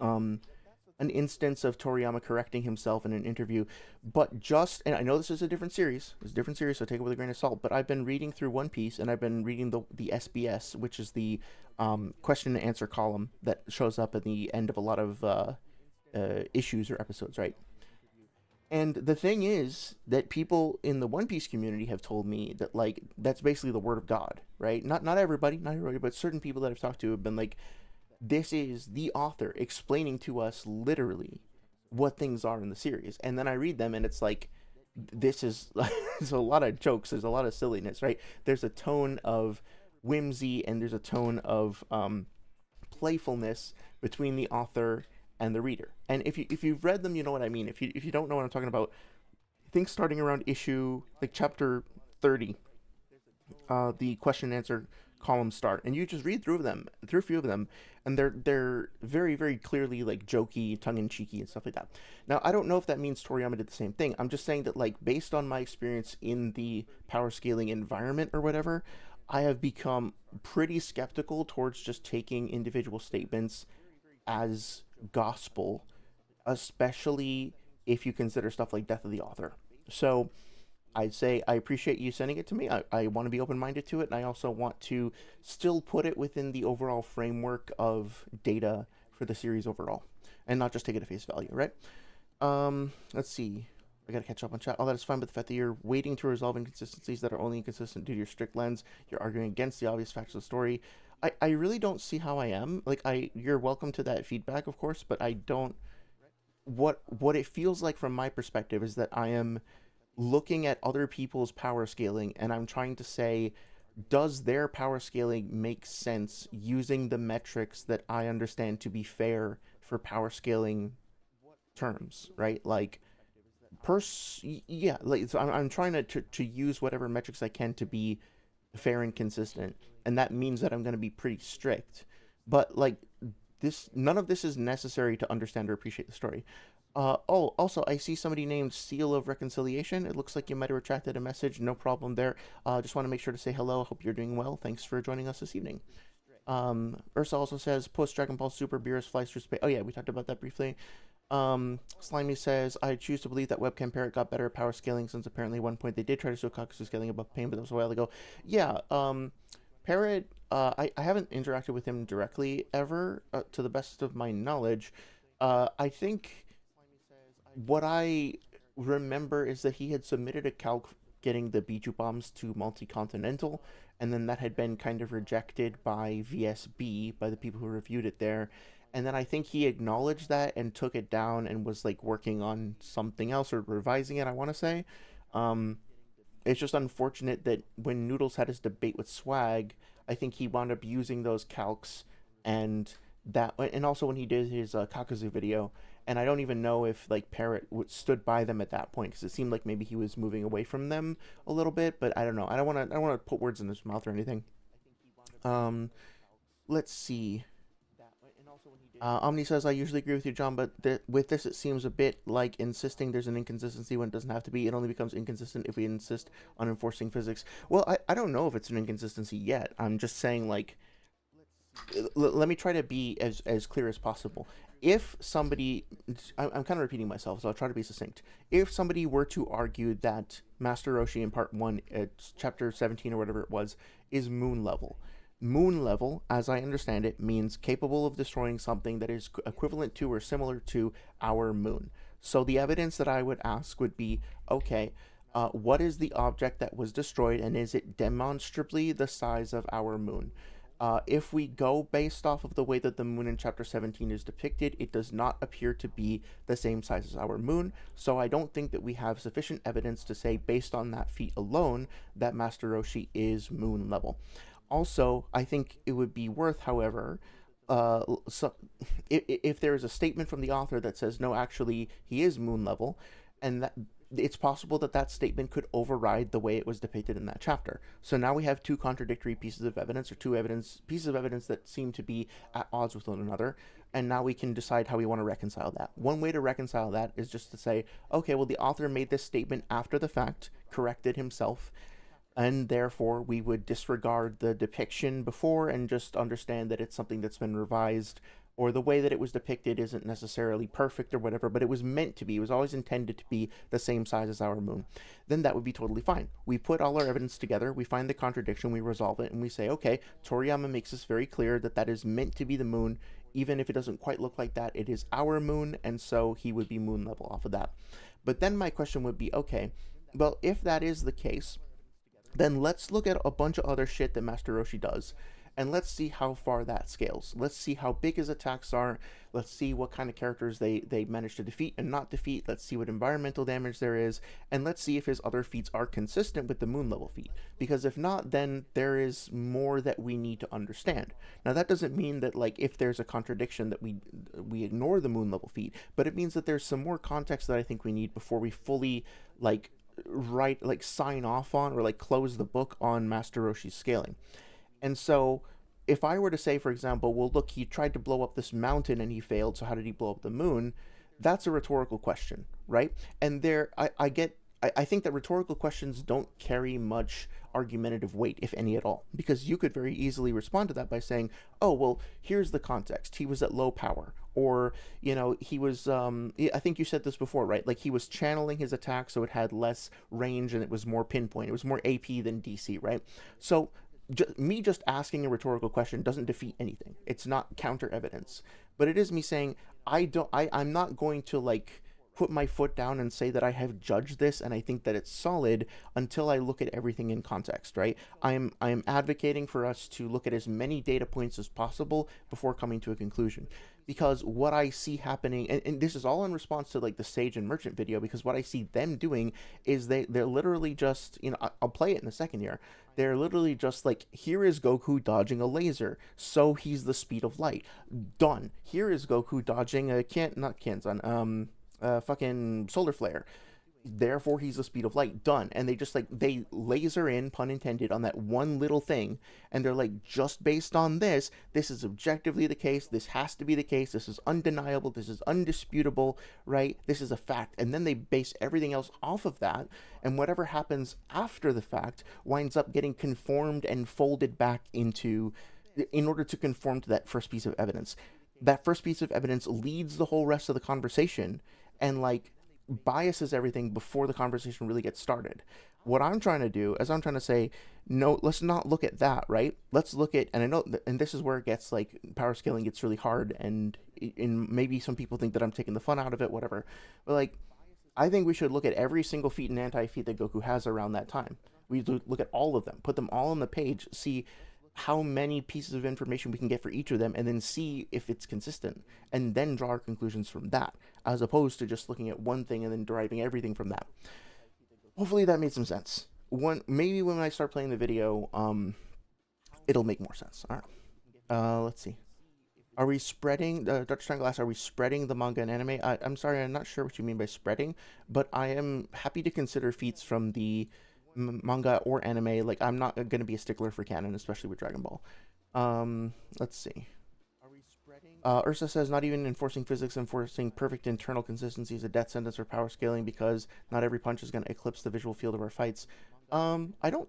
an instance of Toriyama correcting himself in an interview, but and I know this is a different series, so take it with a grain of salt, but I've been reading through One Piece, and I've been reading the SBS, which is the question and answer column that shows up at the end of a lot of issues or episodes, right? And the thing is that people in the One Piece community have told me that, like, that's basically the word of God, right? Not everybody, but certain people that I've talked to have been like, this is the author explaining to us literally what things are in the series. And then I read them and it's like, this is, there's a lot of jokes, there's a lot of silliness, right? There's a tone of whimsy and there's a tone of playfulness between the author and the reader. And if you've read them, you know what I mean. If you don't know what I'm talking about, I think starting around chapter 30, the question and answer columns start, and you just read through a few of them, and they're very, very clearly like jokey, tongue-in-cheeky and stuff like that. Now, I don't know if that means Toriyama did the same thing. I'm just saying that, like, based on my experience in the power scaling environment or whatever, I have become pretty skeptical towards just taking individual statements as gospel, especially if you consider stuff like death of the author. So I'd say I appreciate you sending it to me. I want to be open minded to it, and I also want to still put it within the overall framework of data for the series overall, and not just take it at face value, right? Let's see. I gotta catch up on chat. All that is fine, but the fact that you're waiting to resolve inconsistencies that are only inconsistent due to your strict lens, you're arguing against the obvious facts of the story. I really don't see how I am. Like, you're welcome to that feedback, of course, but I don't. What it feels like from my perspective is that I am looking at other people's power scaling, and I'm trying to say, does their power scaling make sense using the metrics that I understand to be fair for power scaling terms, right? Like, yeah, like, so I'm trying to use whatever metrics I can to be fair and consistent, and that means that I'm going to be pretty strict. But like, none of this is necessary to understand or appreciate the story. Oh, also, I see somebody named Seal of Reconciliation. It looks like you might have retracted a message. No problem there. Just want to make sure to say hello. Hope you're doing well. Thanks for joining us this evening. Ursa also says, post Dragon Ball Super, Beerus flies through space. Oh, yeah, we talked about that briefly. Slimy says, I choose to believe that Webcam Parrot got better at power scaling since apparently at one point they did try to show Kakasu scaling above pain, but that was a while ago. Yeah, Parrot, I haven't interacted with him directly ever, to the best of my knowledge. I think what I remember is that he had submitted a calc getting the Bijou bombs to Multi-Continental, and then that had been kind of rejected by VSB, by the people who reviewed it there. And then I think he acknowledged that and took it down and was like working on something else or revising it, I want to say. Um, it's just unfortunate that when Noodles had his debate with Swag, I think he wound up using those calcs, and and also when he did his Kakazu video, and I don't even know if like Parrot stood by them at that point because it seemed like maybe he was moving away from them a little bit, but I don't know. I don't want to put words in his mouth or anything. Um, let's see. Omni says, I usually agree with you, John, but with this, it seems a bit like insisting there's an inconsistency when it doesn't have to be. It only becomes inconsistent if we insist on enforcing physics. Well, I don't know if it's an inconsistency yet. I'm just saying, like, let me try to be as clear as possible. If somebody, I'm kind of repeating myself, so I'll try to be succinct. If somebody were to argue that Master Roshi in Part 1, Chapter 17 or whatever it was, is moon level, moon level, as I understand it, means capable of destroying something that is equivalent to or similar to our moon. So the evidence that I would ask would be, okay, what is the object that was destroyed, and is it demonstrably the size of our moon? If we go based off of the way that the moon in Chapter 17 is depicted, it does not appear to be the same size as our moon, so I don't think that we have sufficient evidence to say, based on that feat alone, that Master Roshi is moon level. Also, I think it would be worth, however, so if there is a statement from the author that says, no, actually, he is moon level, and that it's possible that that statement could override the way it was depicted in that chapter. So now we have two contradictory pieces of evidence, or pieces of evidence that seem to be at odds with one another, and now we can decide how we want to reconcile that. One way to reconcile that is just to say, okay, well, the author made this statement after the fact, corrected himself, and therefore we would disregard the depiction before and just understand that it's something that's been revised, or the way that it was depicted isn't necessarily perfect or whatever, but it was meant to be. It was always intended to be the same size as our moon. Then that would be totally fine. We put all our evidence together, we find the contradiction, we resolve it, and we say, okay, Toriyama makes this very clear that that is meant to be the moon. Even if it doesn't quite look like that, it is our moon, and so he would be moon level off of that. But then my question would be, okay, well, if that is the case, then let's look at a bunch of other shit that Master Roshi does, and let's see how far that scales. Let's see how big his attacks are. Let's see what kind of characters they manage to defeat and not defeat. Let's see what environmental damage there is, and let's see if his other feats are consistent with the moon level feat. Because if not, then there is more that we need to understand. Now that doesn't mean that, like, if there's a contradiction that we ignore the moon level feat, but it means that there's some more context that I think we need before we fully, like, sign off on or like close the book on Master Roshi's scaling. And so if I were to say, for example, well, look, he tried to blow up this mountain and he failed, so how did he blow up the moon? That's a rhetorical question, right? And I get I think that rhetorical questions don't carry much argumentative weight, if any at all, because you could very easily respond to that by saying, oh, well, here's the context. He was at low power. Or, he was, I think you said this before, right? Like, he was channeling his attack so it had less range and it was more pinpoint. It was more AP than DC, right? So, me just asking a rhetorical question doesn't defeat anything. It's not counter evidence. But it is me saying, I'm not going to, like, put my foot down and say that I have judged this and I think that it's solid until I look at everything in context, right? I'm advocating for us to look at as many data points as possible before coming to a conclusion. Because what I see happening, and this is all in response to like the Sage and Merchant video, because what I see them doing is they're literally just, I'll play it in a second here. They're literally just like, here is Goku dodging a laser, so he's the speed of light. Done. Here is Goku dodging a fucking solar flare, therefore he's the speed of light. Done. And they just like, they laser in, pun intended, on that one little thing, and they're like, just based on this is objectively the case, this has to be the case, this is undeniable, this is undisputable, right? This is a fact. And then they base everything else off of that, and whatever happens after the fact winds up getting conformed and folded back into, in order to conform to that first piece of evidence. That first piece of evidence leads the whole rest of the conversation and like biases everything before the conversation really gets started. What I'm trying to do is I'm trying to say, no, let's not look at that, right? Let's look at, and I know, and this is where it gets like, power scaling gets really hard, and maybe some people think that I'm taking the fun out of it, whatever. But like, I think we should look at every single feat and anti-feat that Goku has around that time. We look at all of them, put them all on the page, see how many pieces of information we can get for each of them, and then see if it's consistent, and then draw our conclusions from that, as opposed to just looking at one thing and then deriving everything from that. Hopefully that made some sense. Maybe when I start playing the video, it'll make more sense. All right. Let's see. Are we spreading, Dr. Triangle asks, are we spreading the manga and anime? I'm sorry, I'm not sure what you mean by spreading, but I am happy to consider feats from the manga or anime. Like, I'm not going to be a stickler for canon, especially with Dragon Ball. Let's see. Ursa says, not even enforcing physics, enforcing perfect internal consistency is a death sentence for power scaling, because not every punch is going to eclipse the visual field of our fights. I don't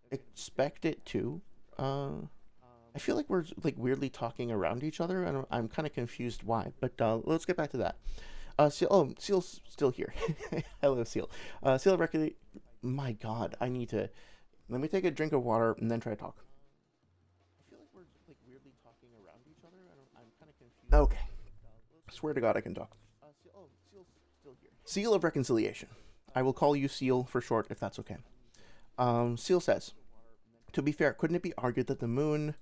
expect it to. I feel like we're like weirdly talking around each other, and I'm kind of confused why, but let's get back to that. Seal's still here. Hello, Seal. Seal record. My God, let me take a drink of water and then try to talk. I feel like we're like weirdly talking around each other. I'm kind of confused. Okay. I swear to God I can talk. Seal's still here. Seal of reconciliation. I will call you Seal for short if that's okay. Seal says, to be fair, couldn't it be argued that the moon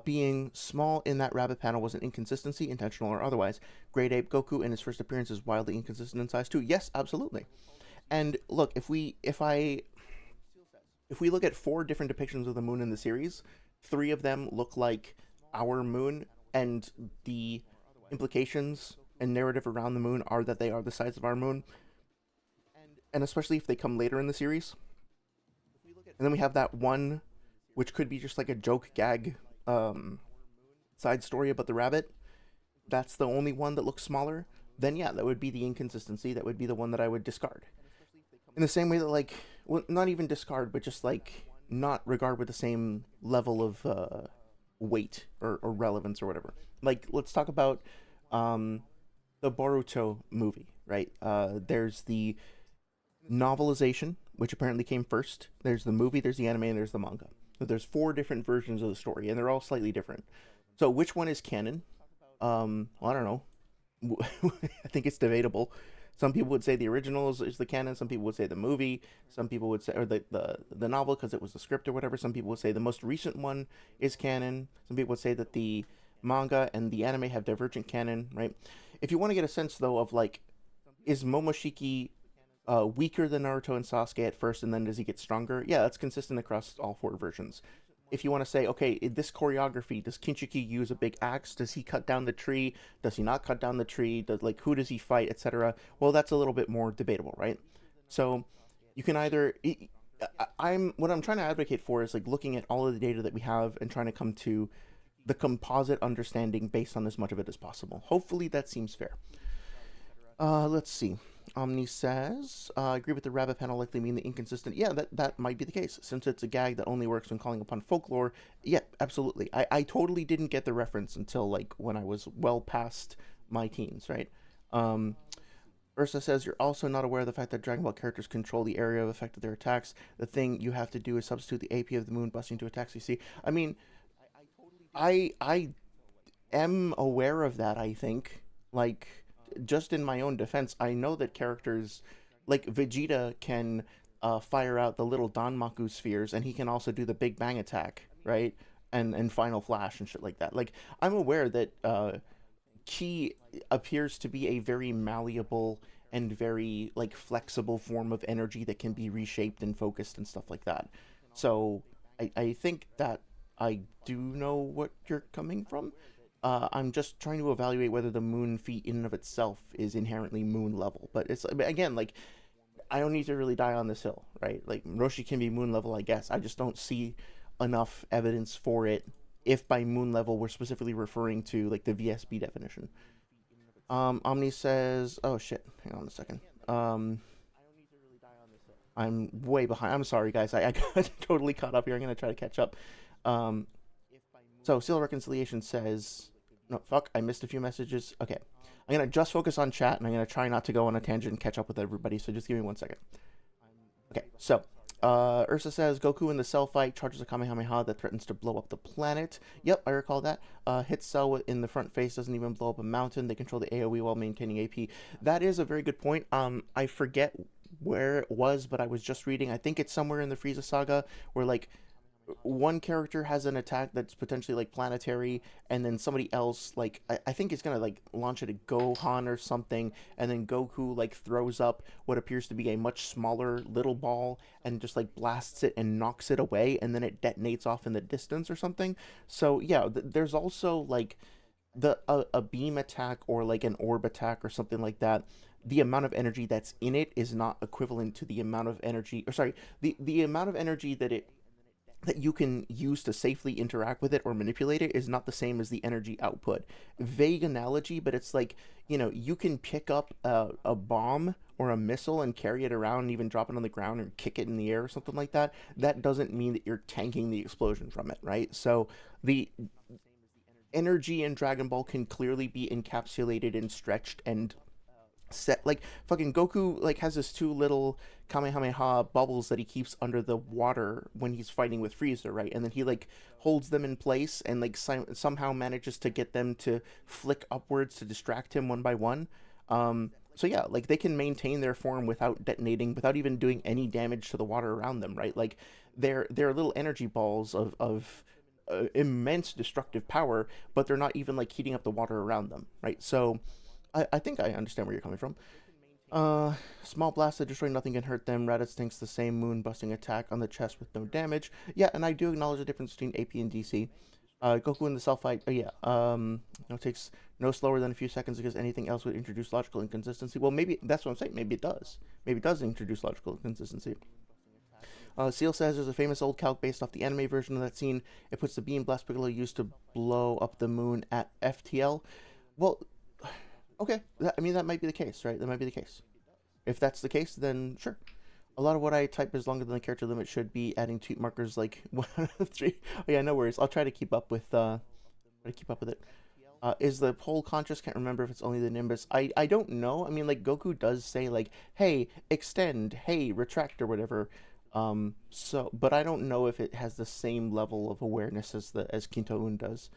being small in that rabbit panel was an inconsistency, intentional or otherwise? Great Ape Goku in his first appearance is wildly inconsistent in size too. Yes, absolutely. And look, if we look at 4 different depictions of the moon in the series, 3 of them look like our moon, and the implications and narrative around the moon are that they are the size of our moon. And especially if they come later in the series. And then we have that one, which could be just like a joke gag side story about the rabbit. That's the only one that looks smaller. Then yeah, that would be the inconsistency. That would be the one that I would discard. In the same way that, like, well, not even discard, but just, like, not regard with the same level of weight or relevance or whatever. Like, let's talk about the Boruto movie, right? There's the novelization, which apparently came first. There's the movie, there's the anime, and there's the manga. So there's 4 different versions of the story, and they're all slightly different. So which one is canon? Well, I don't know. I think it's debatable. Some people would say the original is the canon. Some people would say the movie. Some people would say, or the novel, because it was the script or whatever. Some people would say the most recent one is canon. Some people would say that the manga and the anime have divergent canon, right? If you want to get a sense, though, of, like, is Momoshiki weaker than Naruto and Sasuke at first, and then does he get stronger? Yeah, that's consistent across all 4 versions. If you want to say, okay, in this choreography, does Kinshiki use a big axe? Does he cut down the tree? Does he not cut down the tree? Who does he fight, etc.? Well, that's a little bit more debatable, right? So you can either, what I'm trying to advocate for is like looking at all of the data that we have and trying to come to the composite understanding based on as much of it as possible. Hopefully that seems fair. Let's see. Omni says, I agree with the rabbit panel likely mean the inconsistent. Yeah, that might be the case. Since it's a gag that only works when calling upon folklore, yeah, absolutely. I totally didn't get the reference until, like, when I was well past my teens, right? Um, Ursa says, you're also not aware of the fact that Dragon Ball characters control the area of effect of their attacks. The thing you have to do is substitute the AP of the moon busting to attacks you see. I mean, I am aware of that, I think. Like, just in my own defense, I know that characters like Vegeta can fire out the little Danmaku spheres, and he can also do the Big Bang attack, right? And Final Flash and shit like that. Like, I'm aware that Ki appears to be a very malleable and very like flexible form of energy that can be reshaped and focused and stuff like that. So I think that I do know what you're coming from. I'm just trying to evaluate whether the moon feat in and of itself is inherently moon level. But it's again like I don't need to really die on this hill, right? Like Roshi can be moon level, I guess. I just don't see enough evidence for it. If by moon level we're specifically referring to like the VSB definition. Omni says, oh shit, hang on a second. I'm way behind. I'm sorry, guys. I got totally caught up here. I'm gonna try to catch up. Um, so Seal Reconciliation says, no, fuck, I missed a few messages. Okay, I'm gonna just focus on chat, and I'm gonna try not to go on a tangent and catch up with everybody. So just give me 1 second. Okay, so Ursa says Goku in the Cell fight charges a Kamehameha that threatens to blow up the planet. Yep, I recall that. Hits Cell in the front face, doesn't even blow up a mountain. They control the AoE while maintaining AP. That is a very good point. I forget where it was, but I was just reading. I think it's somewhere in the Frieza saga where like one character has an attack that's potentially like planetary, and then somebody else like I think it's gonna like launch it at Gohan or something, and then Goku like throws up what appears to be a much smaller little ball and just like blasts it and knocks it away, and then it detonates off in the distance or something. So yeah, there's also like a beam attack or like an orb attack or something like that. The amount of energy that's in it is not equivalent to the amount of energy, or sorry, the amount of energy that you can use to safely interact with it or manipulate it is not the same as the energy output. Vague analogy, but it's like, you know, you can pick up a bomb or a missile and carry it around and even drop it on the ground or kick it in the air or something like that. That doesn't mean that you're tanking the explosion from it, right? So the energy in Dragon Ball can clearly be encapsulated and stretched and set. Like fucking Goku like has his two little Kamehameha bubbles that he keeps under the water when he's fighting with Frieza, right? And then he like holds them in place and like somehow manages to get them to flick upwards to distract him one by one. So yeah, like they can maintain their form without detonating, without even doing any damage to the water around them, right? Like they're little energy balls of immense destructive power, but they're not even like heating up the water around them, right? So I think I understand where you're coming from. Small blast that destroy nothing can hurt them. Raditz thinks the same moon busting attack on the chest with no damage. Yeah, and I do acknowledge the difference between AP and DC. Goku in the Cell fight, yeah, it takes no slower than a few seconds because anything else would introduce logical inconsistency. Well, maybe that's what I'm saying. Maybe it does. Maybe it does introduce logical inconsistency. Seal says there's a famous old calc based off the anime version of that scene. It puts the beam Blast Piccolo used to blow up the moon at FTL. Well, okay, I mean, that might be the case, right? That might be the case. If that's the case, then sure. A lot of what I type is longer than the character limit should be. Adding tweet markers like 1 out of 3. Oh, yeah, no worries. I'll try to keep up with it. Is the pole conscious? Can't remember if it's only the Nimbus. I don't know. I mean, like Goku does say like, hey, extend, hey, retract or whatever. So, but I don't know if it has the same level of awareness as Kinto-un does.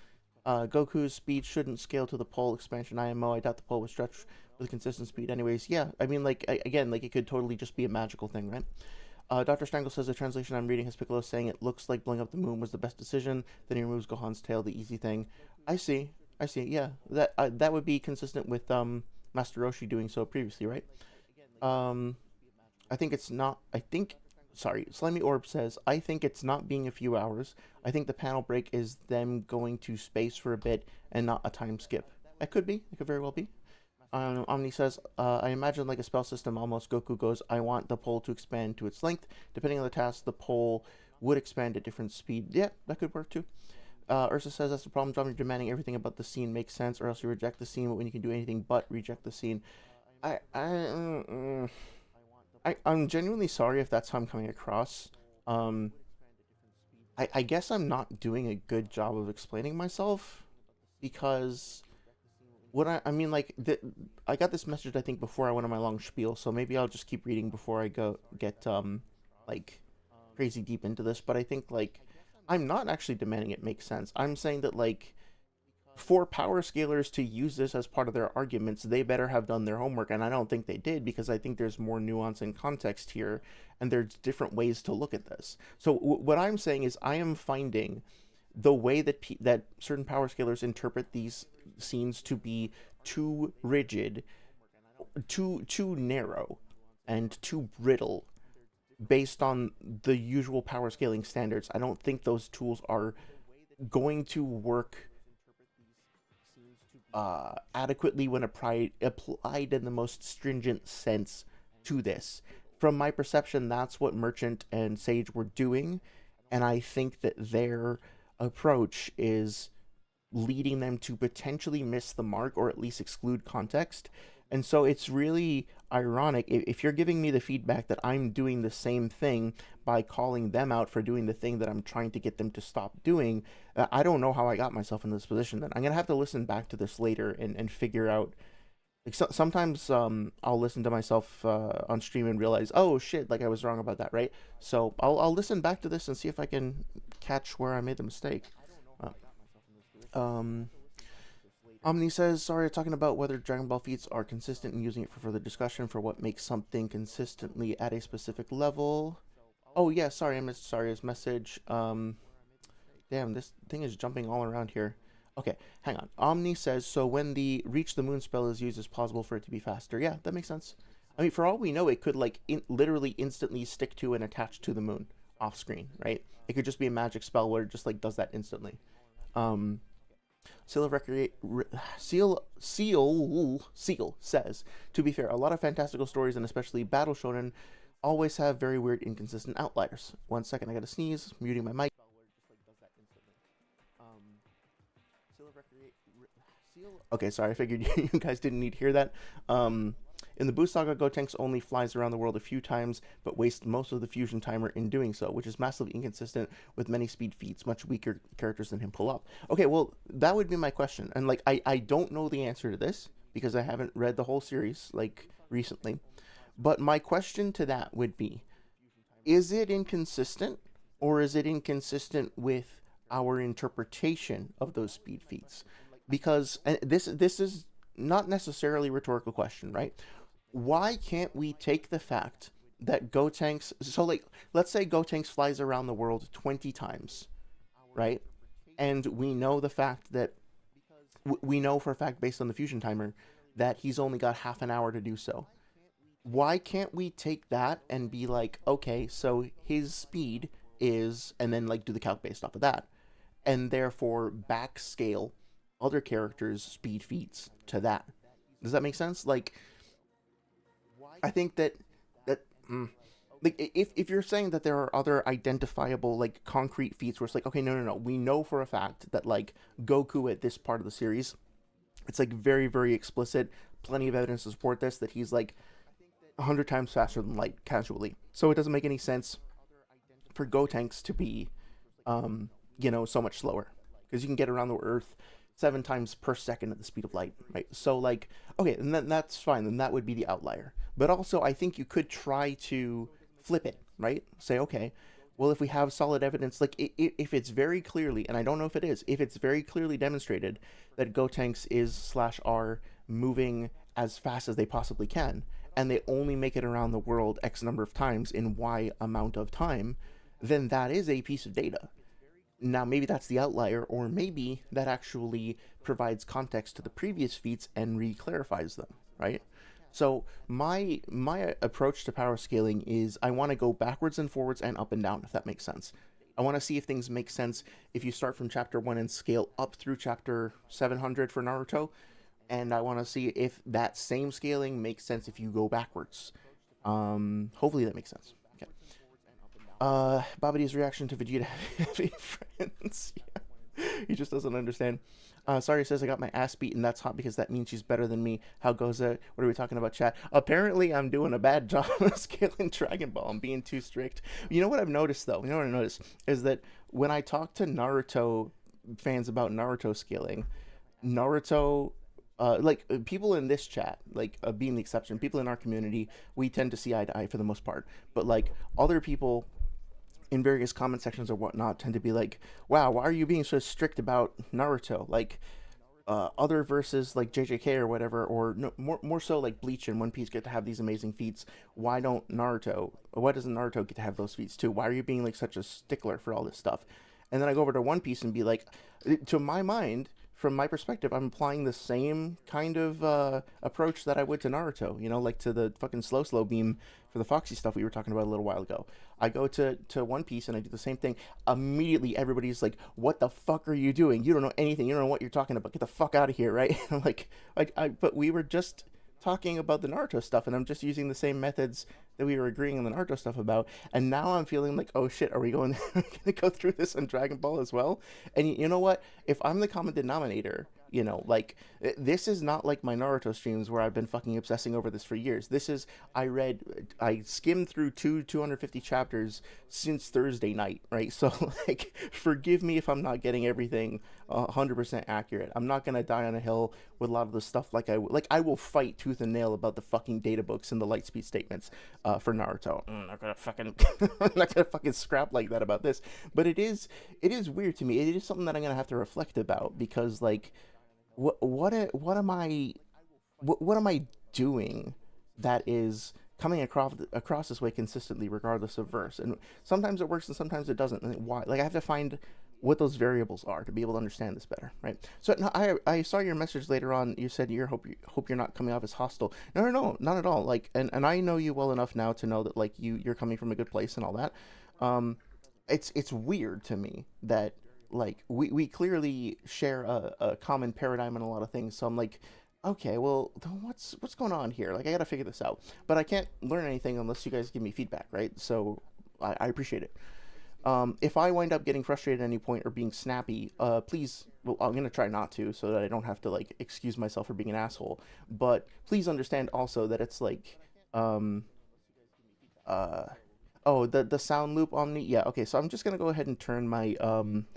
Goku's speed shouldn't scale to the pole expansion IMO. I doubt the pole would stretch with consistent speed anyways. Yeah, I mean, like, again, like, it could totally just be a magical thing, right? Dr. Strangle says the translation I'm reading has Piccolo saying it looks like blowing up the moon was the best decision. Then he removes Gohan's tail, the easy thing. I see. Yeah, that would be consistent with Master Roshi doing so previously, right? I think it's not. Sorry, Slimy Orb says, I think it's not being a few hours. I think the panel break is them going to space for a bit and not a time skip. It could be. It could very well be. Omni says, I imagine like a spell system almost. Goku goes, I want the pole to expand to its length. Depending on the task, the pole would expand at different speed. Yeah, that could work too. Ursa says that's the problem, John. You're demanding everything about the scene makes sense, or else you reject the scene, but when you can do anything but reject the scene. I I mm, mm, I'm genuinely sorry if that's how I'm coming across. Um, I guess I'm not doing a good job of explaining myself because what I mean like I got this message I think before I went on my long spiel, so maybe I'll just keep reading before I go get like crazy deep into this. But I think like I'm not actually demanding it makes sense. I'm saying that like for power scalers to use this as part of their arguments, they better have done their homework, and I don't think they did because I think there's more nuance and context here, and there's different ways to look at this. So what I'm saying is I am finding the way that that certain power scalers interpret these scenes to be too rigid, too narrow, and too brittle based on the usual power scaling standards. I don't think those tools are going to work adequately when applied in the most stringent sense to this. From my perception, that's what Merchant and Sage were doing, and I think that their approach is leading them to potentially miss the mark or at least exclude context. And so it's really ironic if you're giving me the feedback that I'm doing the same thing by calling them out for doing the thing that I'm trying to get them to stop doing. I don't know how I got myself in this position. Then I'm gonna have to listen back to this later and figure out. Like sometimes I'll listen to myself on stream and realize, oh shit, like I was wrong about that, right? So I'll listen back to this and see if I can catch where I made the mistake. Um, Omni says, sorry, talking about whether Dragon Ball feats are consistent and using it for further discussion for what makes something consistently at a specific level. Oh, yeah, sorry, I missed Saria's message. Damn, this thing is jumping all around here. Okay, hang on. Omni says, so when the Reach the Moon spell is used, it's plausible for it to be faster. Yeah, that makes sense. I mean, for all we know, it could, like, literally instantly stick to and attach to the moon off screen, right? It could just be a magic spell where it just, like, does that instantly. Um, Seal of Recreate Seal says, to be fair, a lot of fantastical stories and especially battle shonen always have very weird inconsistent outliers. 1 second, I gotta sneeze, muting my mic. Okay, sorry, I figured you guys didn't need to hear that. In the Boost Saga, Gotenks only flies around the world a few times, but wastes most of the fusion timer in doing so, which is massively inconsistent with many speed feats. Much weaker characters than him pull up. Okay, well, that would be my question. And, like, I don't know the answer to this, because I haven't read the whole series, like, recently. But my question to that would be, is it inconsistent, or is it inconsistent with our interpretation of those speed feats? Because this is not necessarily a rhetorical question, right? Why can't we take the fact that Gotenks, so like let's say Gotenks flies around the world 20 times, right? And we know the fact that we know for a fact based on the fusion timer that he's only got half an hour to do so. Why can't we take that and be like, okay, so his speed is, and then like do the calc based off of that, and therefore backscale other characters' speed feats to that? Does that make sense? Like, I think that like if you're saying that there are other identifiable like concrete feats where it's like, okay, no, we know for a fact that like Goku at this part of the series, it's like very explicit, plenty of evidence to support this, that he's like 100 times faster than light casually. So it doesn't make any sense for Gotenks to be, so much slower because you can get around the Earth 7 times per second at the speed of light, right? So like, okay, and then that's fine. Then that would be the outlier. But also, I think you could try to flip it, right? Say, okay, well, if we have solid evidence, like if it's very clearly, and I don't know if it is, if it's very clearly demonstrated that Gotenks is slash are moving as fast as they possibly can, and they only make it around the world X number of times in Y amount of time, then that is a piece of data. Now, maybe that's the outlier, or maybe that actually provides context to the previous feats and re-clarifies them, right? So my approach to power scaling is I want to go backwards and forwards and up and down, if that makes sense. I want to see if things make sense if you start from chapter 1 and scale up through chapter 700 for Naruto, and I want to see if that same scaling makes sense if you go backwards. Hopefully that makes sense. Okay. Babidi's reaction to Vegeta having friends. Yeah. He just doesn't understand. Sorry says I got my ass beaten. That's hot because that means she's better than me. How goes it? What are we talking about, chat? Apparently, I'm doing a bad job of scaling Dragon Ball. I'm being too strict. You know what I've noticed though? You know what I noticed is that when I talk to Naruto fans about Naruto scaling, Naruto, people in this chat, being the exception, people in our community, we tend to see eye to eye for the most part. But like other people in various comment sections or whatnot tend to be like, "Wow, why are you being so strict about Naruto?" Like other verses like JJK or whatever, or no, more so like Bleach and One Piece get to have these amazing feats. Why don't Naruto? Why doesn't Naruto get to have those feats too? Why are you being like such a stickler for all this stuff? And then I go over to One Piece and be like, to my mind, from my perspective, I'm applying the same kind of approach that I would to Naruto. You know, like to the fucking slow beam for the Foxy stuff we were talking about a little while ago. I go to One Piece and I do the same thing. Immediately, everybody's like, "What the fuck are you doing? You don't know anything. You don't know what you're talking about. Get the fuck out of here!" Right? I'm but we were just talking about the Naruto stuff, and I'm just using the same methods that we were agreeing on the Naruto stuff about. And now I'm feeling like, oh shit, are we going to go through this on Dragon Ball as well? And you know what? If I'm the common denominator, you know, like this is not like my Naruto streams where I've been fucking obsessing over this for years. This is I skimmed through 250 chapters since Thursday night, right? So like, forgive me if I'm not getting everything 100% accurate. I'm not gonna die on a hill with a lot of the stuff I will fight tooth and nail about the fucking data books and the light speed statements for Naruto. I'm not gonna fucking I'm not gonna fucking scrap like that about this. But it is weird to me. It is something that I'm gonna have to reflect about because like what am I what am I doing that is coming across this way consistently regardless of verse? And sometimes it works and sometimes it doesn't. And why? Like I have to find what those variables are to be able to understand this better, right? So no, I saw your message later on. You said you hope you're not coming off as hostile. No, not at all. Like and I know you well enough now to know that like you're coming from a good place and all that. Um, it's weird to me that like we clearly share a common paradigm in a lot of things. So I'm like, okay, well, what's going on here? Like I gotta figure this out. But I can't learn anything unless you guys give me feedback, right? So I appreciate it. If I wind up getting frustrated at any point or being snappy, please, well, I'm gonna try not to, so that I don't have to like excuse myself for being an asshole. But please understand also that it's like, um, uh, oh, the sound loop Omni. Yeah, okay. So I'm just gonna go ahead and turn my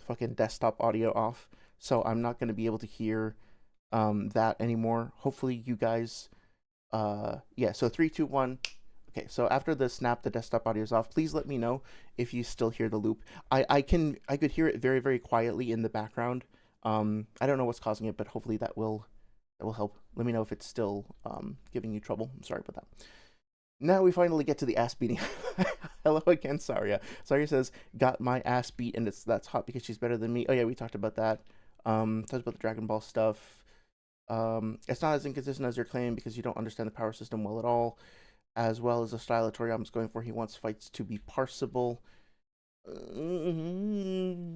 fucking desktop audio off, so I'm not gonna be able to hear that anymore. Hopefully, you guys. Yeah. So 3, 2, 1. Okay, so after the snap, the desktop audio is off. Please let me know if you still hear the loop. I could hear it very very quietly in the background. I don't know what's causing it, but hopefully that will help. Let me know if it's still giving you trouble. I'm sorry about that. Now we finally get to the ass beating. Hello again, Saria. Saria says, "Got my ass beat, and that's hot because she's better than me." Oh yeah, we talked about that. Talked about the Dragon Ball stuff. It's not as inconsistent as you're claiming because you don't understand the power system well at all, as well as the style that Toriyama's going for. He wants fights to be parsable.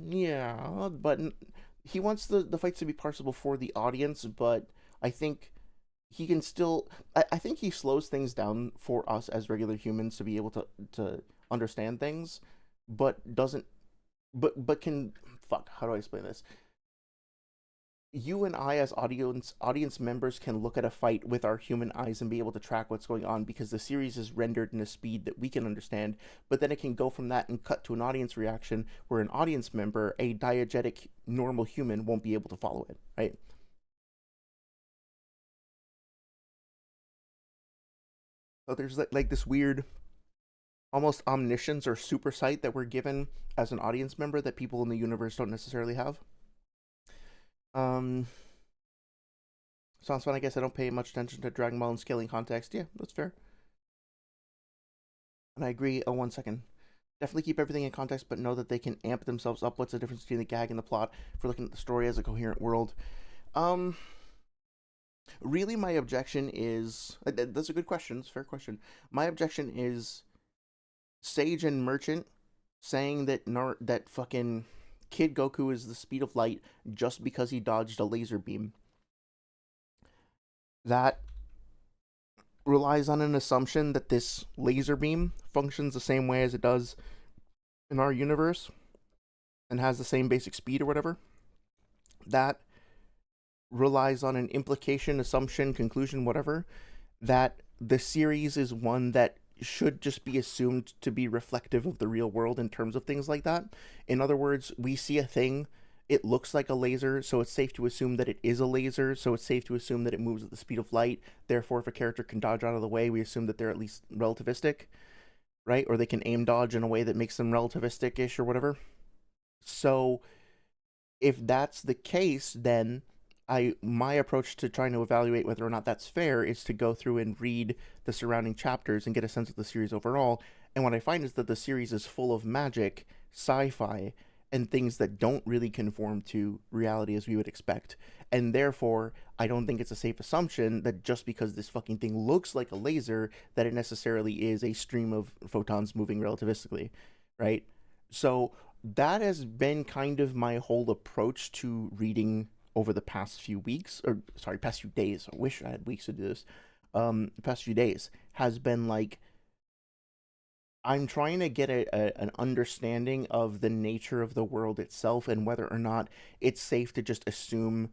Yeah, but he wants the fights to be parsable for the audience, but I think he can still I think he slows things down for us as regular humans to be able to understand things, but doesn't but can fuck, how do I explain this? You and I as audience members can look at a fight with our human eyes and be able to track what's going on because the series is rendered in a speed that we can understand, but then it can go from that and cut to an audience reaction where an audience member, a diegetic normal human, won't be able to follow it, right? So there's like this weird almost omniscience or super sight that we're given as an audience member that people in the universe don't necessarily have. Um, Sounds fun. I guess I don't pay much attention to Dragon Ball and scaling context. Yeah, that's fair. And I agree. Oh, 1 second. Definitely keep everything in context, but know that they can amp themselves up. What's the difference between the gag and the plot for looking at the story as a coherent world? Um, Really, my objection is that's a good question. It's a fair question. My objection is Sage and Merchant saying that fucking Kid Goku is the speed of light just because he dodged a laser beam. That relies on an assumption that this laser beam functions the same way as it does in our universe and has the same basic speed or whatever. That relies on an implication, assumption, conclusion, whatever, that the series is one that should just be assumed to be reflective of the real world in terms of things like that. In other words, we see a thing, it looks like a laser, so it's safe to assume that it is a laser, so it's safe to assume that it moves at the speed of light. Therefore, if a character can dodge out of the way, we assume that they're at least relativistic, right? Or they can aim dodge in a way that makes them relativistic ish or whatever. So, if that's the case, then my approach to trying to evaluate whether or not that's fair is to go through and read the surrounding chapters and get a sense of the series overall. And what I find is that the series is full of magic, sci-fi, and things that don't really conform to reality as we would expect. And therefore, I don't think it's a safe assumption that just because this fucking thing looks like a laser, that it necessarily is a stream of photons moving relativistically, right? So that has been kind of my whole approach to reading over the past few weeks, or sorry, past few days. I wish I had weeks to do this. The past few days has been like, I'm trying to get an understanding of the nature of the world itself and whether or not it's safe to just assume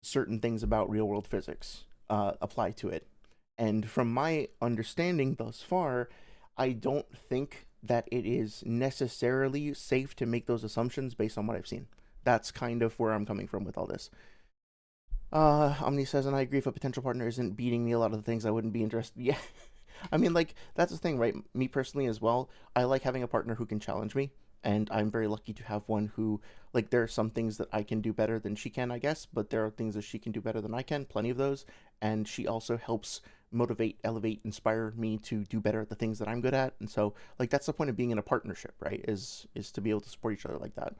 certain things about real world physics apply to it. And from my understanding thus far, I don't think that it is necessarily safe to make those assumptions based on what I've seen. That's kind of where I'm coming from with all this. Omni says, and I agree, if a potential partner isn't beating me a lot of the things, I wouldn't be interested. Yeah. I mean, like, that's the thing, right? Me personally as well, I like having a partner who can challenge me. And I'm very lucky to have one who, like, there are some things that I can do better than she can, I guess, but there are things that she can do better than I can, plenty of those. And she also helps motivate, elevate, inspire me to do better at the things that I'm good at. And so, like, that's the point of being in a partnership, right? Is to be able to support each other like that.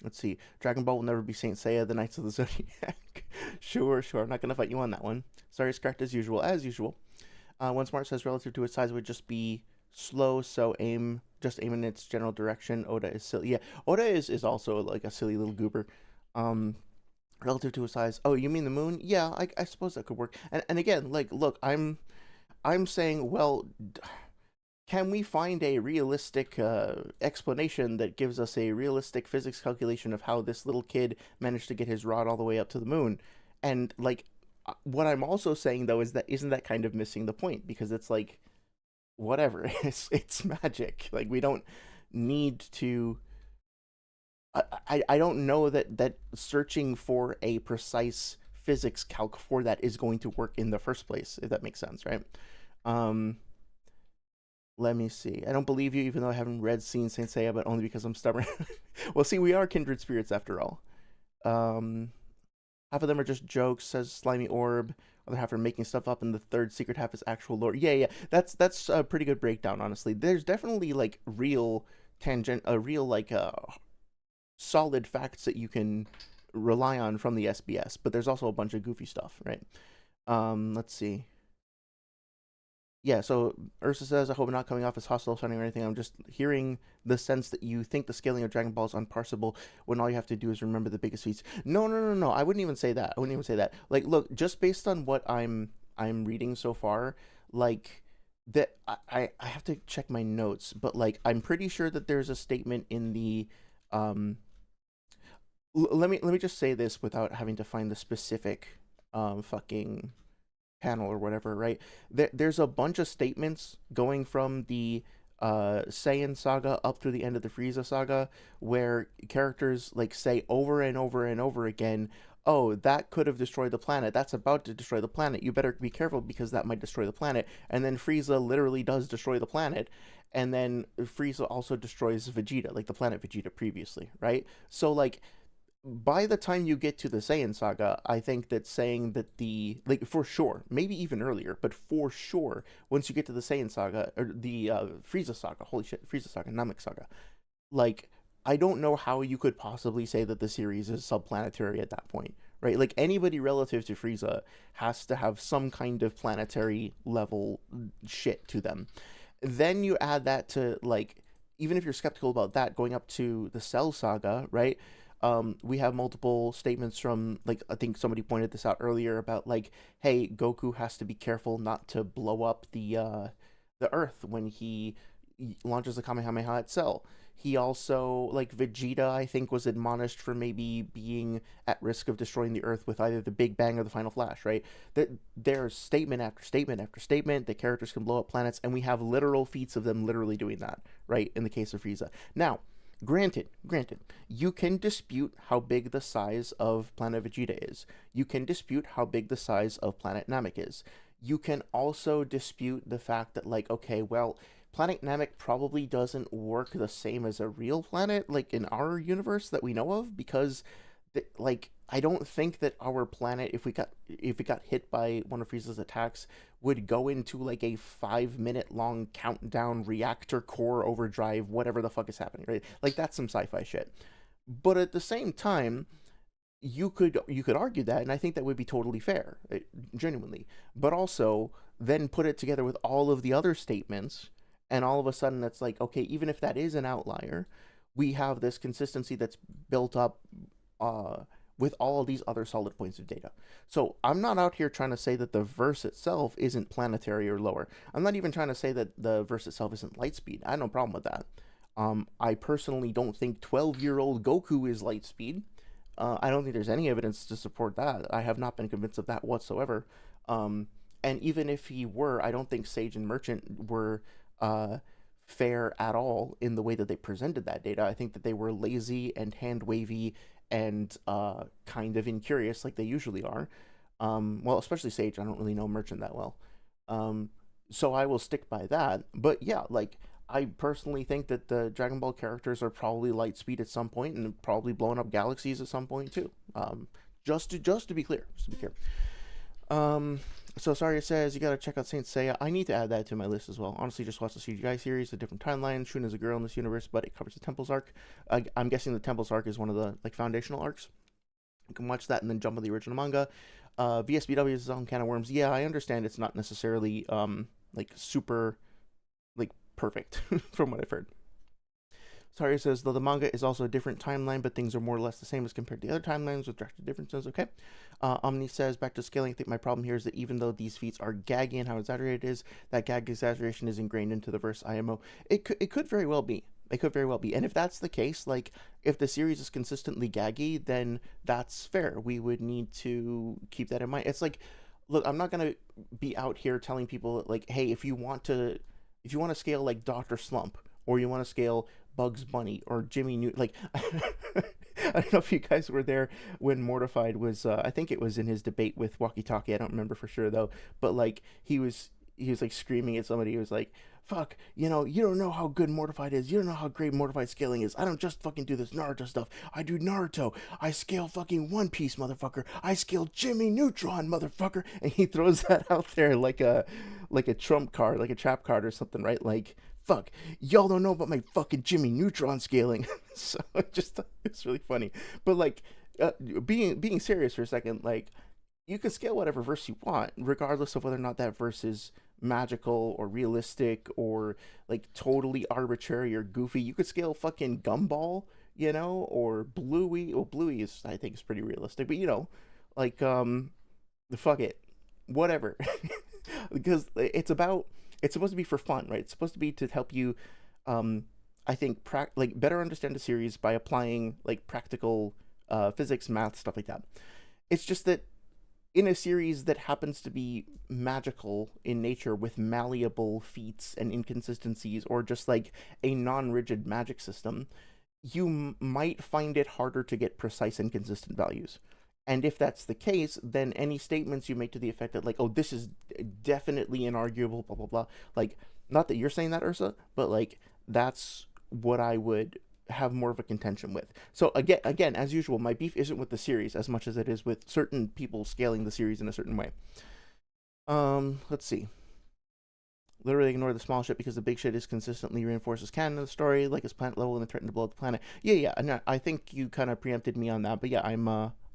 Let's see. Dragon Ball will never be Saint Seiya, the Knights of the Zodiac. Sure. I'm not gonna fight you on that one. Sorry, it's correct as usual. As usual. One Smart says relative to its size would just be slow, so aim in its general direction. Oda is silly. Yeah, Oda is also like a silly little goober. Relative to its size. Oh, you mean the moon? Yeah, I suppose that could work. And again, like, look, I'm saying, well, can we find a realistic explanation that gives us a realistic physics calculation of how this little kid managed to get his rod all the way up to the moon? And like, what I'm also saying though is that isn't that kind of missing the point, because it's like, whatever, it's magic. Like, we don't need to. I don't know that searching for a precise physics calc for that is going to work in the first place, if that makes sense, right? Let me see. I don't believe you, even though I haven't read Saint Seiya, but only because I'm stubborn. Well, see, we are kindred spirits after all. Half of them are just jokes, says Slimy Orb. Other half are making stuff up, and the third secret half is actual lore. Yeah. That's a pretty good breakdown, honestly. There's definitely like real solid facts that you can rely on from the SBS, but there's also a bunch of goofy stuff, right? Let's see. Yeah, so Ursa says, I hope I'm not coming off as hostile sounding or anything. I'm just hearing the sense that you think the scaling of Dragon Ball is unparsable when all you have to do is remember the biggest feats. No. I wouldn't even say that. Like, look, just based on what I'm reading so far, like, that I have to check my notes, but like, I'm pretty sure that there's a statement in the let me just say this without having to find the specific fucking panel or whatever, right? There's a bunch of statements going from the Saiyan saga up through the end of the Frieza saga where characters like say over and over and over again, oh, that could have destroyed the planet, that's about to destroy the planet, you better be careful because that might destroy the planet. And then Frieza literally does destroy the planet, and then Frieza also destroys Vegeta, like the planet Vegeta previously, right? So like, by the time you get to the Saiyan saga, I think that saying that like, for sure, maybe even earlier, but for sure, once you get to the Saiyan saga, or the Frieza saga, holy shit, Frieza saga, Namek saga, like, I don't know how you could possibly say that the series is subplanetary at that point, right? Like, anybody relative to Frieza has to have some kind of planetary level shit to them. Then you add that to, like, even if you're skeptical about that, going up to the Cell saga, right? We have multiple statements from, like, I think somebody pointed this out earlier about, like, hey, Goku has to be careful not to blow up the Earth when he launches a Kamehameha at Cell. He also, like Vegeta, I think, was admonished for maybe being at risk of destroying the Earth with either the Big Bang or the Final Flash, right? There's statement after statement after statement that characters can blow up planets, and we have literal feats of them literally doing that, right? In the case of Frieza. Now, granted, you can dispute how big the size of Planet Vegeta is. You can dispute how big the size of Planet Namek is. You can also dispute the fact that, like, okay, well, Planet Namek probably doesn't work the same as a real planet, like in our universe that we know of, because, like, I don't think that our planet, if it got hit by one of Frieza's attacks, would go into like a 5 minute long countdown reactor core overdrive, whatever the fuck is happening, right? Like that's some sci-fi shit. But at the same time, you could argue that, and I think that would be totally fair, genuinely. But also, then put it together with all of the other statements, and all of a sudden, it's like, okay, even if that is an outlier, we have this consistency that's built up uh, with all of these other solid points of data. So I'm not out here trying to say that the verse itself isn't planetary or lower. I'm not even trying to say that the verse itself isn't light speed. I have no problem with that. I personally don't think 12-year-old Goku is light speed. I don't think there's any evidence to support that. I have not been convinced of that whatsoever. And even if he were, I don't think Sage and Merchant were uh, fair at all in the way that they presented that data. I think that they were lazy and hand wavy and kind of incurious, like they usually are. Well, especially Sage. I don't really know Merchant that well. So I will stick by that. But yeah, like I personally think that the Dragon Ball characters are probably light speed at some point and probably blowing up galaxies at some point too. Just to be clear, just to be clear. So Saria says you gotta check out Saint Seiya. I need to add that to my list as well. Honestly, just watch the CGI series, a different timeline. Shun is a girl in this universe, but it covers the Temples arc. I'm guessing the Temples arc is one of the like foundational arcs. You can watch that and then jump on the original manga. VSBW is its own can of worms. Yeah, I understand it's not necessarily like super like perfect from what I've heard. Sorry says, though the manga is also a different timeline, but things are more or less the same as compared to the other timelines with drastic differences. Okay. Omni says, back to scaling, I think my problem here is that even though these feats are gaggy and how exaggerated it is, that gag exaggeration is ingrained into the verse IMO. It could very well be. It could very well be. And if that's the case, like, if the series is consistently gaggy, then that's fair. We would need to keep that in mind. It's like, look, I'm not going to be out here telling people, like, hey, if you want to scale, like, Dr. Slump, or you want to scale Bugs Bunny or Jimmy Newton. Like, I don't know if you guys were there when Mortified was. I think it was in his debate with Walkie Talkie. I don't remember for sure though. But like, he was like screaming at somebody. He was like, "Fuck, you don't know how good Mortified is. You don't know how great Mortified scaling is. I don't just fucking do this Naruto stuff. I do Naruto. I scale fucking One Piece, motherfucker. I scale Jimmy Neutron, motherfucker." And he throws that out there like a trump card, like a trap card or something, right? Like, fuck, y'all don't know about my fucking Jimmy Neutron scaling. So it's really funny. But like, being serious for a second, like, you can scale whatever verse you want, regardless of whether or not that verse is magical or realistic or like totally arbitrary or goofy. You could scale fucking Gumball, or Bluey. Well, Bluey is, I think, is pretty realistic, but like the fuck it, whatever, because it's supposed to be for fun, right? It's supposed to be to help you, I think, like better understand the series by applying like practical physics, math, stuff like that. It's just that in a series that happens to be magical in nature with malleable feats and inconsistencies, or just like a non-rigid magic system, you might find it harder to get precise and consistent values. And if that's the case, then any statements you make to the effect that, like, oh, this is definitely inarguable, blah, blah, blah. Like, not that you're saying that, Ursa, but, like, that's what I would have more of a contention with. So, again, as usual, my beef isn't with the series as much as it is with certain people scaling the series in a certain way. Let's see. Literally ignore the small shit because the big shit is consistently reinforces canon of the story, like it's planet level and threatened to blow up the planet. Yeah, and I think you kind of preempted me on that, but yeah, I'm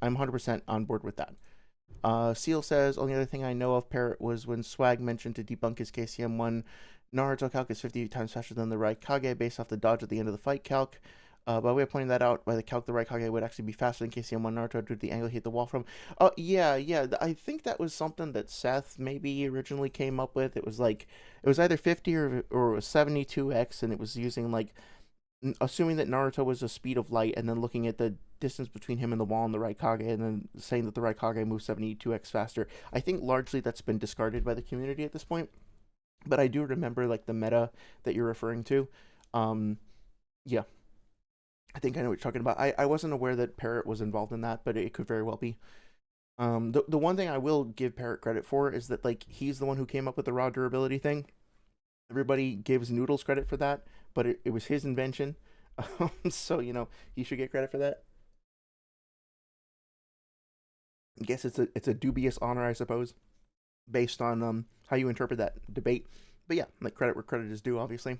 100% on board with that. Seal says, only other thing I know of Parrot was when Swag mentioned to debunk his KCM1 Naruto calc is 50 times faster than the Raikage based off the dodge at the end of the fight calc. By way of pointing that out, by the calc, the right Kage would actually be faster than KCM1 Naruto due to the angle he hit the wall from. Yeah. I think that was something that Seth maybe originally came up with. It was like, it was either 50 or it was 72x, and it was using like, assuming that Naruto was the speed of light, and then looking at the distance between him and the wall and the right Kage, and then saying that the right Kage moves 72x faster. I think largely that's been discarded by the community at this point. But I do remember like the meta that you're referring to. Um, yeah, I think I know what you're talking about. I wasn't aware that Parrot was involved in that, but it could very well be. The one thing I will give Parrot credit for is that like he's the one who came up with the raw durability thing. Everybody gives Noodles credit for that, but it was his invention. So he should get credit for that. I guess it's a dubious honor, I suppose, based on how you interpret that debate. But yeah, like credit where credit is due, obviously.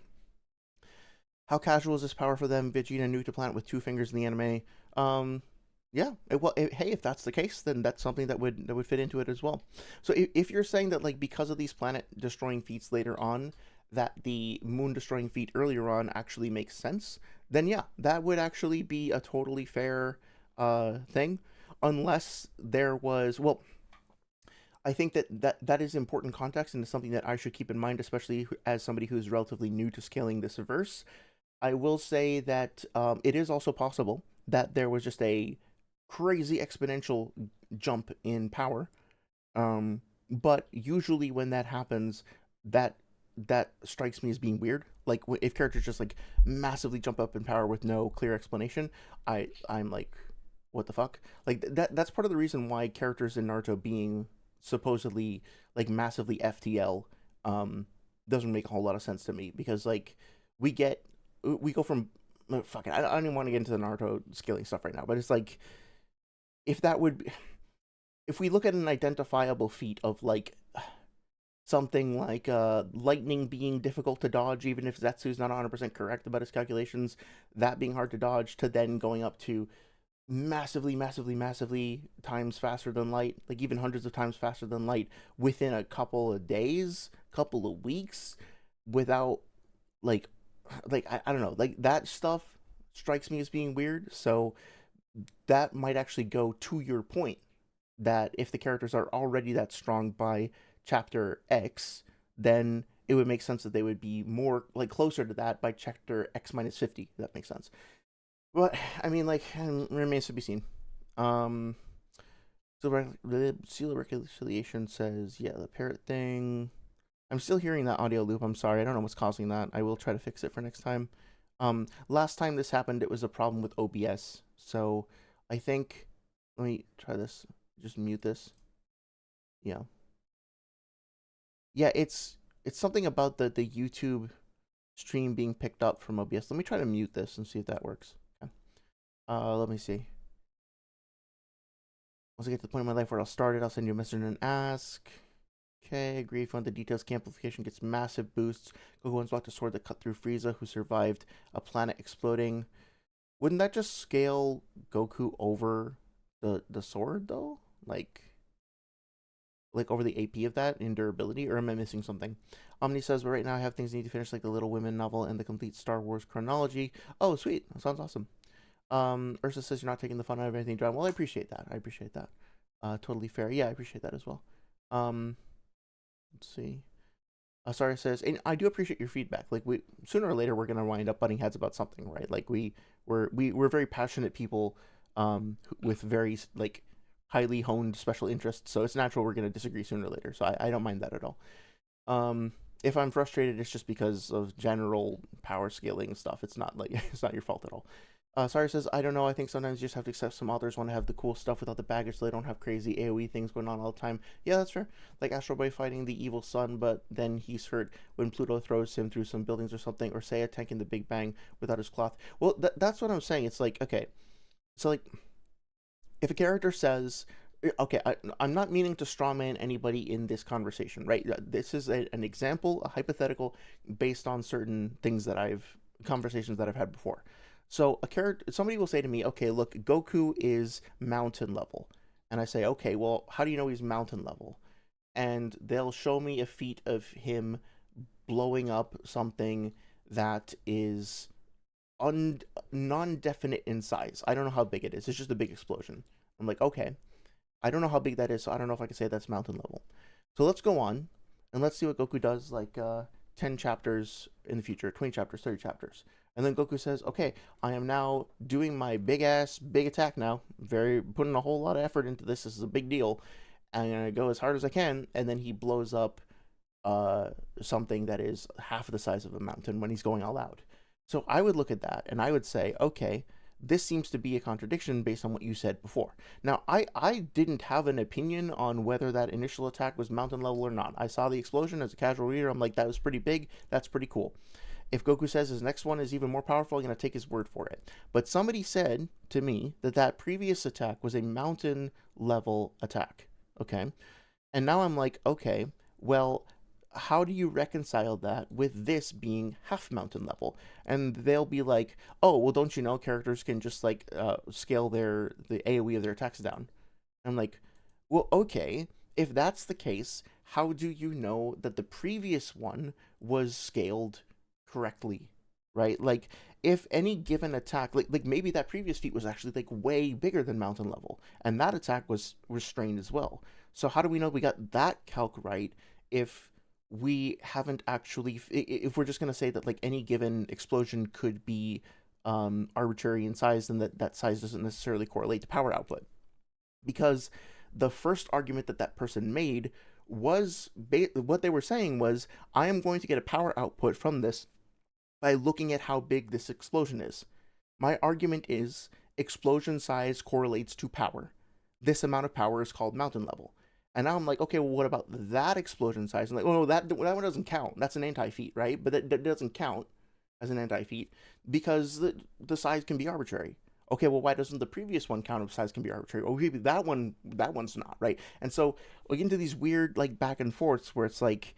How casual is this power for them? Vegeta new to planet with two fingers in the anime. Yeah. Hey, if that's the case, then that's something that would fit into it as well. So if you're saying that like because of these planet destroying feats later on, that the moon destroying feat earlier on actually makes sense, then yeah, that would actually be a totally fair thing, unless there was well. I think that is important context and is something that I should keep in mind, especially as somebody who's relatively new to scaling this verse. I will say that it is also possible that there was just a crazy exponential jump in power. But usually when that happens, that that strikes me as being weird. Like if characters just like massively jump up in power with no clear explanation, I'm like, what the fuck? Like that's part of the reason why characters in Naruto being supposedly like massively FTL doesn't make a whole lot of sense to me, because like we get we go from fucking I don't even want to get into the Naruto scaling stuff right now, but it's like if that would if we look at an identifiable feat of like something like lightning being difficult to dodge, even if Zetsu's not 100% correct about his calculations, that being hard to dodge, to then going up to massively times faster than light, like even hundreds of times faster than light within a couple of days, couple of weeks, without like I don't know, like that stuff strikes me as being weird. So that might actually go to your point that if the characters are already that strong by chapter X, then it would make sense that they would be more like closer to that by chapter X minus 50. If that makes sense. But I mean, like, remains to be seen. Um, Seal Reconciliation says, yeah, the parrot thing. I'm still hearing that audio loop. I'm sorry. I don't know what's causing that. I will try to fix it for next time. Last time this happened, it was a problem with OBS. So I think, let me try this. Just mute this. Yeah. Yeah, it's something about the YouTube stream being picked up from OBS. Let me try to mute this and see if that works. Okay. Let me see. Once I get to the point in my life where I'll start it, I'll send you a message and ask. Okay, agree. If you want the details, amplification gets massive boosts. Goku unlocked a sword that cut through Frieza, who survived a planet exploding. Wouldn't that just scale Goku over the sword though? Like over the AP of that in durability, or am I missing something? Omni says, but right now I have things I need to finish, like the Little Women novel and the complete Star Wars chronology. Oh, sweet. That sounds awesome. Ursa says you're not taking the fun out of anything, John. Well, I appreciate that. I appreciate that. Totally fair. Yeah, I appreciate that as well. Let's see. Sorry says, and I do appreciate your feedback. Like we sooner or later we're gonna wind up butting heads about something, right? Like we're very passionate people, with very like highly honed special interests. So it's natural we're gonna disagree sooner or later. So I don't mind that at all. If I'm frustrated, it's just because of general power scaling stuff. It's not like it's not your fault at all. Sorry says, I don't know. I think sometimes you just have to accept some authors want to have the cool stuff without the baggage, so they don't have crazy AoE things going on all the time. Yeah, that's fair. Like Astro Boy fighting the evil sun, but then he's hurt when Pluto throws him through some buildings or something, or Seiya tanking the Big Bang without his cloth. Well, that's what I'm saying. It's like, okay, so like, if a character says, okay, I'm not meaning to strawman anybody in this conversation, right? This is an example, a hypothetical, based on certain things that conversations that I've had before. So somebody will say to me, okay, look, Goku is mountain level. And I say, okay, well, how do you know he's mountain level? And they'll show me a feat of him blowing up something that is non-definite in size. I don't know how big it is. It's just a big explosion. I'm like, okay, I don't know how big that is, so I don't know if I can say that's mountain level. So let's go on and let's see what Goku does, like 10 chapters in the future, 20 chapters, 30 chapters. And then Goku says, okay, I am now doing my big attack now. Very putting a whole lot of effort into this. This is a big deal. I'm gonna go as hard as I can, and then he blows up something that is half the size of a mountain when he's going all out. So I would look at that and I would say, okay, this seems to be a contradiction based on what you said before. Now, I didn't have an opinion on whether that initial attack was mountain level or not. I saw the explosion as a casual reader. I'm like, that was pretty big. That's pretty cool. If Goku says his next one is even more powerful, I'm going to take his word for it. But somebody said to me that that previous attack was a mountain level attack. Okay. And now I'm like, okay, well, how do you reconcile that with this being half mountain level? And they'll be like, oh, well, don't you know characters can just like scale the AoE of their attacks down? I'm like, well, okay, if that's the case, how do you know that the previous one was scaled correctly? Right? Like, if any given attack, like maybe that previous feat was actually like way bigger than mountain level, and that attack was restrained as well. So how do we know we got that calc right if we haven't actually, if we're just going to say that like any given explosion could be arbitrary in size, then that size doesn't necessarily correlate to power output? Because the first argument that person made was what they were saying was, I am going to get a power output from this by looking at how big this explosion is. My argument is explosion size correlates to power. This amount of power is called mountain level. And now I'm like, okay, well, what about that explosion size? I'm like, oh, no, that one doesn't count. That's an anti-feat, right? But that doesn't count as an anti-feat because the size can be arbitrary. Okay, well, why doesn't the previous one count if size can be arbitrary? Oh, maybe that one's not, right? And so we get into these weird like back and forths where it's like,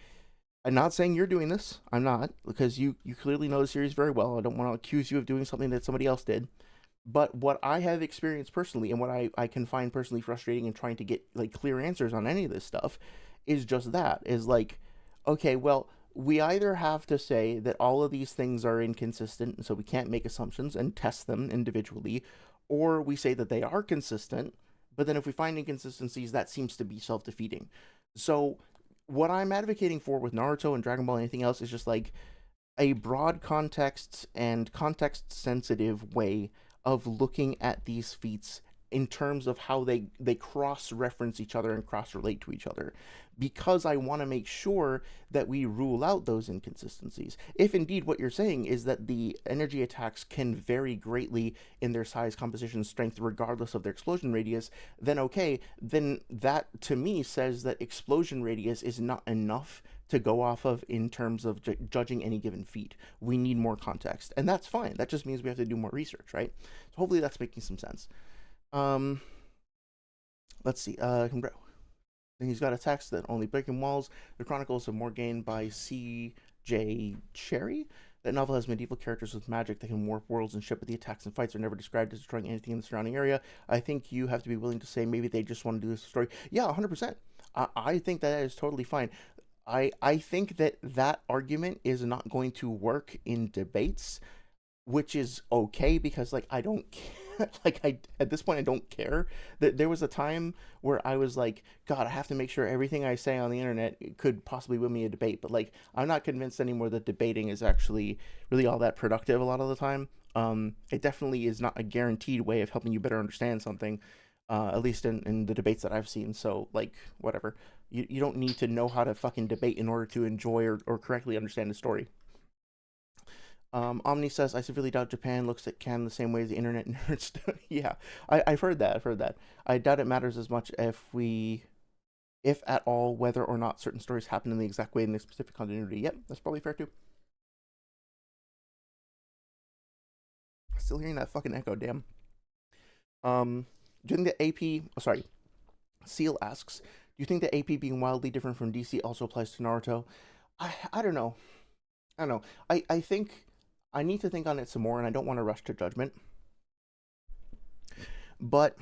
I'm not saying you're doing this. I'm not, because you clearly know the series very well. I don't want to accuse you of doing something that somebody else did. But what I have experienced personally, and what I can find personally frustrating in trying to get like clear answers on any of this stuff, is just that, is like, okay, well, we either have to say that all of these things are inconsistent, and so we can't make assumptions and test them individually, or we say that they are consistent, but then if we find inconsistencies, that seems to be self-defeating. So what I'm advocating for with Naruto and Dragon Ball and anything else is just like a broad context and context sensitive way of looking at these feats in terms of how they cross reference each other and cross relate to each other, because I want to make sure that we rule out those inconsistencies. If indeed what you're saying is that the energy attacks can vary greatly in their size, composition, strength regardless of their explosion radius, then okay, then that to me says that explosion radius is not enough to go off of in terms of judging any given feat. We need more context, and that's fine. That just means we have to do more research, right? So hopefully that's making some sense. Um, let's see. Then he's got attacks that only breaking walls. The Chronicles of Morgaine by C.J. Cherry. That novel has medieval characters with magic that can warp worlds and shit, but the attacks and fights are never described as destroying anything in the surrounding area. I think you have to be willing to say maybe they just want to do this story. Yeah, 100%. I think that is totally fine. I think that argument is not going to work in debates, which is okay, because like I don't care. Like I at this point I don't care. That there was a time where I was like, God, I have to make sure everything I say on the internet could possibly win me a debate. But like I'm not convinced anymore that debating is actually really all that productive a lot of the time. It definitely is not a guaranteed way of helping you better understand something, at least in the debates that I've seen. So like whatever. You don't need to know how to fucking debate in order to enjoy or correctly understand the story. Omni says, I severely doubt Japan looks at Can the same way as the internet nerds do. Yeah, I've heard that. I've heard that. I doubt it matters as much if at all, whether or not certain stories happen in the exact way in the specific continuity. Yep, that's probably fair too. Still hearing that fucking echo, damn. Do you think that AP, oh, sorry, Seal asks, do you think that AP being wildly different from DC also applies to Naruto? I don't know. I don't know. I think I need to think on it some more, and I don't want to rush to judgment. But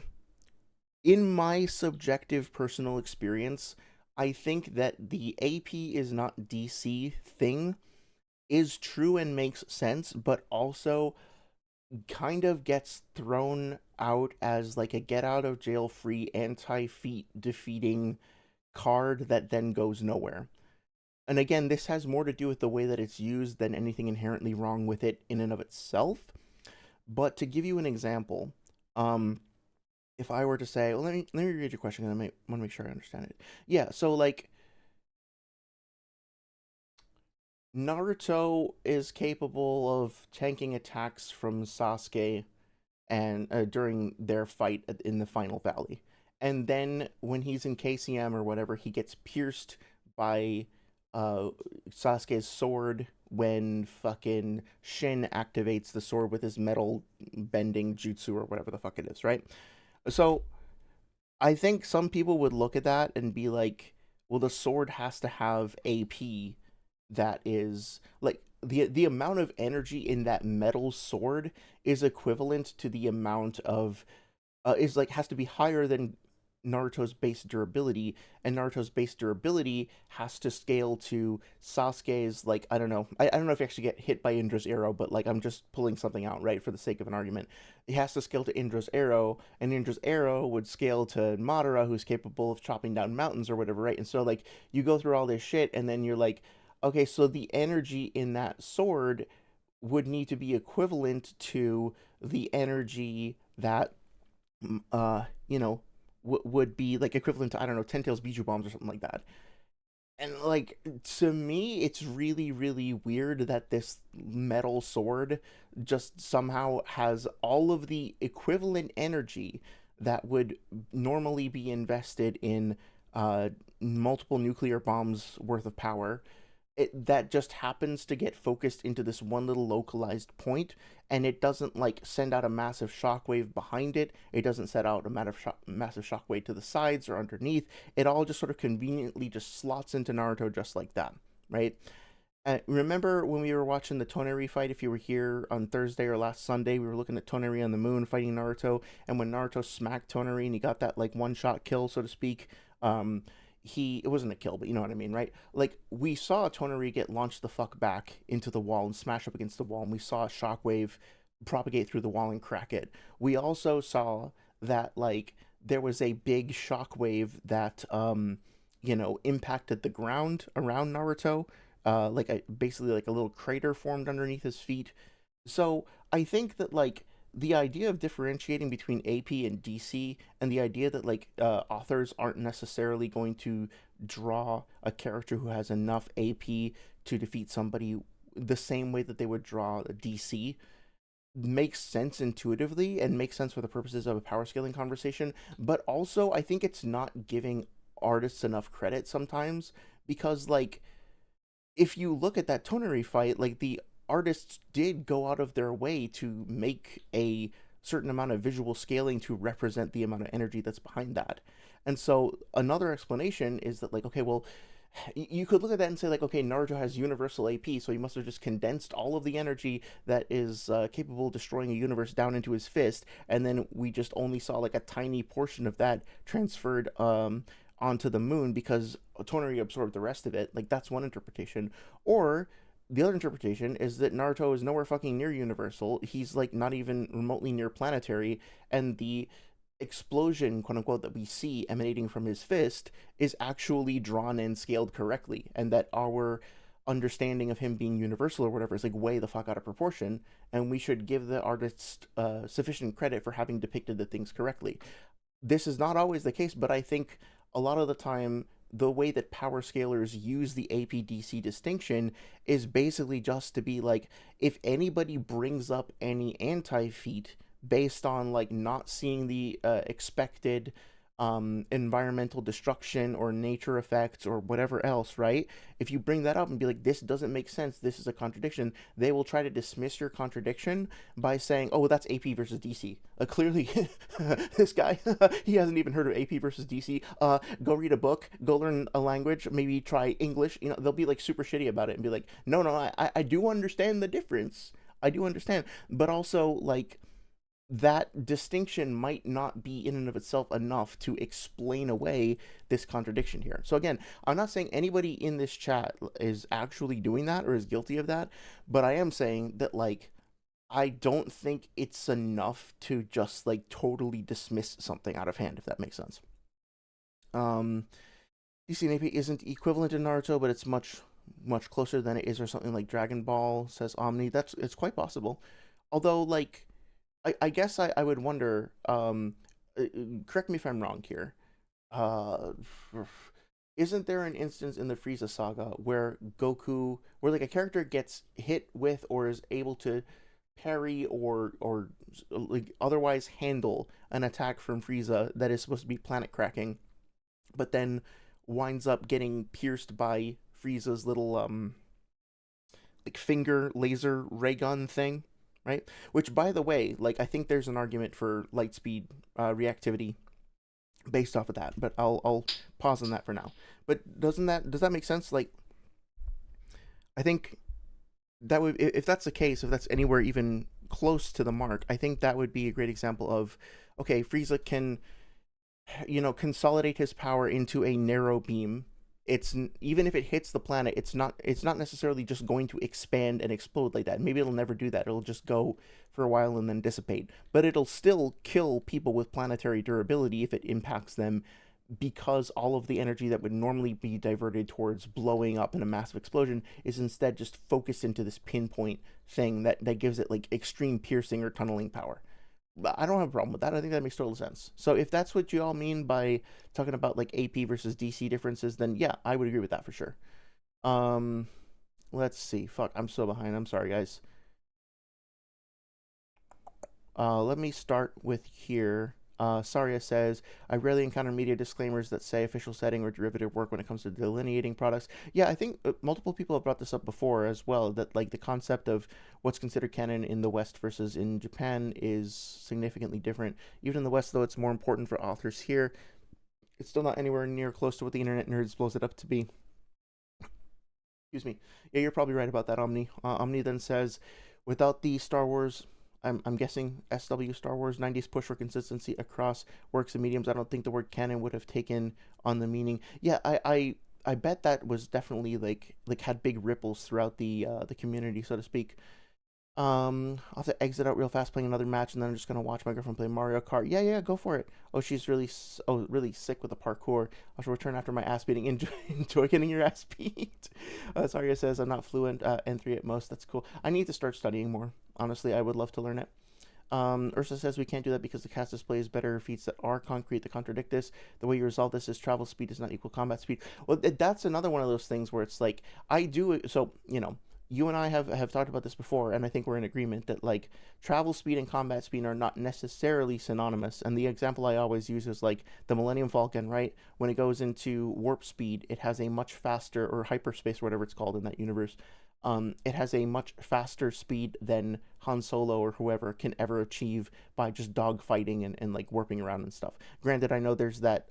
in my subjective personal experience, I think that the AP is not DC thing is true and makes sense, but also kind of gets thrown out as like a get out of jail free anti-feat defeating card that then goes nowhere. And again, this has more to do with the way that it's used than anything inherently wrong with it in and of itself. But to give you an example, um, if I were to say, well, let me read your question, and I might want to make sure I understand it. Yeah, so like Naruto is capable of tanking attacks from Sasuke and during their fight in the final valley. And then when he's in KCM or whatever, he gets pierced by uh, Sasuke's sword when fucking Shin activates the sword with his metal bending jutsu or whatever the fuck it is, right? So I think some people would look at that and be like, well, the sword has to have AP that is like the amount of energy in that metal sword is equivalent to the amount of is like has to be higher than Naruto's base durability, and Naruto's base durability has to scale to Sasuke's like I don't know if you actually get hit by Indra's arrow, but like I'm just pulling something out right for the sake of an argument. It has to scale to Indra's arrow, and Indra's arrow would scale to Madara, who's capable of chopping down mountains or whatever, right? And so like you go through all this shit, and then you're like, okay, so the energy in that sword would need to be equivalent to the energy that you know, would be like equivalent to I don't know, Ten Tails Bijou bombs or something like that. And like to me, it's really really weird that this metal sword just somehow has all of the equivalent energy that would normally be invested in uh, multiple nuclear bombs worth of power. That just happens to get focused into this one little localized point, and it doesn't like send out a massive shockwave behind it. It doesn't set out a massive shockwave to the sides or underneath. It all just sort of conveniently just slots into Naruto just like that, right? Remember when we were watching the Toneri fight? If you were here on Thursday or last Sunday, we were looking at Toneri on the moon fighting Naruto, and when Naruto smacked Toneri and he got that like one shot kill, so to speak, he it wasn't a kill, but you know what I mean, right? Like we saw Toneri get launched the fuck back into the wall and smash up against the wall, and we saw a shockwave propagate through the wall and crack it. We also saw that like there was a big shockwave that impacted the ground around Naruto, like basically like a little crater formed underneath his feet. So I think that like the idea of differentiating between AP and DC, and the idea that like authors aren't necessarily going to draw a character who has enough AP to defeat somebody the same way that they would draw a DC makes sense intuitively and makes sense for the purposes of a power scaling conversation. But also, I think it's not giving artists enough credit sometimes, because like if you look at that Toneri fight, like the artists did go out of their way to make a certain amount of visual scaling to represent the amount of energy that's behind that. And so another explanation is that like, okay, well, you could look at that and say like, okay, Naruto has universal AP, so he must have just condensed all of the energy that is capable of destroying a universe down into his fist, and then we just only saw like a tiny portion of that transferred onto the moon because Toneri absorbed the rest of it. Like that's one interpretation. Or the other interpretation is that Naruto is nowhere fucking near universal. He's like not even remotely near planetary, and the explosion, quote unquote, that we see emanating from his fist is actually drawn and scaled correctly, and that our understanding of him being universal or whatever is like way the fuck out of proportion, and we should give the artist sufficient credit for having depicted the things correctly. This is not always the case, but I think a lot of the time the way that power scalers use the APDC distinction is basically just to be like, if anybody brings up any anti-feat based on like not seeing the expected environmental destruction or nature effects or whatever else, right? If you bring that up and be like, this doesn't make sense, this is a contradiction, they will try to dismiss your contradiction by saying, oh, well, that's AP versus DC. Clearly, this guy, he hasn't even heard of AP versus DC. Go read a book, go learn a language, maybe try English. You know, they'll be like super shitty about it and be like, no, no, I do understand the difference. I do understand. But also, like, that distinction might not be in and of itself enough to explain away this contradiction here. So again, I'm not saying anybody in this chat is actually doing that or is guilty of that, but I am saying that like I don't think it's enough to just like totally dismiss something out of hand, if that makes sense. Um, DC and AP isn't equivalent to Naruto, but it's much closer than it is or something like Dragon Ball, says Omni. It's quite possible. Although, like, I guess I would wonder. Correct me if I'm wrong here. Uh, isn't there an instance in the Frieza saga where where like a character gets hit with or is able to parry or like otherwise handle an attack from Frieza that is supposed to be planet cracking, but then winds up getting pierced by Frieza's little like finger laser ray gun thing, right? Which, by the way, like I think there's an argument for light speed reactivity based off of that, but I'll pause on that for now. But does that make sense? Like, I think that would, if that's the case, if that's anywhere even close to the mark, I think that would be a great example of, okay, Frieza can, consolidate his power into a narrow beam. It's even if it hits the planet, it's not necessarily just going to expand and explode like that. Maybe it'll never do that. It'll just go for a while and then dissipate. But it'll still kill people with planetary durability if it impacts them, because all of the energy that would normally be diverted towards blowing up in a massive explosion is instead just focused into this pinpoint thing that gives it like extreme piercing or tunneling power. But I don't have a problem with that. I think that makes total sense. So if that's what you all mean by talking about like AP versus DC differences, then yeah, I would agree with that for sure. Um, let's see. Fuck, I'm so behind. I'm sorry, guys. Let me start with here. Saria says, I rarely encounter media disclaimers that say official setting or derivative work when it comes to delineating products. Yeah, I think multiple people have brought this up before as well, that like the concept of what's considered canon in the West versus in Japan is significantly different. Even in the West, though, it's more important for authors here. It's still not anywhere near close to what the internet nerds blows it up to be. Excuse me. Yeah, you're probably right about that, Omni. Omni then says, without the Star Wars, I'm guessing SW Star Wars 90s push for consistency across works and mediums, I don't think the word canon would have taken on the meaning. Yeah, I bet that was definitely like had big ripples throughout the community, so to speak. I'll have to exit out real fast playing another match, and then I'm just gonna watch my girlfriend play Mario Kart. Yeah, yeah, go for it. Oh, she's really sick with the parkour. I shall return after my ass beating. Enjoy getting your ass beat. Saria says I'm not fluent. N3 at most. That's cool. I need to start studying more. Honestly, I would love to learn it. Ursa says we can't do that because the cast displays better feats that are concrete to contradict this. The way you resolve this is travel speed does not equal combat speed. Well, that's another one of those things where it's like I do so you and I have talked about this before, and I think we're in agreement that like travel speed and combat speed are not necessarily synonymous. And the example I always use is like the Millennium Falcon, right? When it goes into warp speed, it has a much faster, or hyperspace, or whatever it's called in that universe. It has a much faster speed than Han Solo or whoever can ever achieve by just dogfighting and like warping around and stuff. Granted, I know there's that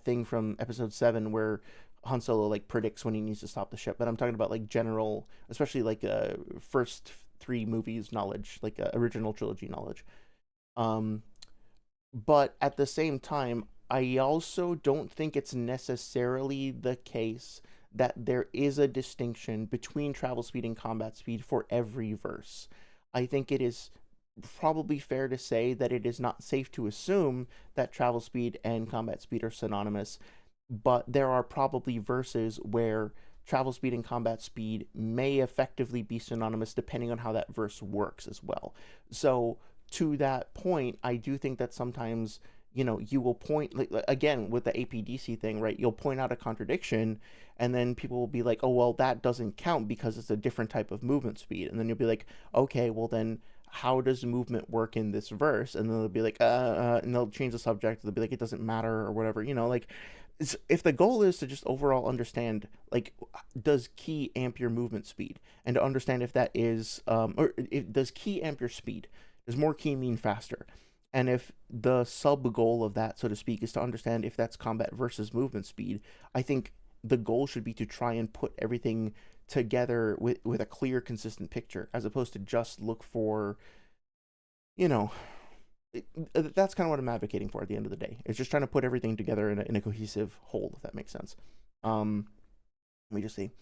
thing from Episode 7 where Han Solo like predicts when he needs to stop the ship, but I'm talking about like general, especially like first three movies knowledge, like original trilogy knowledge. Um, but at the same time, I also don't think it's necessarily the case that there is a distinction between travel speed and combat speed for every verse. I think it is probably fair to say that it is not safe to assume that travel speed and combat speed are synonymous, but there are probably verses where travel speed and combat speed may effectively be synonymous depending on how that verse works as well. So to that point, I do think that sometimes you will point like again with the APDC thing, right? You'll point out a contradiction, and then people will be like, "Oh, well, that doesn't count because it's a different type of movement speed." And then you'll be like, "Okay, well then." How does movement work in this verse? And then they'll be like, and they'll change the subject. They'll be like, it doesn't matter or whatever. Like if the goal is to just overall understand, like, does key amp your movement speed, and to understand if that is, or if, does key amp your speed? Does more key mean faster? And if the sub goal of that, so to speak, is to understand if that's combat versus movement speed, I think the goal should be to try and put everything together with a clear, consistent picture, as opposed to just look for, you know, that's kind of what I'm advocating for at the end of the day. It's just trying to put everything together in a cohesive whole, if that makes sense. Let me just see.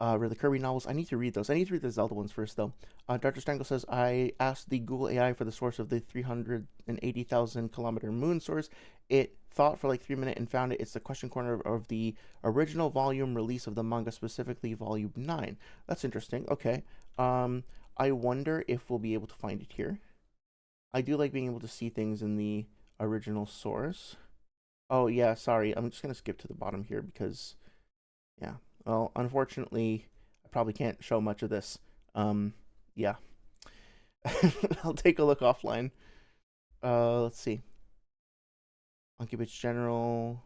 the Kirby novels. I need to read those. I need to read the Zelda ones first, though. Dr. Strangle says, I asked the Google AI for the source of the 380,000 kilometer moon source. It thought for like 3 minutes and found it. It's the question corner of the original volume release of the manga, specifically volume 9. That's interesting. Okay. I wonder if we'll be able to find it here. I do like being able to see things in the original source. Oh, yeah, sorry. I'm just going to skip to the bottom here because, yeah. Well, unfortunately, I probably can't show much of this. Yeah. I'll take a look offline. Let's see. Occupants General.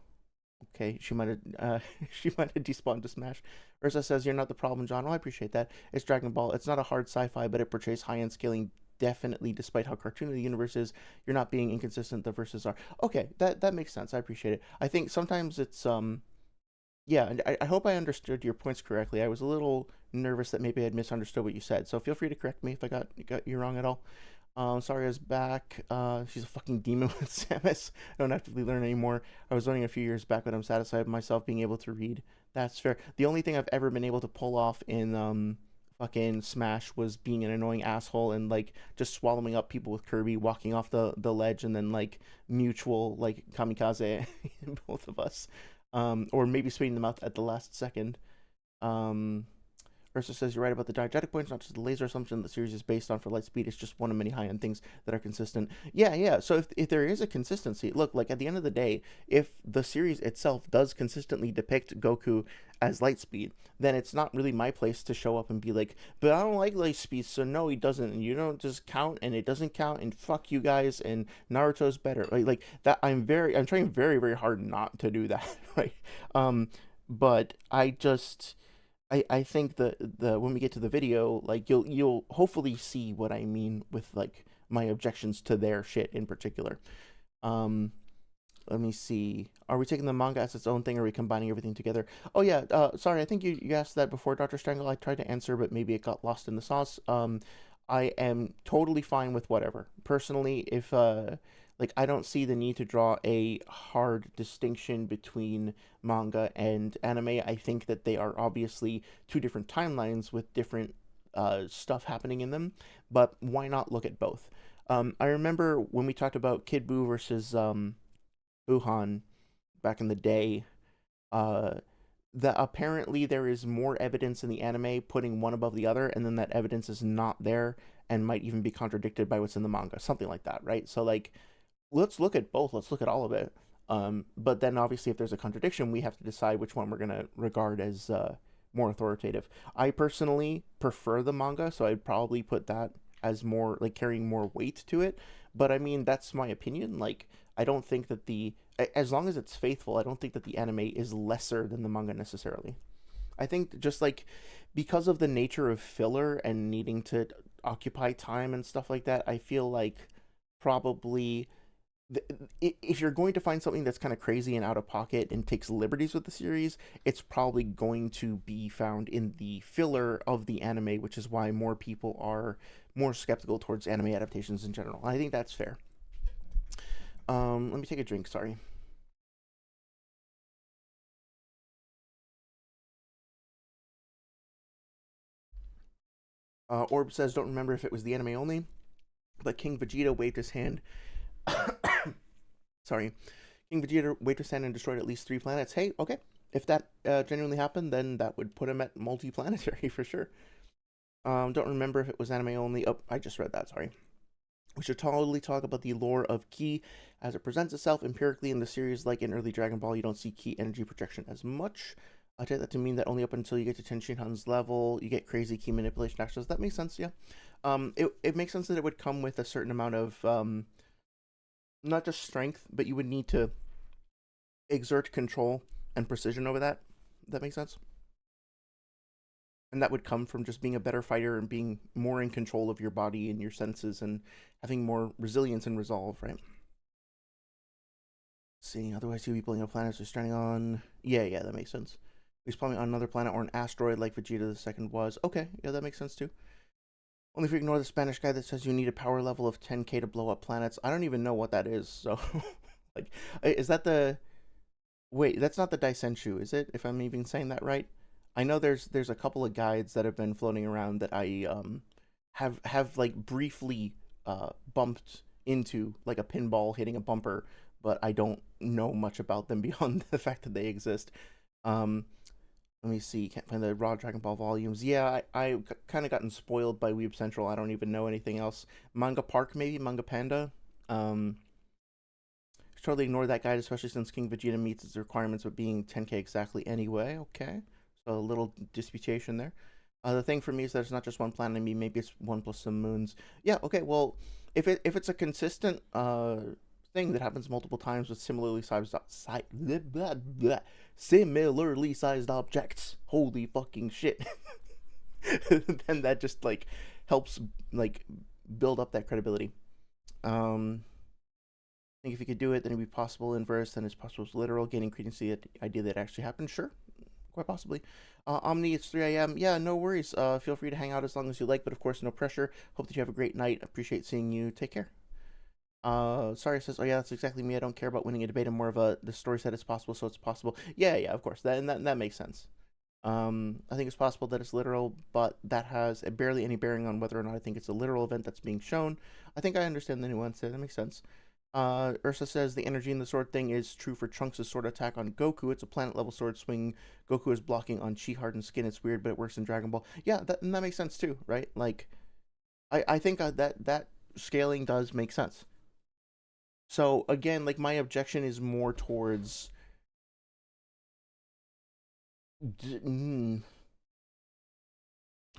Okay, she might have she might have despawned to Smash. Ursa says, "You're not the problem, John." Well, I appreciate that. It's Dragon Ball. It's not a hard sci-fi, but it portrays high-end scaling definitely, despite how cartoony the universe is. You're not being inconsistent. The verses are okay. That makes sense. I appreciate it. I think sometimes it's yeah, and I hope I understood your points correctly. I was a little nervous that maybe I had misunderstood what you said, so feel free to correct me if I got you wrong at all. Saria's back. She's a fucking demon with Samus. I don't actively learn anymore. I was learning a few years back, but I'm satisfied with myself being able to read. That's fair. The only thing I've ever been able to pull off in fucking Smash was being an annoying asshole and like just swallowing up people with Kirby, walking off the ledge, and then like mutual like kamikaze both of us. Or maybe spitting them out at the last second. Ursa says, you're right about the diegetic points, not just the laser assumption the series is based on for Lightspeed. It's just one of many high-end things that are consistent. Yeah. So if there is a consistency, look, like at the end of the day, if the series itself does consistently depict Goku as Lightspeed, then it's not really my place to show up and be like, but I don't like Lightspeed, so no, he doesn't. And you don't just count, and it doesn't count, and fuck you guys, and Naruto's better. Like that, I'm trying very, very hard not to do that, right? But I think the when we get to the video, like you'll hopefully see what I mean with like my objections to their shit in particular. Let me see. Are we taking the manga as its own thing, or are we combining everything together? Oh yeah, sorry, I think you asked that before, Dr. Strangle. I tried to answer, but maybe it got lost in the sauce. I am totally fine with whatever. Personally, if like I don't see the need to draw a hard distinction between manga and anime. I think that they are obviously two different timelines with different stuff happening in them, but why not look at both? I remember when we talked about Kid Buu versus Wuhan back in the day, that apparently there is more evidence in the anime putting one above the other, and then that evidence is not there and might even be contradicted by what's in the manga, something like that, right? So like, let's look at both. Let's look at all of it. But then obviously, if there's a contradiction, we have to decide which one we're gonna regard as more authoritative. I personally prefer the manga, so I'd probably put that as more like carrying more weight to it. But I mean, that's my opinion. Like, I don't think that as long as it's faithful, I don't think that the anime is lesser than the manga necessarily. I think just like because of the nature of filler and needing to occupy time and stuff like that, I feel like probably if you're going to find something that's kind of crazy and out of pocket and takes liberties with the series, it's probably going to be found in the filler of the anime, which is why more people are more skeptical towards anime adaptations in general. I think that's fair. Let me take a drink, sorry. Orb says, don't remember if it was the anime only, but King Vegeta waved his hand. Sorry. King Vegeta waved his hand and destroyed at least 3 planets. Hey, okay. If that genuinely happened, then that would put him at multi-planetary for sure. Don't remember if it was anime only. Oh, I just read that, sorry. We should totally talk about the lore of ki as it presents itself empirically in the series. Like in early Dragon Ball, you don't see ki energy projection as much. I take that to mean that only up until you get to Ten Shinhan's level, you get crazy ki manipulation actions. That makes sense, yeah. It makes sense that it would come with a certain amount of not just strength, but you would need to exert control and precision over that. That makes sense? And that would come from just being a better fighter and being more in control of your body and your senses and having more resilience and resolve, right? Let's see, otherwise you'd be pulling up planets you're stranding on. Yeah, that makes sense. He's probably on another planet or an asteroid like Vegeta the Second was. Okay, yeah, that makes sense too. Only if you ignore the Spanish guy that says you need a power level of 10k to blow up planets. I don't even know what that is, so... like, is that the... Wait, that's not the Daisenshu, is it? If I'm even saying that right? I know there's a couple of guides that have been floating around that I have like briefly bumped into, like a pinball hitting a bumper, but I don't know much about them beyond the fact that they exist. Um, Let me see. Can't find the raw Dragon Ball volumes. Yeah, I kind of gotten spoiled by Weeb Central. I don't even know anything else. Manga Park, maybe Manga Panda. Um, should totally ignore that guide, especially since King Vegeta meets its requirements of being 10k exactly anyway. Okay, so a little disputation there. The thing for me is that it's not just one planet. I mean, maybe it's one plus some moons. Yeah. Okay. Well, if it's a consistent thing that happens multiple times with similarly sized objects, holy fucking shit, then that just like helps like build up that credibility. I think if you could do it, then it'd be possible inverse, then it's possible it's literal, gaining credence to the idea that it actually happened. Sure, quite possibly. Omni, it's 3 a.m. Yeah, no worries. Feel free to hang out as long as you like, but of course, no pressure. Hope that you have a great night. Appreciate seeing you. Take care. Sorry says, oh yeah, that's exactly me. I don't care about winning a debate. I'm more of a, the story said it's possible, so it's possible. Yeah, yeah, of course. That makes sense. I think it's possible that it's literal, but that has barely any bearing on whether or not I think it's a literal event that's being shown. I think I understand the nuance there. That makes sense. Ursa says the energy in the sword thing is true for Trunks' sword attack on Goku. It's a planet level sword swing. Goku is blocking on Chi hardened skin. It's weird, but it works in Dragon Ball. Yeah, that makes sense too, right? Like, I think that scaling does make sense. So again, like my objection is more towards how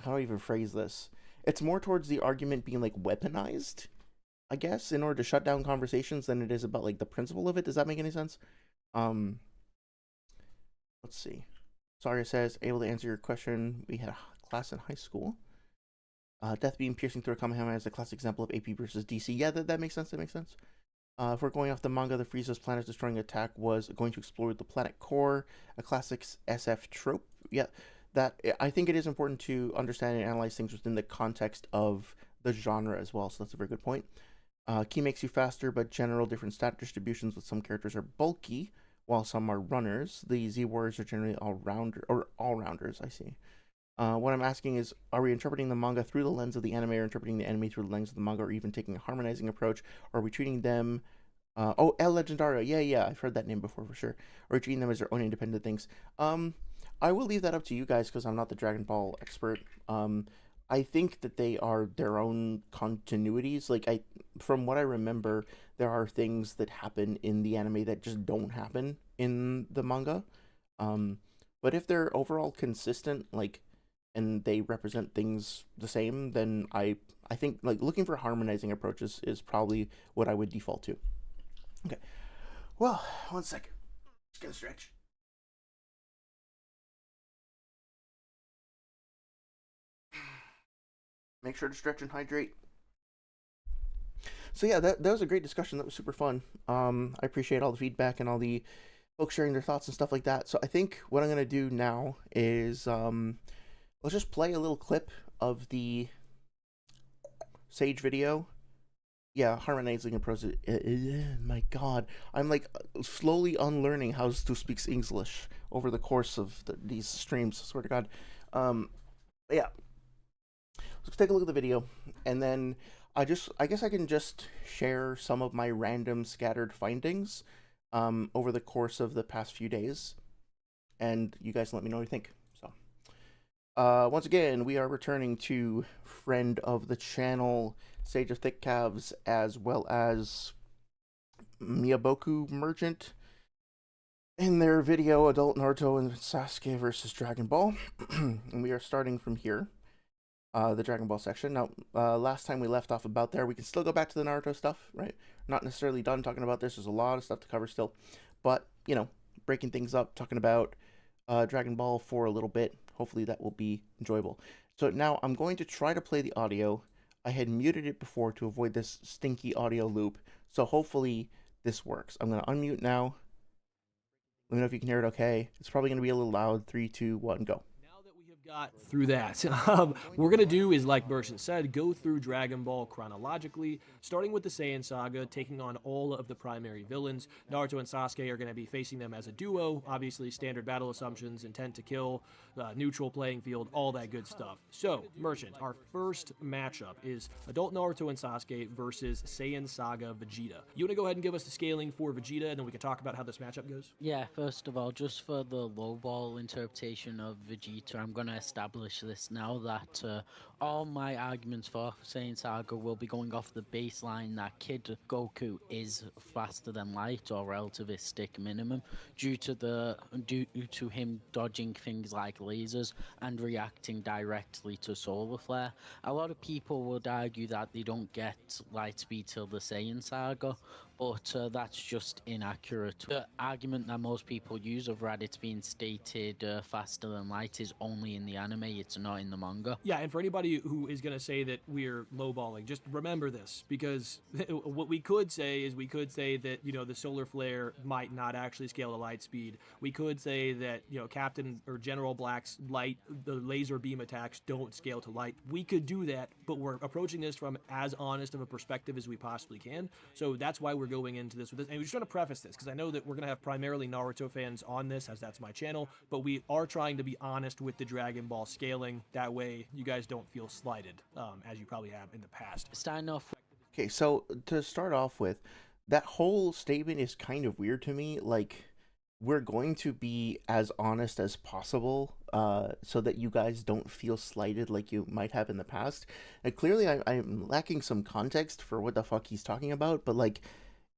do I even phrase this? It's more towards the argument being like weaponized, I guess, in order to shut down conversations than it is about like the principle of it. Does that make any sense? Um, let's see. Saria says, able to answer your question. We had a class in high school. Death beam piercing through a Kamehameha is a classic example of AP versus DC. Yeah, that makes sense. That makes sense. If we're going off the manga, the Frieza's planet destroying attack was going to explode the planet core, a classic SF trope. Yeah, that I think it is important to understand and analyze things within the context of the genre as well. So that's a very good point. Key makes you faster, but general different stat distributions with some characters are bulky, while some are runners. The Z Warriors are generally all rounders. I see. What I'm asking is, are we interpreting the manga through the lens of the anime, or interpreting the anime through the lens of the manga, or even taking a harmonizing approach? Or are we treating them... oh, El Legendario. Yeah, I've heard that name before for sure. Or are we treating them as their own independent things? I will leave that up to you guys, because I'm not the Dragon Ball expert. I think that they are their own continuities. Like, from what I remember, there are things that happen in the anime that just don't happen in the manga. But if they're overall consistent, like, and they represent things the same, then I think like looking for harmonizing approaches is probably what I would default to. Okay. Well, one second. Just gonna stretch. Make sure to stretch and hydrate. So yeah, that was a great discussion. That was super fun. I appreciate all the feedback and all the folks sharing their thoughts and stuff like that. So I think what I'm gonna do now is let's just play a little clip of the Sage video. Yeah, harmonizing approach. My God, I'm like slowly unlearning how to speak English over the course of these streams. I swear to God. Yeah, let's take a look at the video, and then I guess I can just share some of my random scattered findings over the course of the past few days, and you guys let me know what you think. So, once again, we are returning to friend of the channel, Sage of Thick Calves, as well as Miyaboku Merchant in their video Adult Naruto and Sasuke versus Dragon Ball. And we are starting from here, the Dragon Ball section. Now, last time we left off about there, we can still go back to the Naruto stuff, right? Not necessarily done talking about this. There's a lot of stuff to cover still. But, you know, breaking things up, talking about Dragon Ball for a little bit. Hopefully that will be enjoyable. So now I'm going to try to play the audio. I had muted it before to avoid this stinky audio loop. So hopefully this works. I'm going to unmute now. Let me know if you can hear it okay. It's probably going to be a little loud. 3, 2, 1, go. Now that we have got through that. We're gonna do is, like Merchant said, go through Dragon Ball chronologically, starting with the Saiyan saga, taking on all of the primary villains. Naruto and Sasuke are gonna be facing them as a duo. Obviously, standard battle assumptions, intent to kill, neutral playing field, all that good stuff. So, Merchant, our first matchup is adult Naruto and Sasuke versus Saiyan Saga Vegeta. You wanna go ahead and give us the scaling for Vegeta, and then we can talk about how this matchup goes? Yeah, first of all, just for the lowball interpretation of Vegeta, I'm going to establish this now that all my arguments for Saiyan Saga will be going off the baseline that Kid Goku is faster than light or relativistic minimum due to him dodging things like lasers and reacting directly to solar flare. A lot of people would argue that they don't get light speed till the Saiyan Saga, but that's just inaccurate. The argument that most people use of Raditz being stated faster than light is only in the anime, it's not in the manga. Yeah, and for anybody who is going to say that we're lowballing, just remember this, because what we could say is we could say that, the solar flare might not actually scale to light speed. We could say that, Captain or General Black's the laser beam attacks don't scale to light. We could do that, but we're approaching this from as honest of a perspective as we possibly can. So that's why we're going into this with this. And we're just trying to preface this, because I know that we're going to have primarily Naruto fans on this, as that's my channel, but we are trying to be honest with the Dragon Ball scaling. That way, you guys don't feel slighted, as you probably have in the past. Starting off. Okay, so to start off with, that whole statement is kind of weird to me. Like, we're going to be as honest as possible, so that you guys don't feel slighted like you might have in the past. And clearly, I'm lacking some context for what the fuck he's talking about, but like,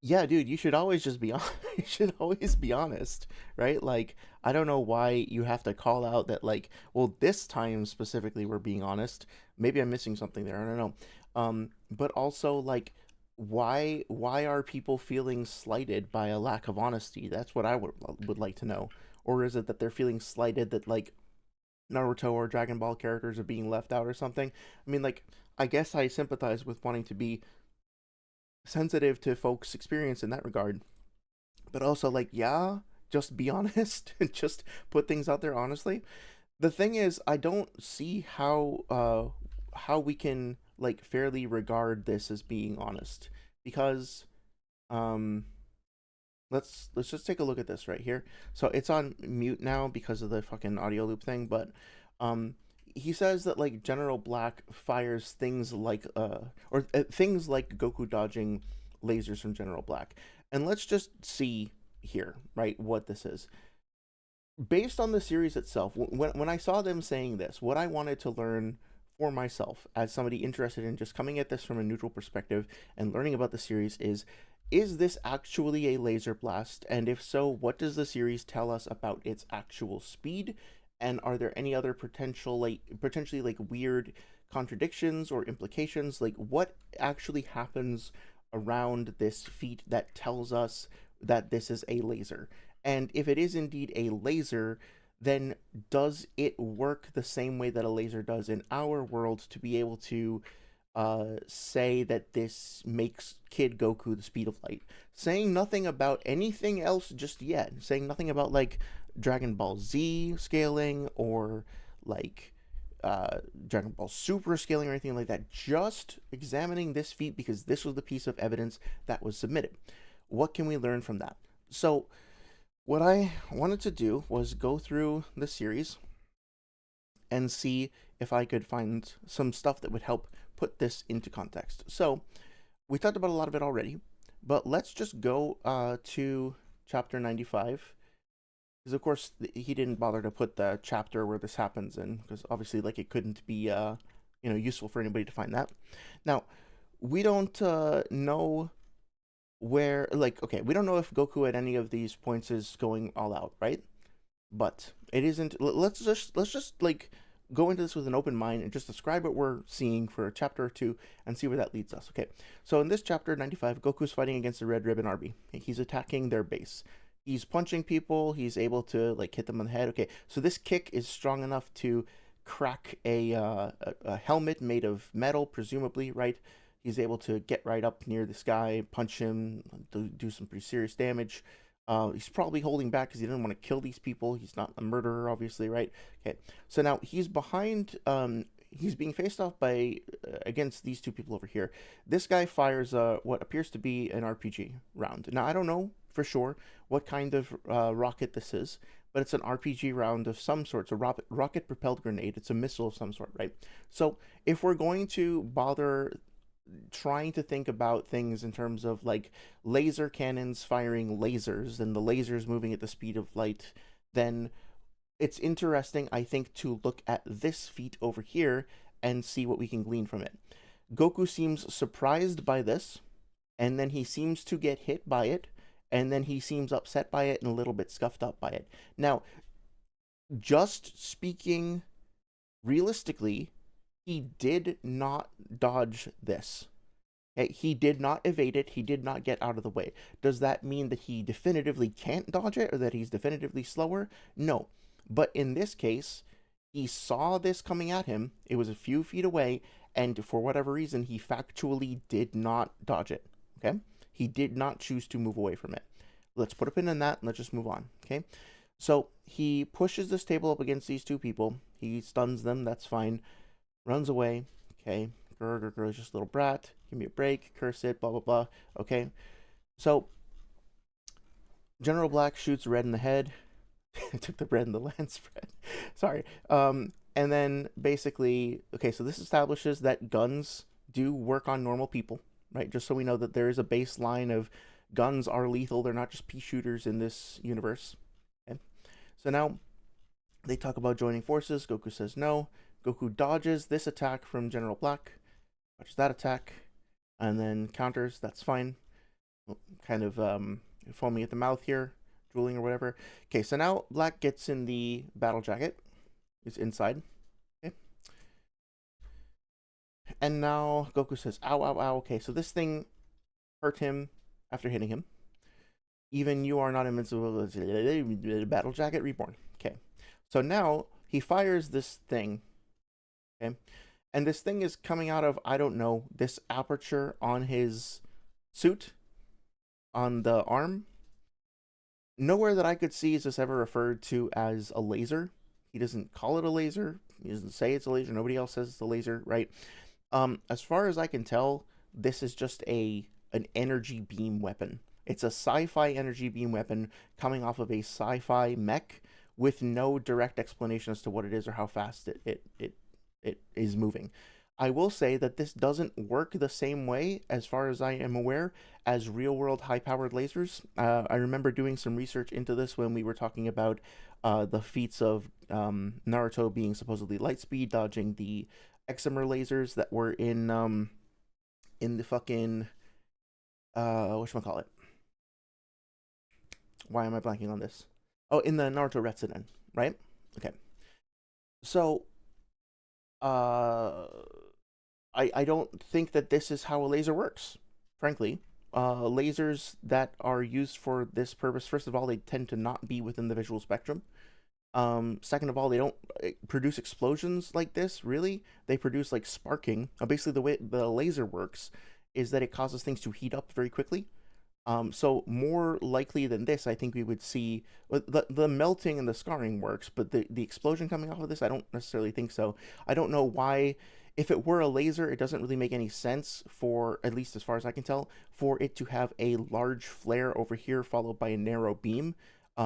yeah, dude, you should always just be you should always be honest, right? Like, I don't know why you have to call out that, like, well, this time specifically we're being honest. Maybe I'm missing something there. I don't know. But also, like, why are people feeling slighted by a lack of honesty? That's what I would like to know. Or is it that they're feeling slighted that, like, Naruto or Dragon Ball characters are being left out or something? I mean, like, I guess I sympathize with wanting to be sensitive to folks' experience in that regard. But also, like, yeah, just be honest and just put things out there honestly. The thing is, I don't see how we can, like, fairly regard this as being honest, because um let's just take a look at this right here. So it's on mute now because of the fucking audio loop thing, but um he says that, like, General Black fires things like things like Goku dodging lasers from General Black. And let's just see here, right, what this is. Based on the series itself, when I saw them saying this, what I wanted to learn for myself as somebody interested in just coming at this from a neutral perspective and learning about the series is this actually a laser blast? And if so, what does the series tell us about its actual speed? And are there any other potentially like weird contradictions or implications? Like, what actually happens around this feat that tells us that this is a laser? And if it is indeed a laser, then does it work the same way that a laser does in our world to be able to say that this makes Kid Goku the speed of light? Saying nothing about anything else just yet. Saying nothing about, like, Dragon Ball Z scaling or, like, Dragon Ball Super scaling or anything like that. Just examining this feat because this was the piece of evidence that was submitted. What can we learn from that? So, what I wanted to do was go through the series and see if I could find some stuff that would help put this into context. So, we talked about a lot of it already, but let's just go to chapter 95. Because, of course, he didn't bother to put the chapter where this happens in, because obviously, like, it couldn't be, useful for anybody to find that. Now, we don't know where, like, okay, we don't know if Goku at any of these points is going all out, right? But it isn't. Let's just like go into this with an open mind and just describe what we're seeing for a chapter or two and see where that leads us. Okay, so in this chapter 95, Goku's fighting against the Red Ribbon Army. He's attacking their base. He's punching people. He's able to, like, hit them on the head. Okay, so this kick is strong enough to crack a helmet made of metal, presumably, right? He's able to get right up near this guy, punch him, do some pretty serious damage. He's probably holding back because he didn't want to kill these people. He's not a murderer, obviously, right? Okay, so now he's behind. He's being faced off by against these two people over here. This guy fires what appears to be an RPG round. Now I don't know for sure what kind of rocket this is, but it's an RPG round of some sort. It's a rocket propelled grenade. It's a missile of some sort, right? So if we're going to bother trying to think about things in terms of like laser cannons firing lasers and the lasers moving at the speed of light, then it's interesting, I think, to look at this feat over here and see what we can glean from it. Goku seems surprised by this, and then he seems to get hit by it, and then he seems upset by it and a little bit scuffed up by it. Now, just speaking realistically, he did not dodge this. Okay, he did not evade it. He did not get out of the way. Does that mean that he definitively can't dodge it or that he's definitively slower? No. But in this case, he saw this coming at him. It was a few feet away, and for whatever reason, he factually did not dodge it. Okay? He did not choose to move away from it. Let's put a pin in that and let's just move on. Okay? So he pushes this table up against these two people. He stuns them. That's fine. Runs away. Okay? Grr, just a little brat. Give me a break. Curse it. Blah, blah, blah. Okay? So General Black shoots Red in the head. I took the bread and the lance spread. Sorry. And then basically, okay, so this establishes that guns do work on normal people, right? Just so we know that there is a baseline of guns are lethal. They're not just pea shooters in this universe. Okay? So now they talk about joining forces. Goku says no. Goku dodges this attack from General Black, dodges that attack, and then counters. That's fine. Kind of foaming at the mouth here. Drooling or whatever. Okay, so now Black gets in the battle jacket. It's inside. Okay. And now Goku says, ow, ow, ow. Okay, so this thing hurt him after hitting him. Even you are not invincible. Battle jacket reborn. Okay. So now he fires this thing. Okay. And this thing is coming out of, I don't know, this aperture on his suit. On the arm. Nowhere that I could see is this ever referred to as a laser. He doesn't call it a laser. He doesn't say it's a laser. Nobody else says it's a laser, right? As far as I can tell, this is just an energy beam weapon. It's a sci-fi energy beam weapon coming off of a sci-fi mech with no direct explanation as to what it is or how fast it is moving. I will say that this doesn't work the same way, as far as I am aware, as real-world high-powered lasers. I remember doing some research into this when we were talking about the feats of Naruto being supposedly light speed, dodging the excimer lasers that were in the fucking whatchamacallit. Why am I blanking on this? Oh, in the Naruto Retsuden, right? Okay. So I don't think that this is how a laser works, frankly. Lasers that are used for this purpose, first of all, they tend to not be within the visual spectrum. Second of all, they don't produce explosions like this, really. They produce like sparking. Basically, the way the laser works is that it causes things to heat up very quickly. So more likely than this, I think we would see the melting and the scarring works, but the explosion coming off of this, I don't necessarily think so. I don't know why. If it were a laser, it doesn't really make any sense for, at least as far as I can tell, for it to have a large flare over here followed by a narrow beam.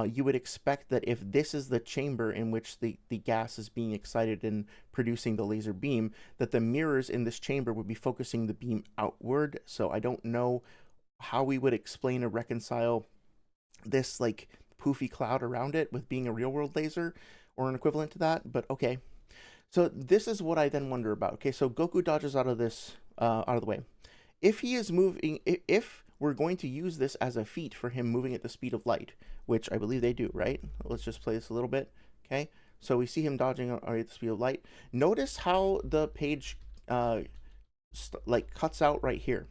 You would expect that if this is the chamber in which the gas is being excited and producing the laser beam, that the mirrors in this chamber would be focusing the beam outward. So I don't know how we would explain or reconcile this like poofy cloud around it with being a real world laser or an equivalent to that, but okay. So this is what I then wonder about. Okay, so Goku dodges out of this, out of the way. If he is moving, if we're going to use this as a feat for him moving at the speed of light, which I believe they do, right? Let's just play this a little bit. Okay, so we see him dodging at the speed of light. Notice how the page like cuts out right here.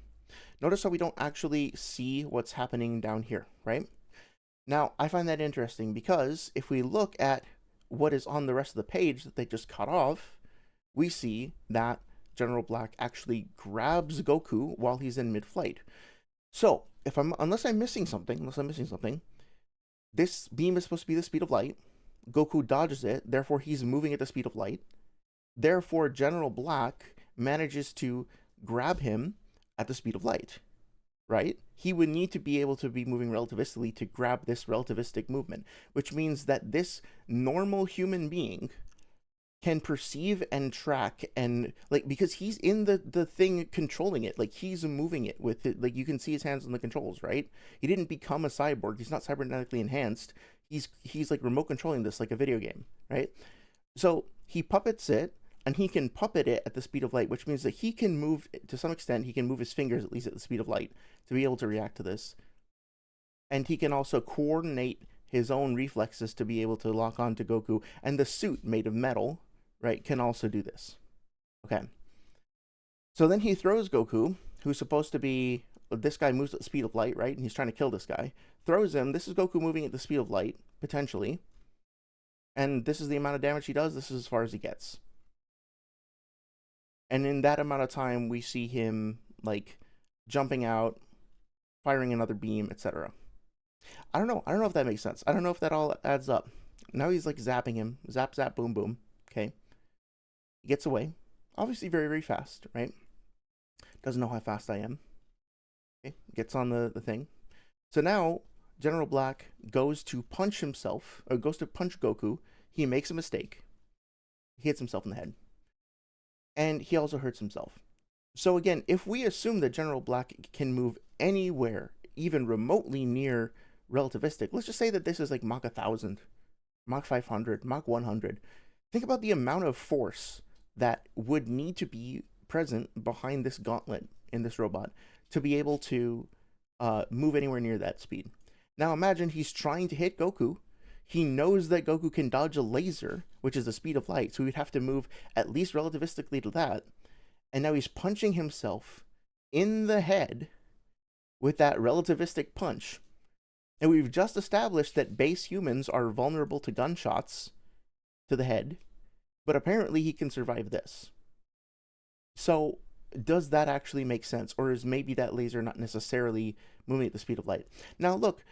Notice how we don't actually see what's happening down here, right? Now, I find that interesting because if we look at what is on the rest of the page that they just cut off, we see that General Black actually grabs Goku while he's in mid-flight. So, unless I'm missing something, This beam is supposed to be the speed of light. Goku dodges it, therefore he's moving at the speed of light. Therefore, General Black manages to grab him at the speed of light, right? He would need to be able to be moving relativistically to grab this relativistic movement, which means that this normal human being can perceive and track and, like, because he's in the thing controlling it, like he's moving it with it, like you can see his hands on the controls, right? He didn't become a cyborg, he's not cybernetically enhanced, he's like remote controlling this like a video game, right? So he puppets it, and he can puppet it at the speed of light, which means that he can move, to some extent, he can move his fingers at least at the speed of light to be able to react to this. And he can also coordinate his own reflexes to be able to lock on to Goku. And the suit made of metal, right, can also do this. Okay. So then he throws Goku, who's supposed to be, this guy moves at the speed of light, right? And he's trying to kill this guy. Throws him. This is Goku moving at the speed of light, potentially. And this is the amount of damage he does. This is as far as he gets. And in that amount of time, we see him, like, jumping out, firing another beam, etc. I don't know. I don't know if that makes sense. I don't know if that all adds up. Now he's, like, zapping him. Zap, zap, boom, boom. Okay. He gets away. Obviously very, very fast, right? Doesn't know how fast I am. Okay. Gets on the thing. So now, General Black goes to punch himself, or goes to punch Goku. He makes a mistake. He hits himself in the head. And he also hurts himself. So again, if we assume that General Black can move anywhere, even remotely near relativistic, let's just say that this is like Mach 1000, Mach 500, Mach 100. Think about the amount of force that would need to be present behind this gauntlet in this robot to be able to move anywhere near that speed. Now imagine he's trying to hit Goku. He knows that Goku can dodge a laser, which is the speed of light, so he'd have to move at least relativistically to that. And now he's punching himself in the head with that relativistic punch. And we've just established that base humans are vulnerable to gunshots to the head, but apparently he can survive this. So does that actually make sense? Or is maybe that laser not necessarily moving at the speed of light? Now look,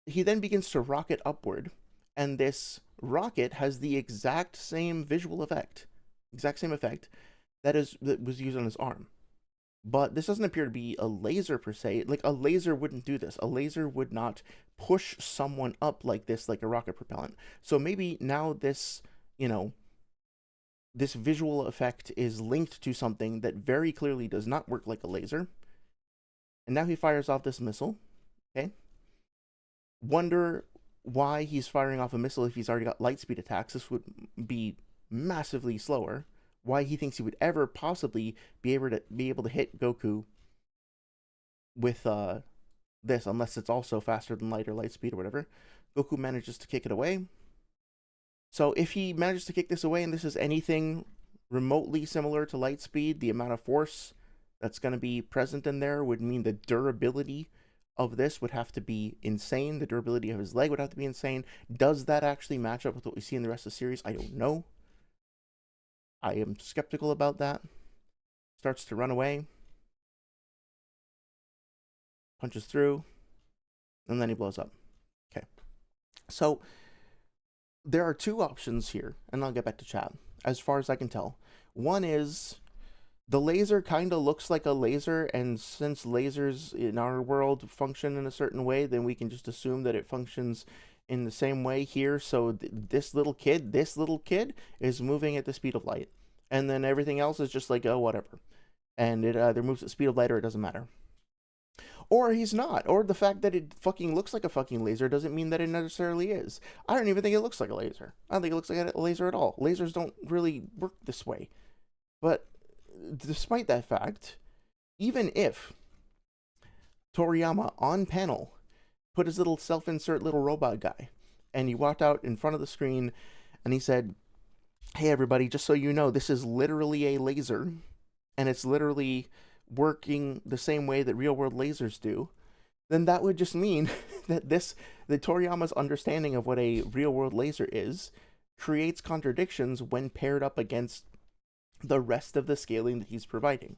he then begins to rocket upward, and this rocket has the exact same visual effect, that was used on his arm. But this doesn't appear to be a laser per se. Like, a laser wouldn't do this. A laser would not push someone up like this, like a rocket propellant. So maybe now this, this visual effect is linked to something that very clearly does not work like a laser. And now he fires off this missile, okay? Wonder why he's firing off a missile if he's already got light speed attacks. This would be massively slower. Why he thinks he would ever possibly be able to hit Goku with this, unless it's also faster than light or light speed or whatever. Goku manages to kick it away. So if he manages to kick this away, and this is anything remotely similar to light speed, the amount of force that's going to be present in there would mean the durability of this would have to be insane. The durability of his leg would have to be insane. Does that actually match up with what we see in the rest of the series? I don't know. I am skeptical about that. Starts to run away. Punches through. And then he blows up. Okay. So there are two options here, and I'll get back to chat. As far as I can tell. One is the laser kind of looks like a laser, and since lasers in our world function in a certain way, then we can just assume that it functions in the same way here. So this little kid is moving at the speed of light, and then everything else is just like, oh, whatever. And it either moves at the speed of light or it doesn't matter. Or he's not. Or the fact that it fucking looks like a fucking laser doesn't mean that it necessarily is. I don't even think it looks like a laser. I don't think it looks like a laser at all. Lasers don't really work this way. But despite that fact, even if Toriyama on panel put his little self-insert little robot guy, and he walked out in front of the screen and he said, hey everybody, just so you know, this is literally a laser, and it's literally working the same way that real world lasers do, then that would just mean that the Toriyama's understanding of what a real world laser is creates contradictions when paired up against the rest of the scaling that he's providing,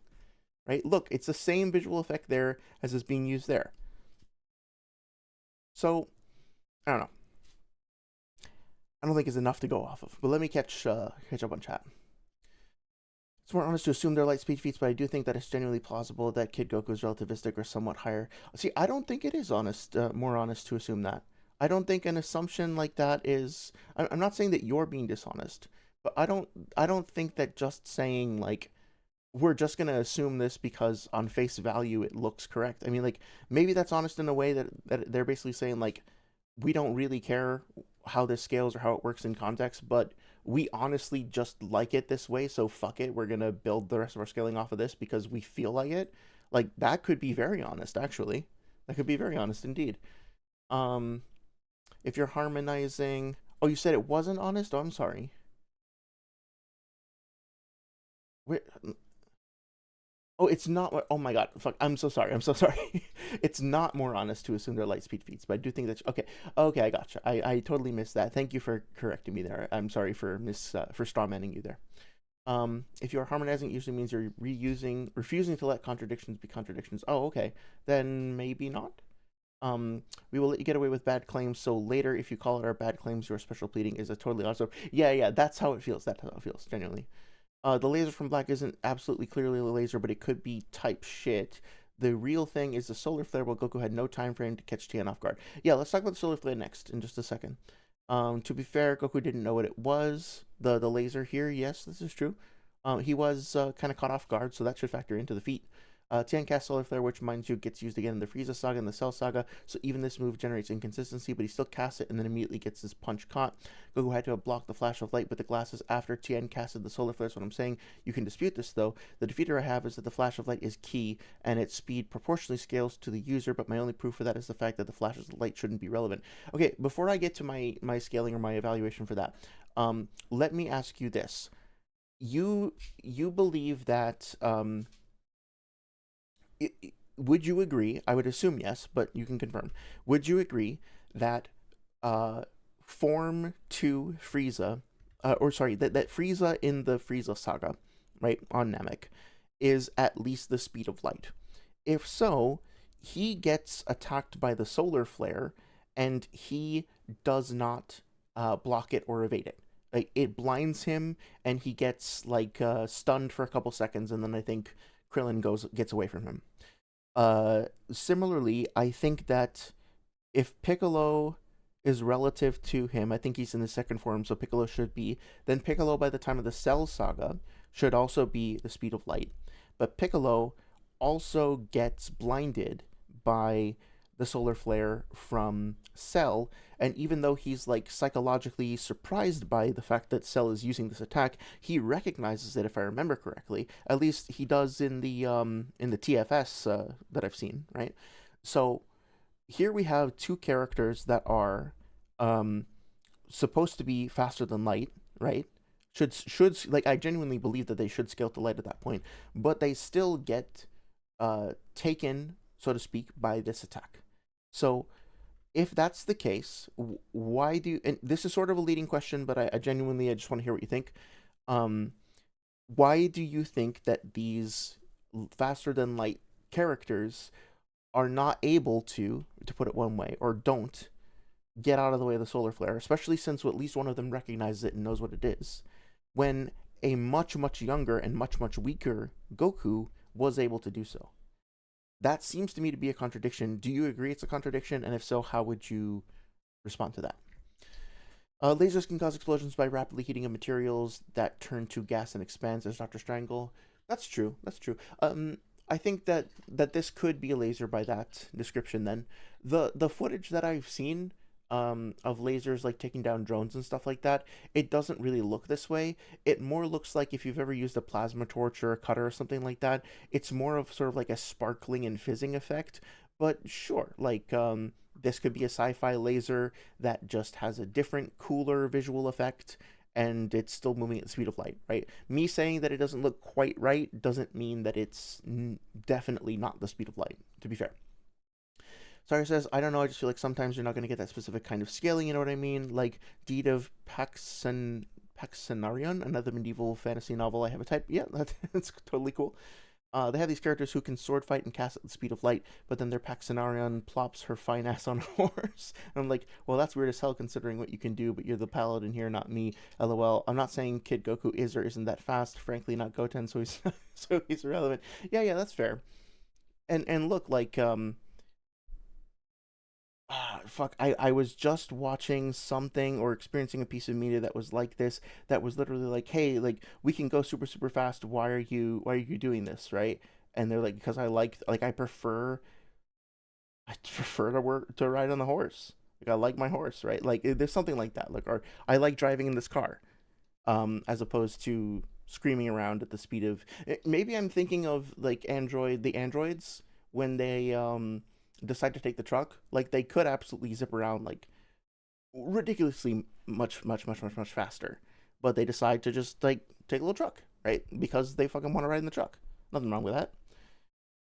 right? Look, it's the same visual effect there as is being used there. So, I don't know. I don't think it's enough to go off of, but let me catch up on chat. It's more honest to assume they're light speed feats, but I do think that it's genuinely plausible that Kid Goku is relativistic or somewhat higher. See, I don't think it is more honest to assume that. I don't think an assumption like that is. I'm not saying that you're being dishonest, but I don't think that just saying like we're just gonna assume this because on face value it looks correct. I mean, like maybe that's honest in a way that they're basically saying like we don't really care how this scales or how it works in context, but we honestly just like it this way, so fuck it, we're gonna build the rest of our scaling off of this because we feel like it. Like that could be very honest, actually. That could be very honest indeed. Um, if you're harmonizing, oh, you said it wasn't honest. Oh, I'm sorry. Wait, oh, it's not. Oh my god, fuck! I'm so sorry. I'm so sorry. It's not more honest to assume they're light speed feats, but I do think that. Okay, okay, I gotcha. I totally missed that. Thank you for correcting me there. I'm sorry for for strawmanning you there. If you're harmonizing, it usually means you're refusing to let contradictions be contradictions. Oh, okay, then maybe not. We will let you get away with bad claims. So later, if you call it our bad claims, your special pleading is a totally awesome. Yeah, yeah, that's how it feels. That's how it feels. Genuinely. The laser from Black isn't absolutely clearly a laser, but it could be type shit. The real thing is the solar flare, while Goku had no time frame to catch Tien off guard. Yeah, let's talk about the solar flare next in just a second. To be fair, Goku didn't know what it was. The laser here, yes, this is true. He was kind of caught off guard, so that should factor into the feat. Tien casts Solar Flare, which, mind you, gets used again in the Frieza Saga and the Cell Saga, so even this move generates inconsistency, but he still casts it and then immediately gets his punch caught. Goku had to have blocked the flash of light with the glasses after Tien casted the Solar Flare, so what I'm saying, you can dispute this though. The defeater I have is that the flash of light is key, and its speed proportionally scales to the user, but my only proof for that is the fact that the flashes of light shouldn't be relevant. Okay, before I get to my scaling or my evaluation for that, let me ask you this. You believe that would you agree? I would assume yes, but you can confirm. Would you agree that Form 2 Frieza, or sorry, that Frieza in the Frieza saga, right, on Namek, is at least the speed of light? If so, he gets attacked by the solar flare, and he does not block it or evade it. Like it blinds him, and he gets like stunned for a couple seconds, and then I think Krillin gets away from him. Similarly, I think that if Piccolo is relative to him, I think he's in the second form, so Piccolo should be. Then Piccolo, by the time of the Cell Saga, should also be the speed of light. But Piccolo also gets blinded by the solar flare from Cell, and even though he's like psychologically surprised by the fact that Cell is using this attack, he recognizes it, if I remember correctly. At least he does in the TFS that I've seen, right? So here we have two characters that are supposed to be faster than light, right? Should like I genuinely believe that they should scale to light at that point, but they still get taken, so to speak, by this attack. So if that's the case, why do you, and this is sort of a leading question, but I genuinely, I just want to hear what you think. Why do you think that these faster than light characters are not able to put it one way, or don't get out of the way of the solar flare, especially since at least one of them recognizes it and knows what it is, when a much, much younger and much, much weaker Goku was able to do so? That seems to me to be a contradiction. Do you agree it's a contradiction? And if so, how would you respond to that? Lasers can cause explosions by rapidly heating up materials that turn to gas and expands, as Dr. Strangle. That's true. That's true. I think that this could be a laser by that description then. The footage that I've seen of lasers like taking down drones and stuff like that, it doesn't really look this way. It more looks like if you've ever used a plasma torch or a cutter or something like that, it's more of sort of like a sparkling and fizzing effect. But sure, like this could be a sci-fi laser that just has a different, cooler visual effect, and it's still moving at the speed of light, right? Me saying that it doesn't look quite right doesn't mean that it's definitely not the speed of light, to be fair. Sarah says, I don't know, I just feel like sometimes you're not going to get that specific kind of scaling, you know what I mean? Like Deed of Paxenarion, another medieval fantasy novel I have a type. Yeah, that's totally cool. They have these characters who can sword fight and cast at the speed of light, but then their Paxenarion plops her fine ass on a horse. And I'm like, well, that's weird as hell considering what you can do, but you're the paladin here, not me. LOL. I'm not saying Kid Goku is or isn't that fast. Frankly, not Goten, so he's so he's irrelevant. Yeah, that's fair. And look, like fuck, I was just watching something or experiencing a piece of media that was like this, that was literally like, hey, like we can go super super fast, why are you doing this, right? And they're like, because I prefer to ride on the horse, like I like my horse, right? Like there's something like that, like, or I like driving in this car, as opposed to screaming around at the speed of, maybe I'm thinking of like the androids when they decide to take the truck. Like they could absolutely zip around like ridiculously much faster, but they decide to just like take a little truck, right? Because they fucking want to ride in the truck. Nothing wrong with that.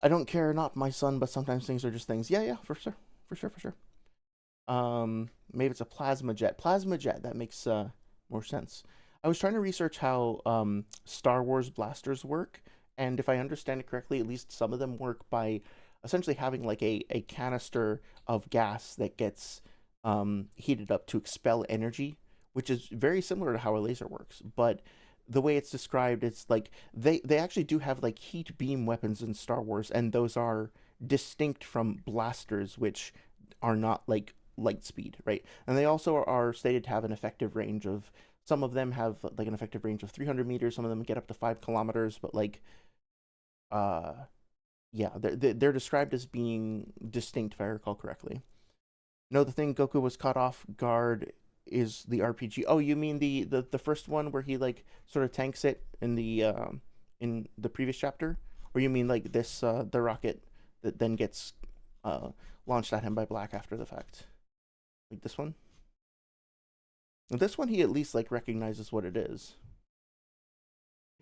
I don't care, not my son, but sometimes things are just things. Yeah, for sure, for sure. Maybe it's a plasma jet. Plasma jet, that makes more sense. I was trying to research how Star Wars blasters work, and if I understand it correctly, at least some of them work by essentially having like a canister of gas that gets heated up to expel energy, which is very similar to how a laser works. But the way it's described, it's like they actually do have like heat beam weapons in Star Wars, and those are distinct from blasters, which are not like light speed, right? And they also are stated to have an effective range of, some of them have like an effective range of 300 meters, some of them get up to 5 kilometers, but like uh yeah, they're described as being distinct, if I recall correctly. No, the thing Goku was caught off guard is the RPG. Oh, you mean the first one where he like sort of tanks it in the previous chapter, or you mean like this the rocket that then gets uh launched at him by Black after the fact, like this one? This one he at least like recognizes what it is.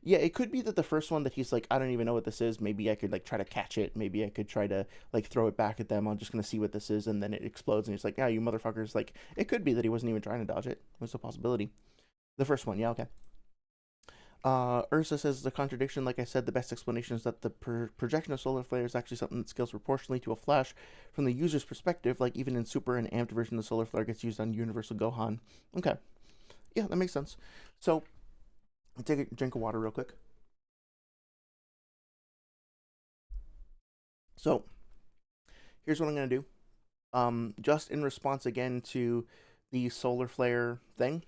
Yeah, it could be that the first one that he's like, I don't even know what this is. Maybe I could like try to catch it. Maybe I could try to like throw it back at them. I'm just gonna see what this is, and then it explodes, and he's like, yeah, you motherfuckers. Like, it could be that he wasn't even trying to dodge it. It was a possibility. The first one, yeah, okay. Ursa says the contradiction. Like I said, the best explanation is that the projection of solar flare is actually something that scales proportionally to a flash from the user's perspective. Like even in super and amped version, the solar flare gets used on Universal Gohan. Okay, yeah, that makes sense. So I'll take a drink of water real quick. So here's what I'm gonna do. Just in response again to the solar flare thing,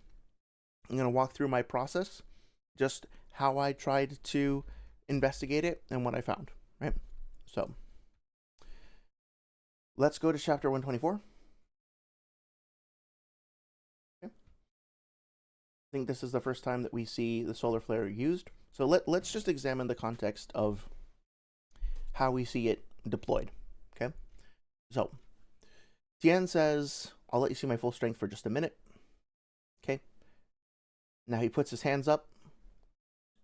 I'm gonna walk through my process, just how I tried to investigate it and what I found. Right. So let's go to chapter 124. Okay. I think this is the first time that we see the solar flare used. So let's just examine the context of how we see it deployed. Okay. So Tien says, I'll let you see my full strength for just a minute. Okay. Now he puts his hands up.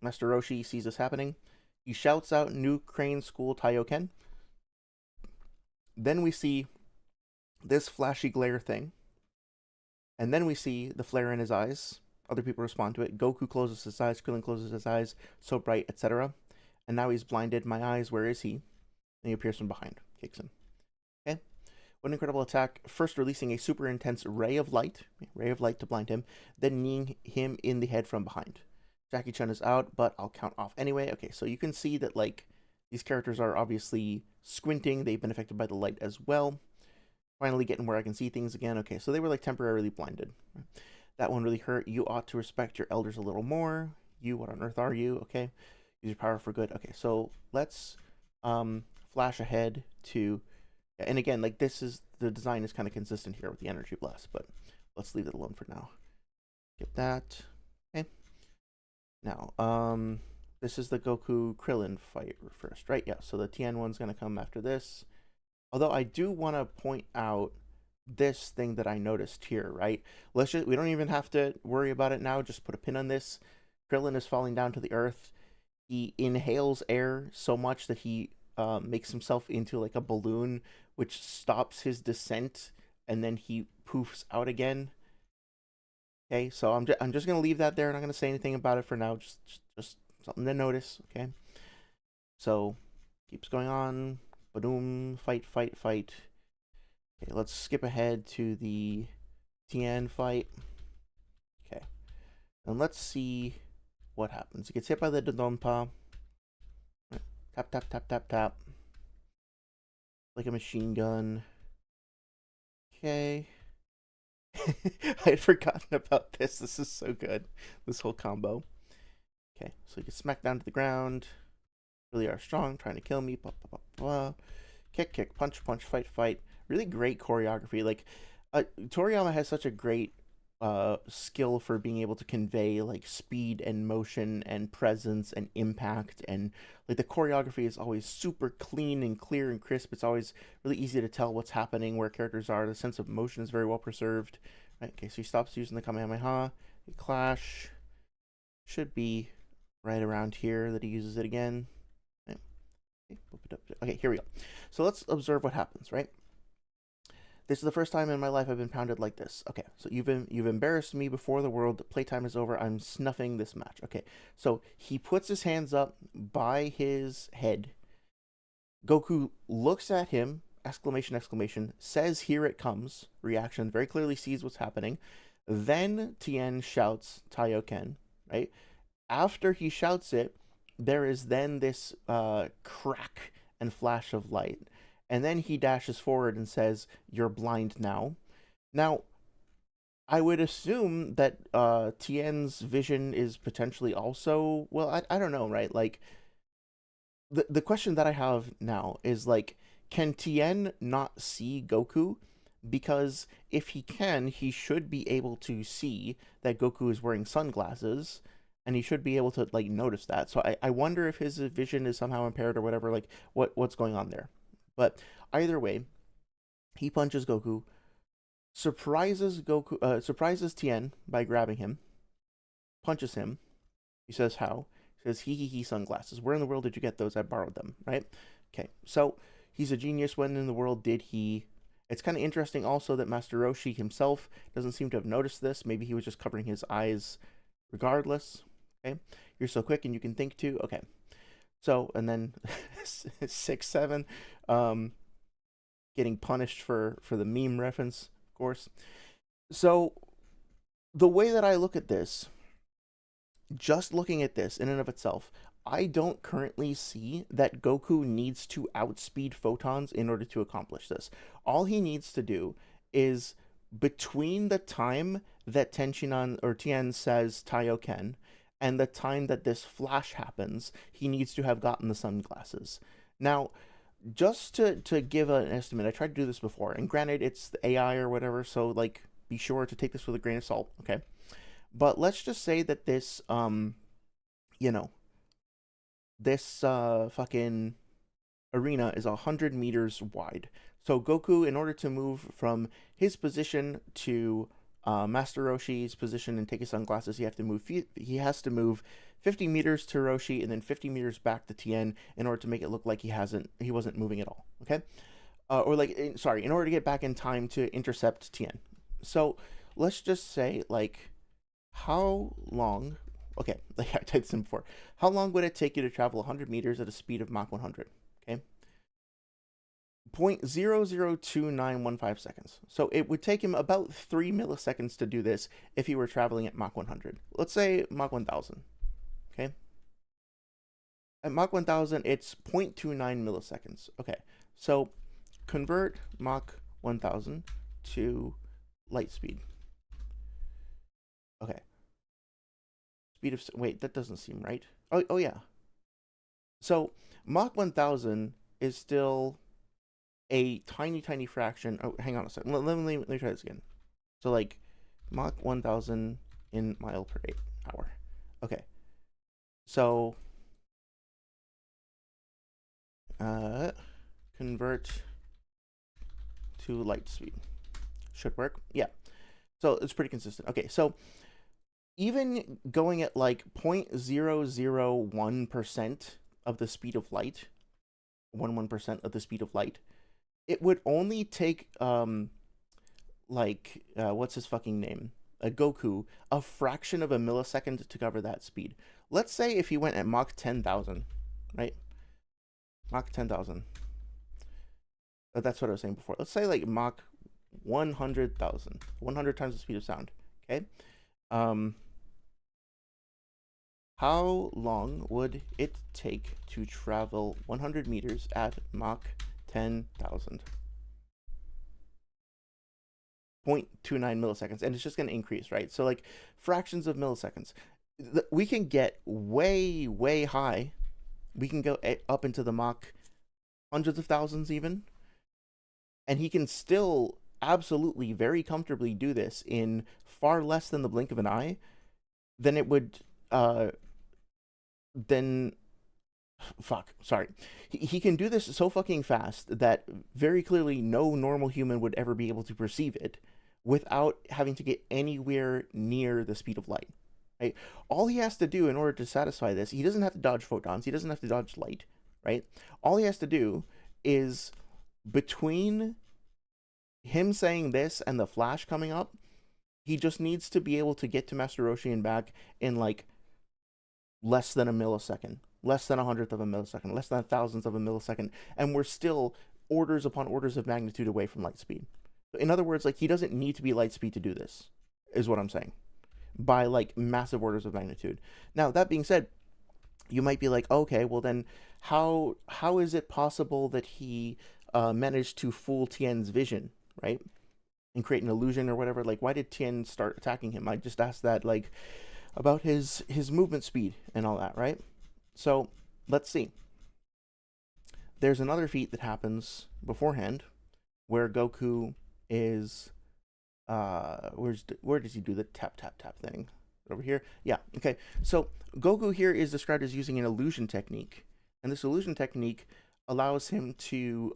Master Roshi sees this happening. He shouts out New Crane School Taioken. Then we see this flashy glare thing. And then we see the flare in his eyes. Other people respond to it. Goku closes his eyes. Krillin closes his eyes. So bright, etc. And now he's blinded. My eyes, where is he? And he appears from behind. Kicks him. Okay. What an incredible attack. First releasing a super intense ray of light to blind him, then kneeing him in the head from behind. Jackie Chun is out, but I'll count off anyway. Okay, so you can see that like these characters are obviously squinting. They've been affected by the light as well. Finally getting where I can see things again. Okay, so they were like temporarily blinded. That one really hurt. You ought to respect your elders a little more. You, what on earth are you? Okay, use your power for good. Okay, so let's flash ahead to, and again, like this is, the design is kind of consistent here with the energy blast, but let's leave it alone for now. Get that. Okay. Now, this is the Goku Krillin fight first, right? Yeah, so the Tien one's gonna come after this. Although I do want to point out this thing that I noticed here, right? We don't even have to worry about it now. Just put a pin on this. Krillin is falling down to the earth. He inhales air so much that he makes himself into like a balloon, which stops his descent, and then he poofs out again. Okay, so I'm just gonna leave that there. I'm not gonna say anything about it for now. Just something to notice. Okay. So keeps going on. Badoom, fight, fight, fight. Okay, let's skip ahead to the Tien fight. Okay, and let's see what happens. He gets hit by the Dodonpa. Tap, tap, tap, tap, tap. Like a machine gun. Okay. I had forgotten about this. This is so good. This whole combo. Okay, so he gets smacked down to the ground. Really are strong, trying to kill me. Blah, blah, blah, blah. Kick, kick, punch, punch, fight, fight. Really great choreography. Like, Toriyama has such a great skill for being able to convey like speed and motion and presence and impact, and like the choreography is always super clean and clear and crisp. It's always really easy to tell what's happening, where characters are. The sense of motion is very well preserved. Right, okay, so he stops using the Kamehameha. The clash should be right around here that he uses it again. Okay, here we go. So let's observe what happens, right? This is the first time in my life I've been pounded like this. Okay, so you've embarrassed me before the world. Playtime is over. I'm snuffing this match. Okay, so he puts his hands up by his head. Goku looks at him, exclamation, exclamation, says, "Here it comes," reaction, very clearly sees what's happening. Then Tien shouts, "Taioken," right? After he shouts it, there is then this crack and flash of light. And then he dashes forward and says, "You're blind now." Now, I would assume that Tien's vision is potentially also, well, I don't know, right? Like, the question that I have now is, like, can Tien not see Goku? Because if he can, he should be able to see that Goku is wearing sunglasses, and he should be able to, like, notice that. So I wonder if his vision is somehow impaired or whatever, like, what's going on there. But either way, he punches Goku, surprises Tien by grabbing him, punches him. He says, "How?" He says, "He, sunglasses. Where in the world did you get those? I borrowed them," right? Okay, so he's a genius. When in the world did he... It's kind of interesting also that Master Roshi himself doesn't seem to have noticed this. Maybe he was just covering his eyes regardless. Okay, you're so quick and you can think too. Okay, so, and then 6-7, getting punished for the meme reference, of course. So, the way that I look at this, just looking at this in and of itself, I don't currently see that Goku needs to outspeed photons in order to accomplish this. All he needs to do is, between the time that Tenshinhan or Tien says Taioken and the time that this flash happens, he needs to have gotten the sunglasses. Now, just to give an estimate, I tried to do this before, and granted, it's the AI or whatever, so, like, be sure to take this with a grain of salt, okay? But let's just say that this, this fucking arena is 100 meters wide. So Goku, in order to move from his position to Master Roshi's position and take his sunglasses, he has to move 50 meters to Roshi and then 50 meters back to Tien in order to make it look like he wasn't moving at all. Okay, in order to get back in time to intercept Tien. So let's just say, like, how long? Okay, like I typed this in before. How long would it take you to travel 100 meters at a speed of Mach 100? Okay. 0.002915 seconds. So it would take him about 3 milliseconds to do this if he were traveling at Mach 100. Let's say Mach 1000. Okay. At Mach 1000, it's 0.29 milliseconds. Okay. So convert Mach 1000 to light speed. Okay. Speed of... Wait, that doesn't seem right. Oh yeah. So Mach 1000 is still a tiny fraction. Oh, hang on a second. Let me try this again. So, like, Mach 1000 in mile per hour. Okay. So, convert to light speed. Should work. Yeah. So it's pretty consistent. Okay, so even going at like 0.001% of the speed of light, 1% of the speed of light, it would only take what's his fucking name? Goku, a fraction of a millisecond to cover that speed. Let's say if he went at Mach 10,000, right? Mach 10,000. That's what I was saying before. Let's say like Mach 100,000. 100 times the speed of sound. Okay. How long would it take to travel 100 meters at Mach 10,000? 0.29 milliseconds, and it's just going to increase, right? So like fractions of milliseconds. We can get way, way high. We can go up into the Mach hundreds of thousands even, and he can still absolutely very comfortably do this in far less than the blink of an eye. Then it would he can do this so fucking fast that very clearly no normal human would ever be able to perceive it without having to get anywhere near the speed of light, right? All he has to do in order to satisfy this, he doesn't have to dodge photons, he doesn't have to dodge light, right? All he has to do is, between him saying this and the flash coming up, he just needs to be able to get to Master Roshi and back in like less than a millisecond, less than 100th of a millisecond, less than 1,000th of a millisecond, and we're still orders upon orders of magnitude away from light speed. In other words, like, he doesn't need to be light speed to do this, is what I'm saying, by like massive orders of magnitude. Now, that being said, you might be like, okay, well then how is it possible that he managed to fool Tien's vision, right, and create an illusion or whatever? Like, why did Tien start attacking him? I just asked that, like, about his movement speed and all that, right? So let's see. There's another feat that happens beforehand where Goku is where does he do the tap tap tap thing? Over here? Yeah, okay. So Goku here is described as using an illusion technique, and this illusion technique allows him to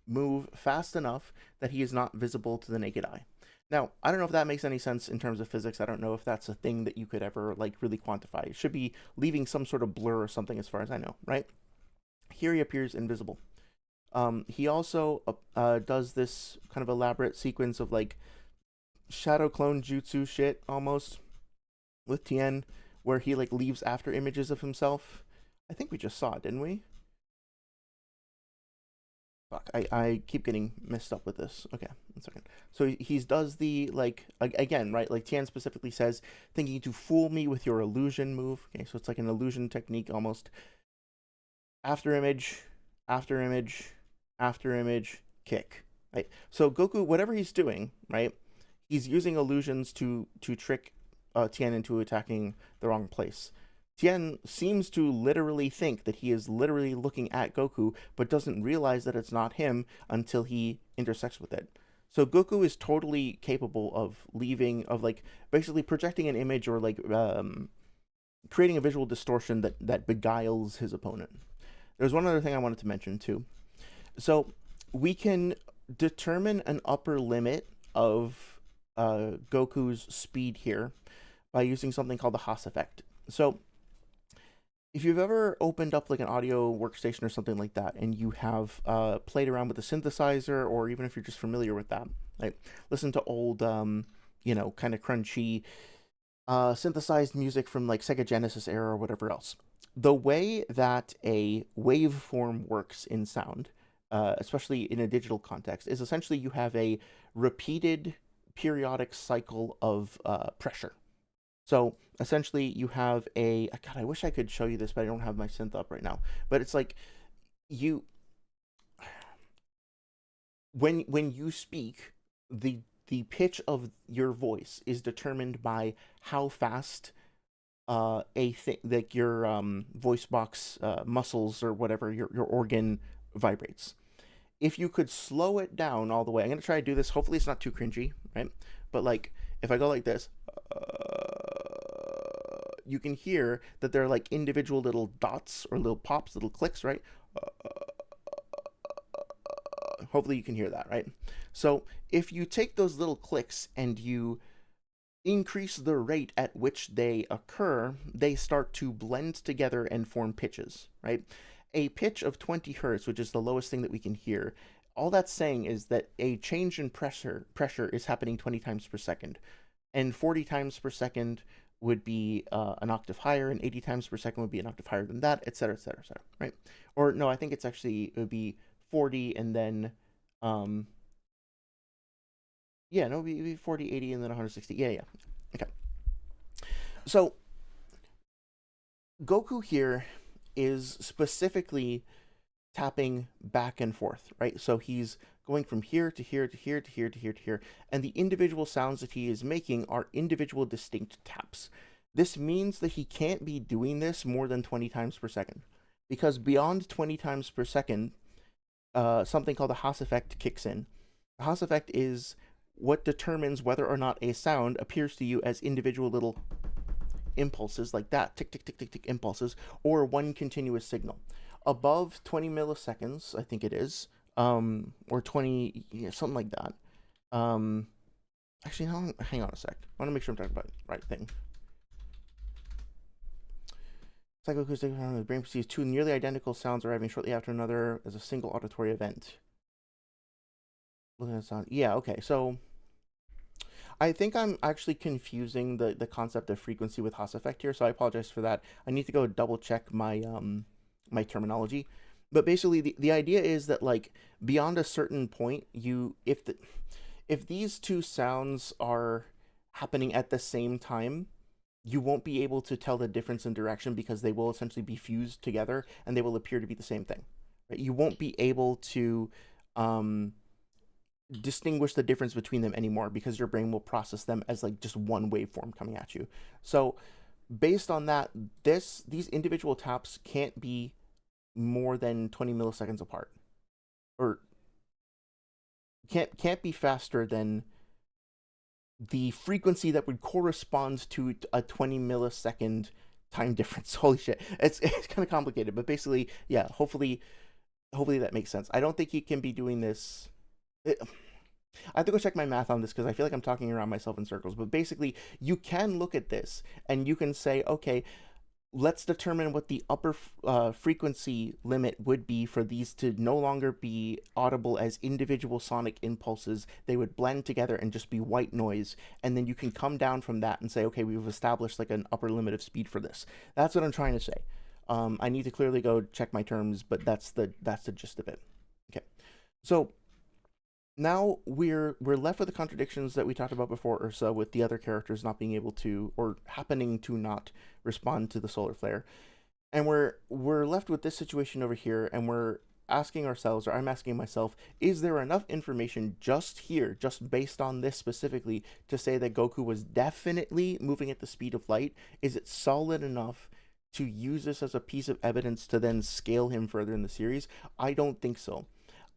move fast enough that he is not visible to the naked eye. Now, I don't know if that makes any sense in terms of physics. I don't know if that's a thing that you could ever like really quantify. It should be leaving some sort of blur or something, as far as I know, right? Here he appears invisible. He also does this kind of elaborate sequence of like shadow clone jutsu shit almost with Tien, where he like leaves after images of himself. I think we just saw it, didn't we? Fuck, I keep getting messed up with this. Okay, 1 second. So he does the, like, again, right? Like Tien specifically says, thinking to fool me with your illusion move. Okay, so it's like an illusion technique almost. After image, after image, after image, kick. Right? So Goku, whatever he's doing, right? He's using illusions to trick Tien into attacking the wrong place. Tien seems to literally think that he is literally looking at Goku, but doesn't realize that it's not him until he intersects with it. So Goku is totally capable of like basically projecting an image or like creating a visual distortion that beguiles his opponent. There's one other thing I wanted to mention too. So we can determine an upper limit of Goku's speed here by using something called the Haas effect. So if you've ever opened up like an audio workstation or something like that, and you have played around with a synthesizer, or even if you're just familiar with that, like listen to old, you know, kind of crunchy synthesized music from like Sega Genesis era or whatever else. The way that a waveform works in sound, especially in a digital context, is essentially you have a repeated periodic cycle of pressure. So essentially you have a, God, I wish I could show you this, but I don't have my synth up right now. But it's like when you speak, the pitch of your voice is determined by how fast a thing, like your voice box muscles or whatever, your organ vibrates. If you could slow it down all the way, I'm gonna try to do this. Hopefully it's not too cringy, right? But like if I go like this, you can hear that there are like individual little dots or little pops, little clicks, right? Hopefully you can hear that, right? So if you take those little clicks and you increase the rate at which they occur, they start to blend together and form pitches, right? A pitch of 20 hertz, which is the lowest thing that we can hear, all that's saying is that a change in pressure is happening 20 times per second. And 40 times per second would be an octave higher, and 80 times per second would be an octave higher than that, etc., etc., etc., right? Or no, I think it's actually, it would be 40 and then, yeah, no, it would be 40, 80, and then 160. Yeah, yeah. Okay. So, Goku here is specifically tapping back and forth, right? So he's going from here to here to here to here to here to here, and the individual sounds that he is making are individual distinct taps. This means that he can't be doing this more than 20 times per second, because beyond 20 times per second, something called the Haas effect kicks in. The Haas effect is what determines whether or not a sound appears to you as individual little impulses like that, tick, tick, tick, tick, tick impulses, or one continuous signal. Above 20 milliseconds, I think it is, or 20, yeah, something like that. Actually, hang on a sec. I want to make sure I'm talking about the right thing. Psychoacoustic, the brain perceives two nearly identical sounds arriving shortly after another as a single auditory event. Looking at the sound. Yeah, okay, so I think I'm actually confusing the concept of frequency with Haas effect here, so I apologize for that. I need to go double check my my terminology. But basically the idea is that, like, beyond a certain point, if these two sounds are happening at the same time, you won't be able to tell the difference in direction because they will essentially be fused together and they will appear to be the same thing. Right? You won't be able to distinguish the difference between them anymore because your brain will process them as like just one waveform coming at you. So based on that, these individual taps can't be more than 20 milliseconds apart, or can't be faster than the frequency that would correspond to a 20 millisecond time difference. Holy shit, it's kind of complicated, but basically, yeah. Hopefully that makes sense. I don't think he can be doing this. I have to go check my math on this because I feel like I'm talking around myself in circles. But basically, you can look at this and you can say, okay, let's determine what the upper frequency limit would be for these to no longer be audible as individual sonic impulses. They would blend together and just be white noise. And then you can come down from that and say, okay, we've established like an upper limit of speed for this. That's what I'm trying to say. I need to clearly go check my terms, but that's the gist of it. Okay, so now we're left with the contradictions that we talked about before, or so, with the other characters not being able to, or happening to not respond to the solar flare, and we're left with this situation over here, and we're asking ourselves, or I'm asking myself, is there enough information just here, just based on this specifically, to say that Goku was definitely moving at the speed of light? Is it solid enough to use this as a piece of evidence to then scale him further in the series? I don't think so.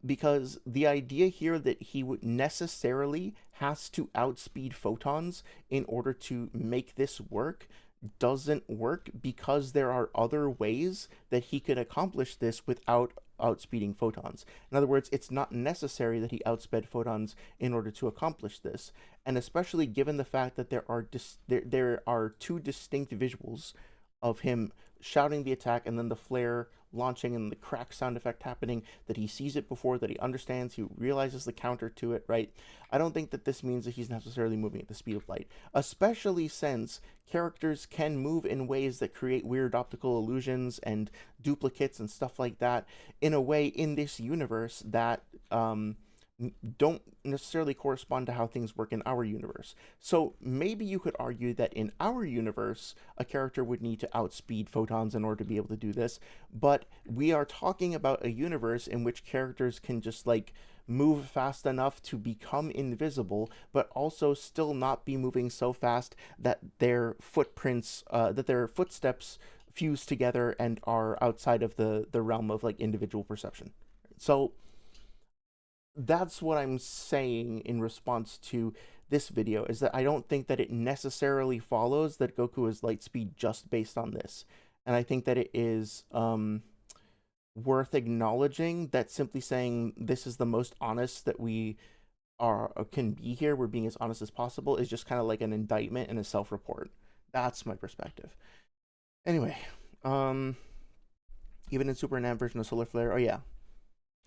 Because the idea here that he would necessarily has to outspeed photons in order to make this work doesn't work, because there are other ways that he could accomplish this without outspeeding photons. In other words, it's not necessary that he outsped photons in order to accomplish this. And especially given the fact that there are two distinct visuals of him shouting the attack and then the flare launching and the crack sound effect happening, that he sees it before, that he understands, he realizes the counter to it, right? I don't think that this means that he's necessarily moving at the speed of light, especially since characters can move in ways that create weird optical illusions and duplicates and stuff like that in a way in this universe that don't necessarily correspond to how things work in our universe. So maybe you could argue that in our universe, a character would need to outspeed photons in order to be able to do this, but we are talking about a universe in which characters can just like move fast enough to become invisible, but also still not be moving so fast that their footprints, that their footsteps fuse together and are outside of the realm of like individual perception. So that's what I'm saying in response to this video, is that I don't think that it necessarily follows that Goku is light speed just based on this. And I think that it is worth acknowledging that simply saying this is the most honest that we can be here, we're being as honest as possible, is just kind of like an indictment and a self-report. That's my perspective. Anyway, even in Super NAM version of Solar Flare, oh yeah,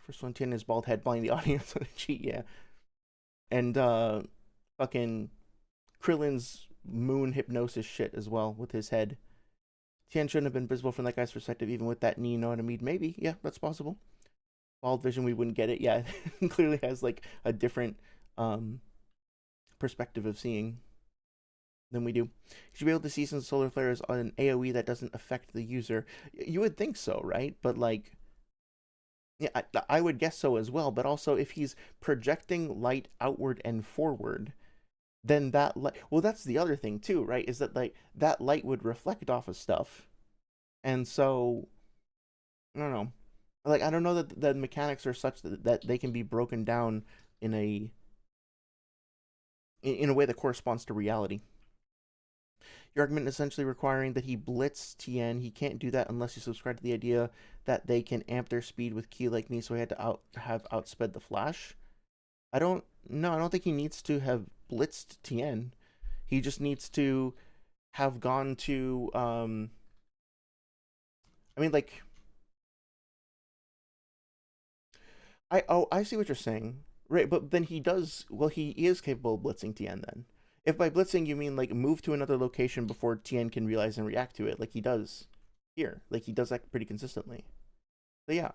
First one, Tien is bald head blinding the audience on a cheat, yeah. And fucking Krillin's moon hypnosis shit as well with his head. Tien shouldn't have been visible from that guy's perspective, even with that knee. You know what I mean? Maybe, yeah, that's possible. Bald vision, we wouldn't get it. Yeah, it clearly has like a different perspective of seeing than we do. You should be able to see since solar flare is on an AoE that doesn't affect the user. You would think so, right? But like, yeah, I would guess so as well. But also, if he's projecting light outward and forward, then that light, well, that's the other thing too, right? Is that like that light would reflect off of stuff, and so I don't know. Like, I don't know that the mechanics are such that they can be broken down in a way that corresponds to reality. Your argument is essentially requiring that he blitz Tien. He can't do that unless you subscribe to the idea that they can amp their speed with Ki like me, so he had to have outsped the Flash. I don't think he needs to have blitzed Tien. He just needs to have gone to I mean, like, I see what you're saying. Right, but then he is capable of blitzing Tien then. If by blitzing you mean like move to another location before Tien can realize and react to it, like he does here. Like he does that pretty consistently. So yeah.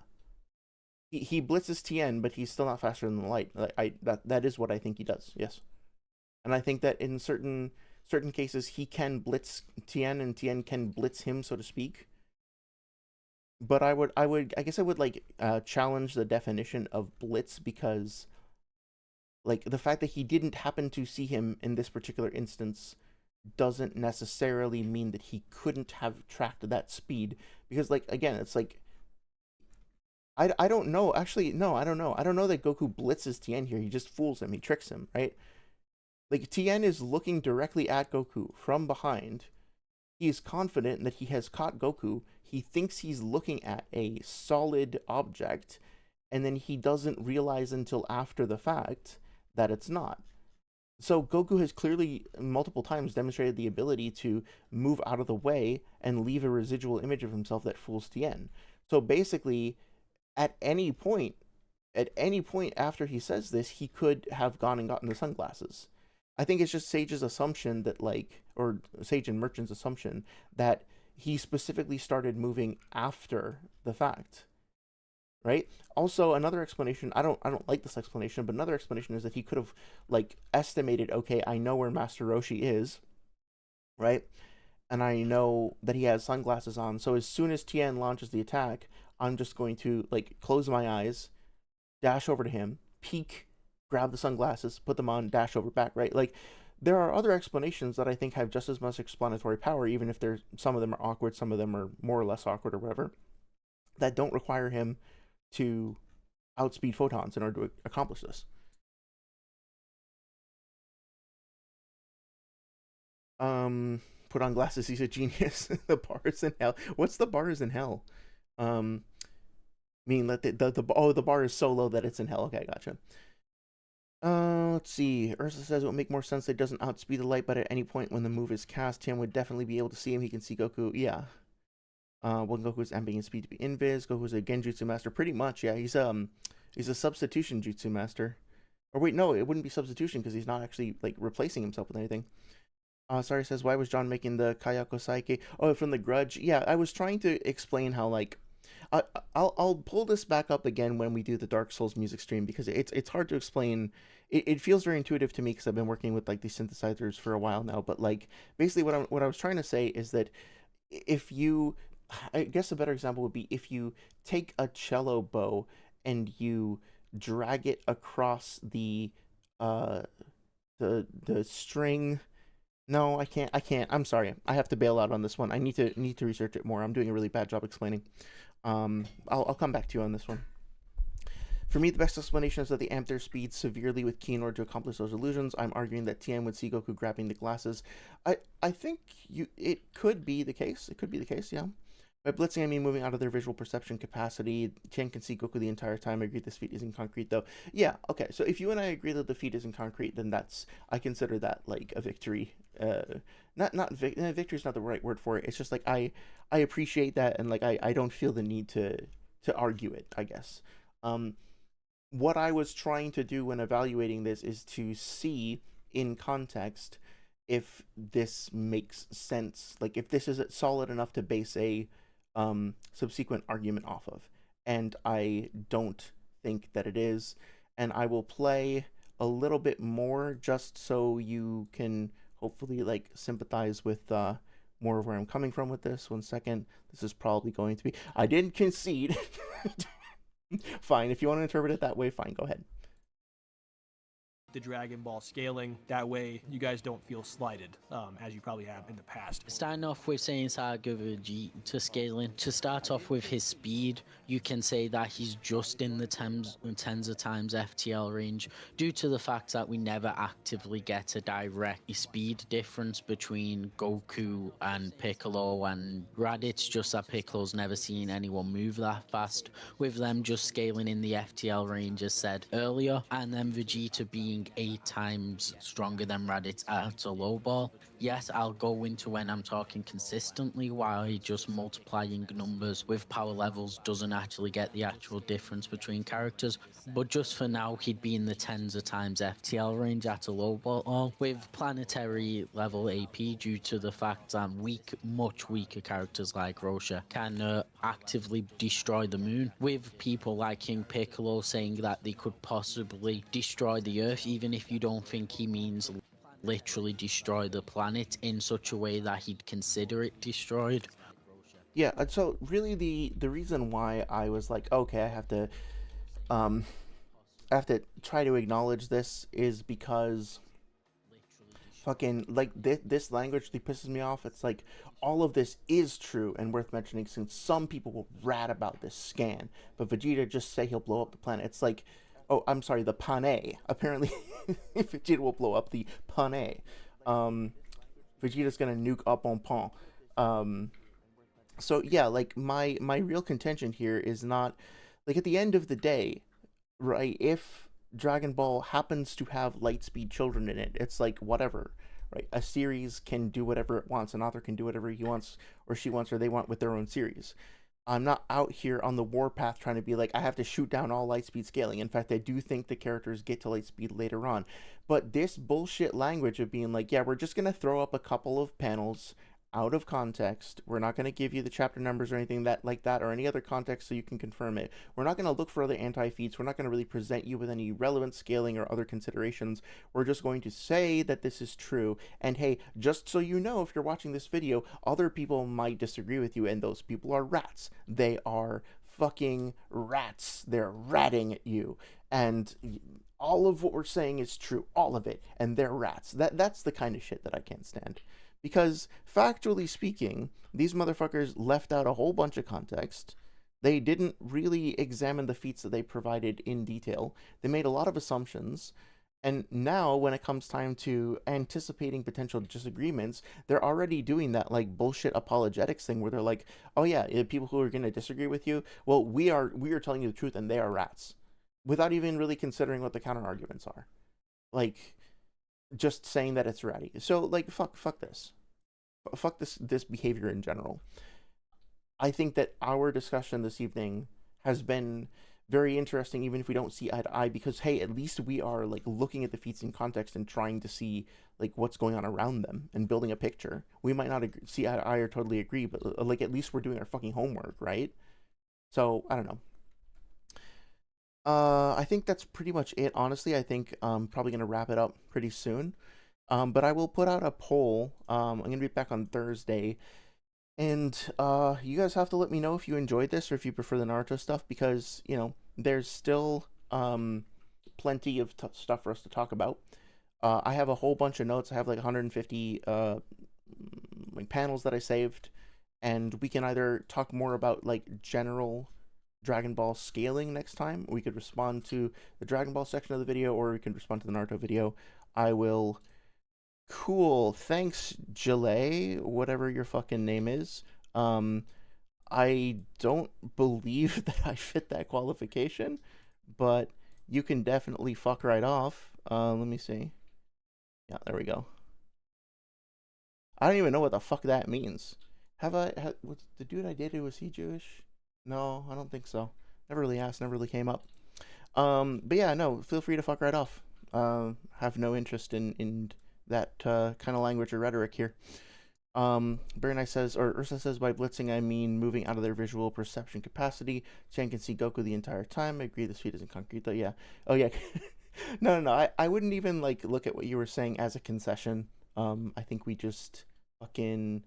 He blitzes Tien, but he's still not faster than the light. Like that is what I think he does, yes. And I think that in certain cases he can blitz Tien and Tien can blitz him, so to speak. But I guess I would like challenge the definition of blitz, because like the fact that he didn't happen to see him in this particular instance doesn't necessarily mean that he couldn't have tracked that speed, because like again, it's like I don't know. Actually, no, I don't know. I don't know that Goku blitzes Tien here. He just fools him. He tricks him, right? Like Tien is looking directly at Goku from behind. He is confident that he has caught Goku. He thinks he's looking at a solid object, and then he doesn't realize until after the fact that it's not. So Goku has clearly multiple times demonstrated the ability to move out of the way and leave a residual image of himself that fools Tien. So basically, at any point after he says this, he could have gone and gotten the sunglasses. I think it's just Sage's assumption that like, or Sage and Merchant's assumption that he specifically started moving after the fact. Right? Also, another explanation, I don't like this explanation, but another explanation is that he could have like estimated, okay, I know where Master Roshi is, right? And I know that he has sunglasses on, so as soon as Tien launches the attack, I'm just going to like close my eyes, dash over to him, peek, grab the sunglasses, put them on, dash over back, right? Like, there are other explanations that I think have just as much explanatory power, even if some of them are awkward, some of them are more or less awkward or whatever, that don't require him to outspeed photons in order to accomplish this. Put on glasses, he's a genius. The bars in hell. What's the bars in hell? Mean that the bar is so low that it's in hell. Okay, gotcha. Let's see. Ursa says it would make more sense that he doesn't outspeed the light, but at any point when the move is cast, Tim would definitely be able to see him. He can see Goku. Yeah. When Goku's amping his speed to be invis, Goku's a genjutsu master. Pretty much, yeah. He's a substitution jutsu master. Or wait, no, it wouldn't be substitution because he's not actually like replacing himself with anything. Sorry says, why was John making the Kayako Saike? Oh, from the Grudge. Yeah, I was trying to explain how like I'll pull this back up again when we do the Dark Souls music stream, because it's hard to explain. It feels very intuitive to me because I've been working with like these synthesizers for a while now. But like basically what I was trying to say is that if you, I guess a better example would be if you take a cello bow and you drag it across the string. No, I can't. I'm sorry. I have to bail out on this one. I need to research it more. I'm doing a really bad job explaining. I'll come back to you on this one. For me, the best explanation is that they amp their speed severely with Ki in order to accomplish those illusions. I'm arguing that Tien would see Goku grabbing the glasses. I think it could be the case. It could be the case, yeah. By blitzing, I mean moving out of their visual perception capacity. Tien can see Goku the entire time. I agree this feat isn't concrete, though. Yeah, okay. So if you and I agree that the feat isn't concrete, then I consider that like a victory. Victory is not the right word for it. It's just like I appreciate that, and like I don't feel the need to argue it, I guess. What I was trying to do when evaluating this is to see in context if this makes sense, like if this is solid enough to base a subsequent argument off of. And I don't think that it is. And I will play a little bit more just so you can hopefully like sympathize with more of where I'm coming from with this. 1 second. This is probably going to be. I didn't concede. Fine. If you want to interpret it that way, fine. Go ahead. The Dragon Ball scaling. That way, you guys don't feel slighted, as you probably have in the past. Starting off with saying Saga Vegeta scaling, to start off with his speed, you can say that he's just in the tens of times FTL range, due to the fact that we never actively get a direct speed difference between Goku and Piccolo and Raditz, just that Piccolo's never seen anyone move that fast, with them just scaling in the FTL range as said earlier, and then Vegeta being 8 times stronger than Raditz at a low ball. Yes, I'll go into when I'm talking consistently why just multiplying numbers with power levels doesn't actually get the actual difference between characters, but just for now he'd be in the tens of times FTL range at a low ball with planetary level AP, due to the fact that much weaker characters like Roshi can actively destroy the moon, with people like King Piccolo saying that they could possibly destroy the Earth, even if you don't think he means literally destroy the planet in such a way that he'd consider it destroyed. Yeah, so really the reason why I was like, okay, I have to try to acknowledge this is because fucking like this language really pisses me off. It's like all of this is true and worth mentioning, since some people will rat about this scan, but Vegeta just say he'll blow up the planet. It's like, oh, I'm sorry, the Pane. Apparently, Vegeta will blow up the Pane. Vegeta's gonna nuke up on Pon. So yeah, like my real contention here is not, like, at the end of the day, right? If Dragon Ball happens to have Lightspeed children in it, it's like whatever, right? A series can do whatever it wants. An author can do whatever he wants or she wants or they want with their own series. I'm not out here on the warpath trying to be like, I have to shoot down all Lightspeed scaling. In fact, I do think the characters get to Lightspeed later on. But this bullshit language of being like, yeah, we're just going to throw up a couple of panels out of context. We're not going to give you the chapter numbers or anything that like that, or any other context so you can confirm it. We're not going to look for other anti-feats. We're not going to really present you with any relevant scaling or other considerations. We're just going to say that this is true. And hey, just so you know, if you're watching this video, other people might disagree with you, and those people are rats. They are fucking rats. They're ratting at you. And all of what we're saying is true. All of it. And they're rats. That's the kind of shit that I can't stand. Because, factually speaking, these motherfuckers left out a whole bunch of context. They didn't really examine the feats that they provided in detail. They made a lot of assumptions. And now, when it comes time to anticipating potential disagreements, they're already doing that, like, bullshit apologetics thing where they're like, oh yeah, people who are going to disagree with you, well, we are telling you the truth and they are rats. Without even really considering what the counter-arguments are. Like, just saying that it's ratty. So, like, fuck this. Fuck this behavior in general. I think that our discussion this evening has been very interesting, even if we don't see eye to eye, because, hey, at least we are, like, looking at the feats in context and trying to see, like, what's going on around them and building a picture. We might not see eye to eye or totally agree, but, like, at least we're doing our fucking homework, right? So, I don't know. I think that's pretty much it, honestly. I think I'm probably going to wrap it up pretty soon. But I will put out a poll. I'm going to be back on Thursday. And you guys have to let me know if you enjoyed this or if you prefer the Naruto stuff, because, you know, there's still plenty of stuff for us to talk about. I have a whole bunch of notes. I have like 150 like panels that I saved. And we can either talk more about like general Dragon Ball scaling next time. We could respond to the Dragon Ball section of the video, or we can respond to the Naruto video. I will... Cool. Thanks, Jillet, whatever your fucking name is. I don't believe that I fit that qualification, but you can definitely fuck right off. Let me see. Yeah, there we go. I don't even know what the fuck that means. Was the dude I dated, was he Jewish? No, I don't think so. Never really asked, never really came up. But yeah, no, feel free to fuck right off. Have no interest in that kind of language or rhetoric here. Very nice says, or Ursa says, by blitzing, I mean moving out of their visual perception capacity. Chan can see Goku the entire time. I agree the speed isn't concrete, though. Yeah. Oh, yeah. No. I wouldn't even, like, look at what you were saying as a concession. I think we just fucking...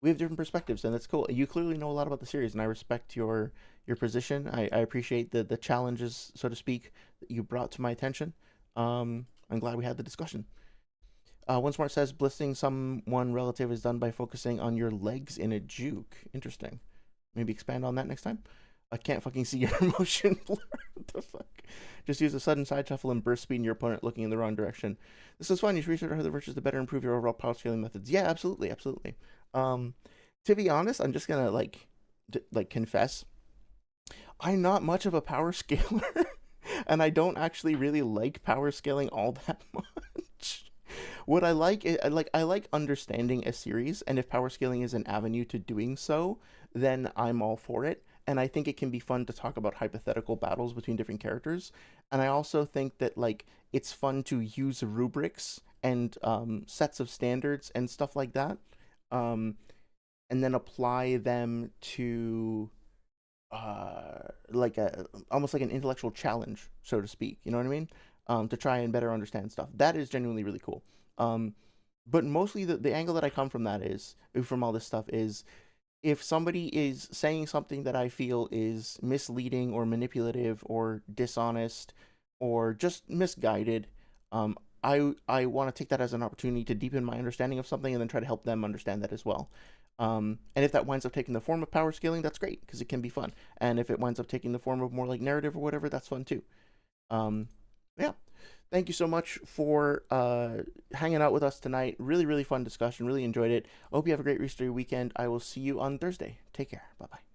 We have different perspectives, and that's cool. You clearly know a lot about the series, and I respect your position. I appreciate the challenges, so to speak, that you brought to my attention. I'm glad we had the discussion. One Smart says, blitzing someone relative is done by focusing on your legs in a juke. Interesting. Maybe expand on that next time. I can't fucking see your emotion blur. What the fuck? Just use a sudden side shuffle and burst speed in your opponent looking in the wrong direction. This is fun. You should research other virtues to better improve your overall power scaling methods. Yeah, absolutely. To be honest, I'm just gonna like confess. I'm not much of a power scaler, and I don't actually really like power scaling all that much. What I like is I like understanding a series, and if power scaling is an avenue to doing so, then I'm all for it. And I think it can be fun to talk about hypothetical battles between different characters. And I also think that like it's fun to use rubrics and sets of standards and stuff like that, and then apply them to like a almost like an intellectual challenge, so to speak. You know what I mean? To try and better understand stuff. That is genuinely really cool. But mostly the angle that I come from that is from all this stuff is if somebody is saying something that I feel is misleading or manipulative or dishonest or just misguided, I want to take that as an opportunity to deepen my understanding of something and then try to help them understand that as well. And if that winds up taking the form of power scaling, that's great because it can be fun. And if it winds up taking the form of more like narrative or whatever, that's fun too. Yeah. Thank you so much for hanging out with us tonight. Really, really fun discussion. Really enjoyed it. I hope you have a great rest of your weekend. I will see you on Thursday. Take care. Bye-bye.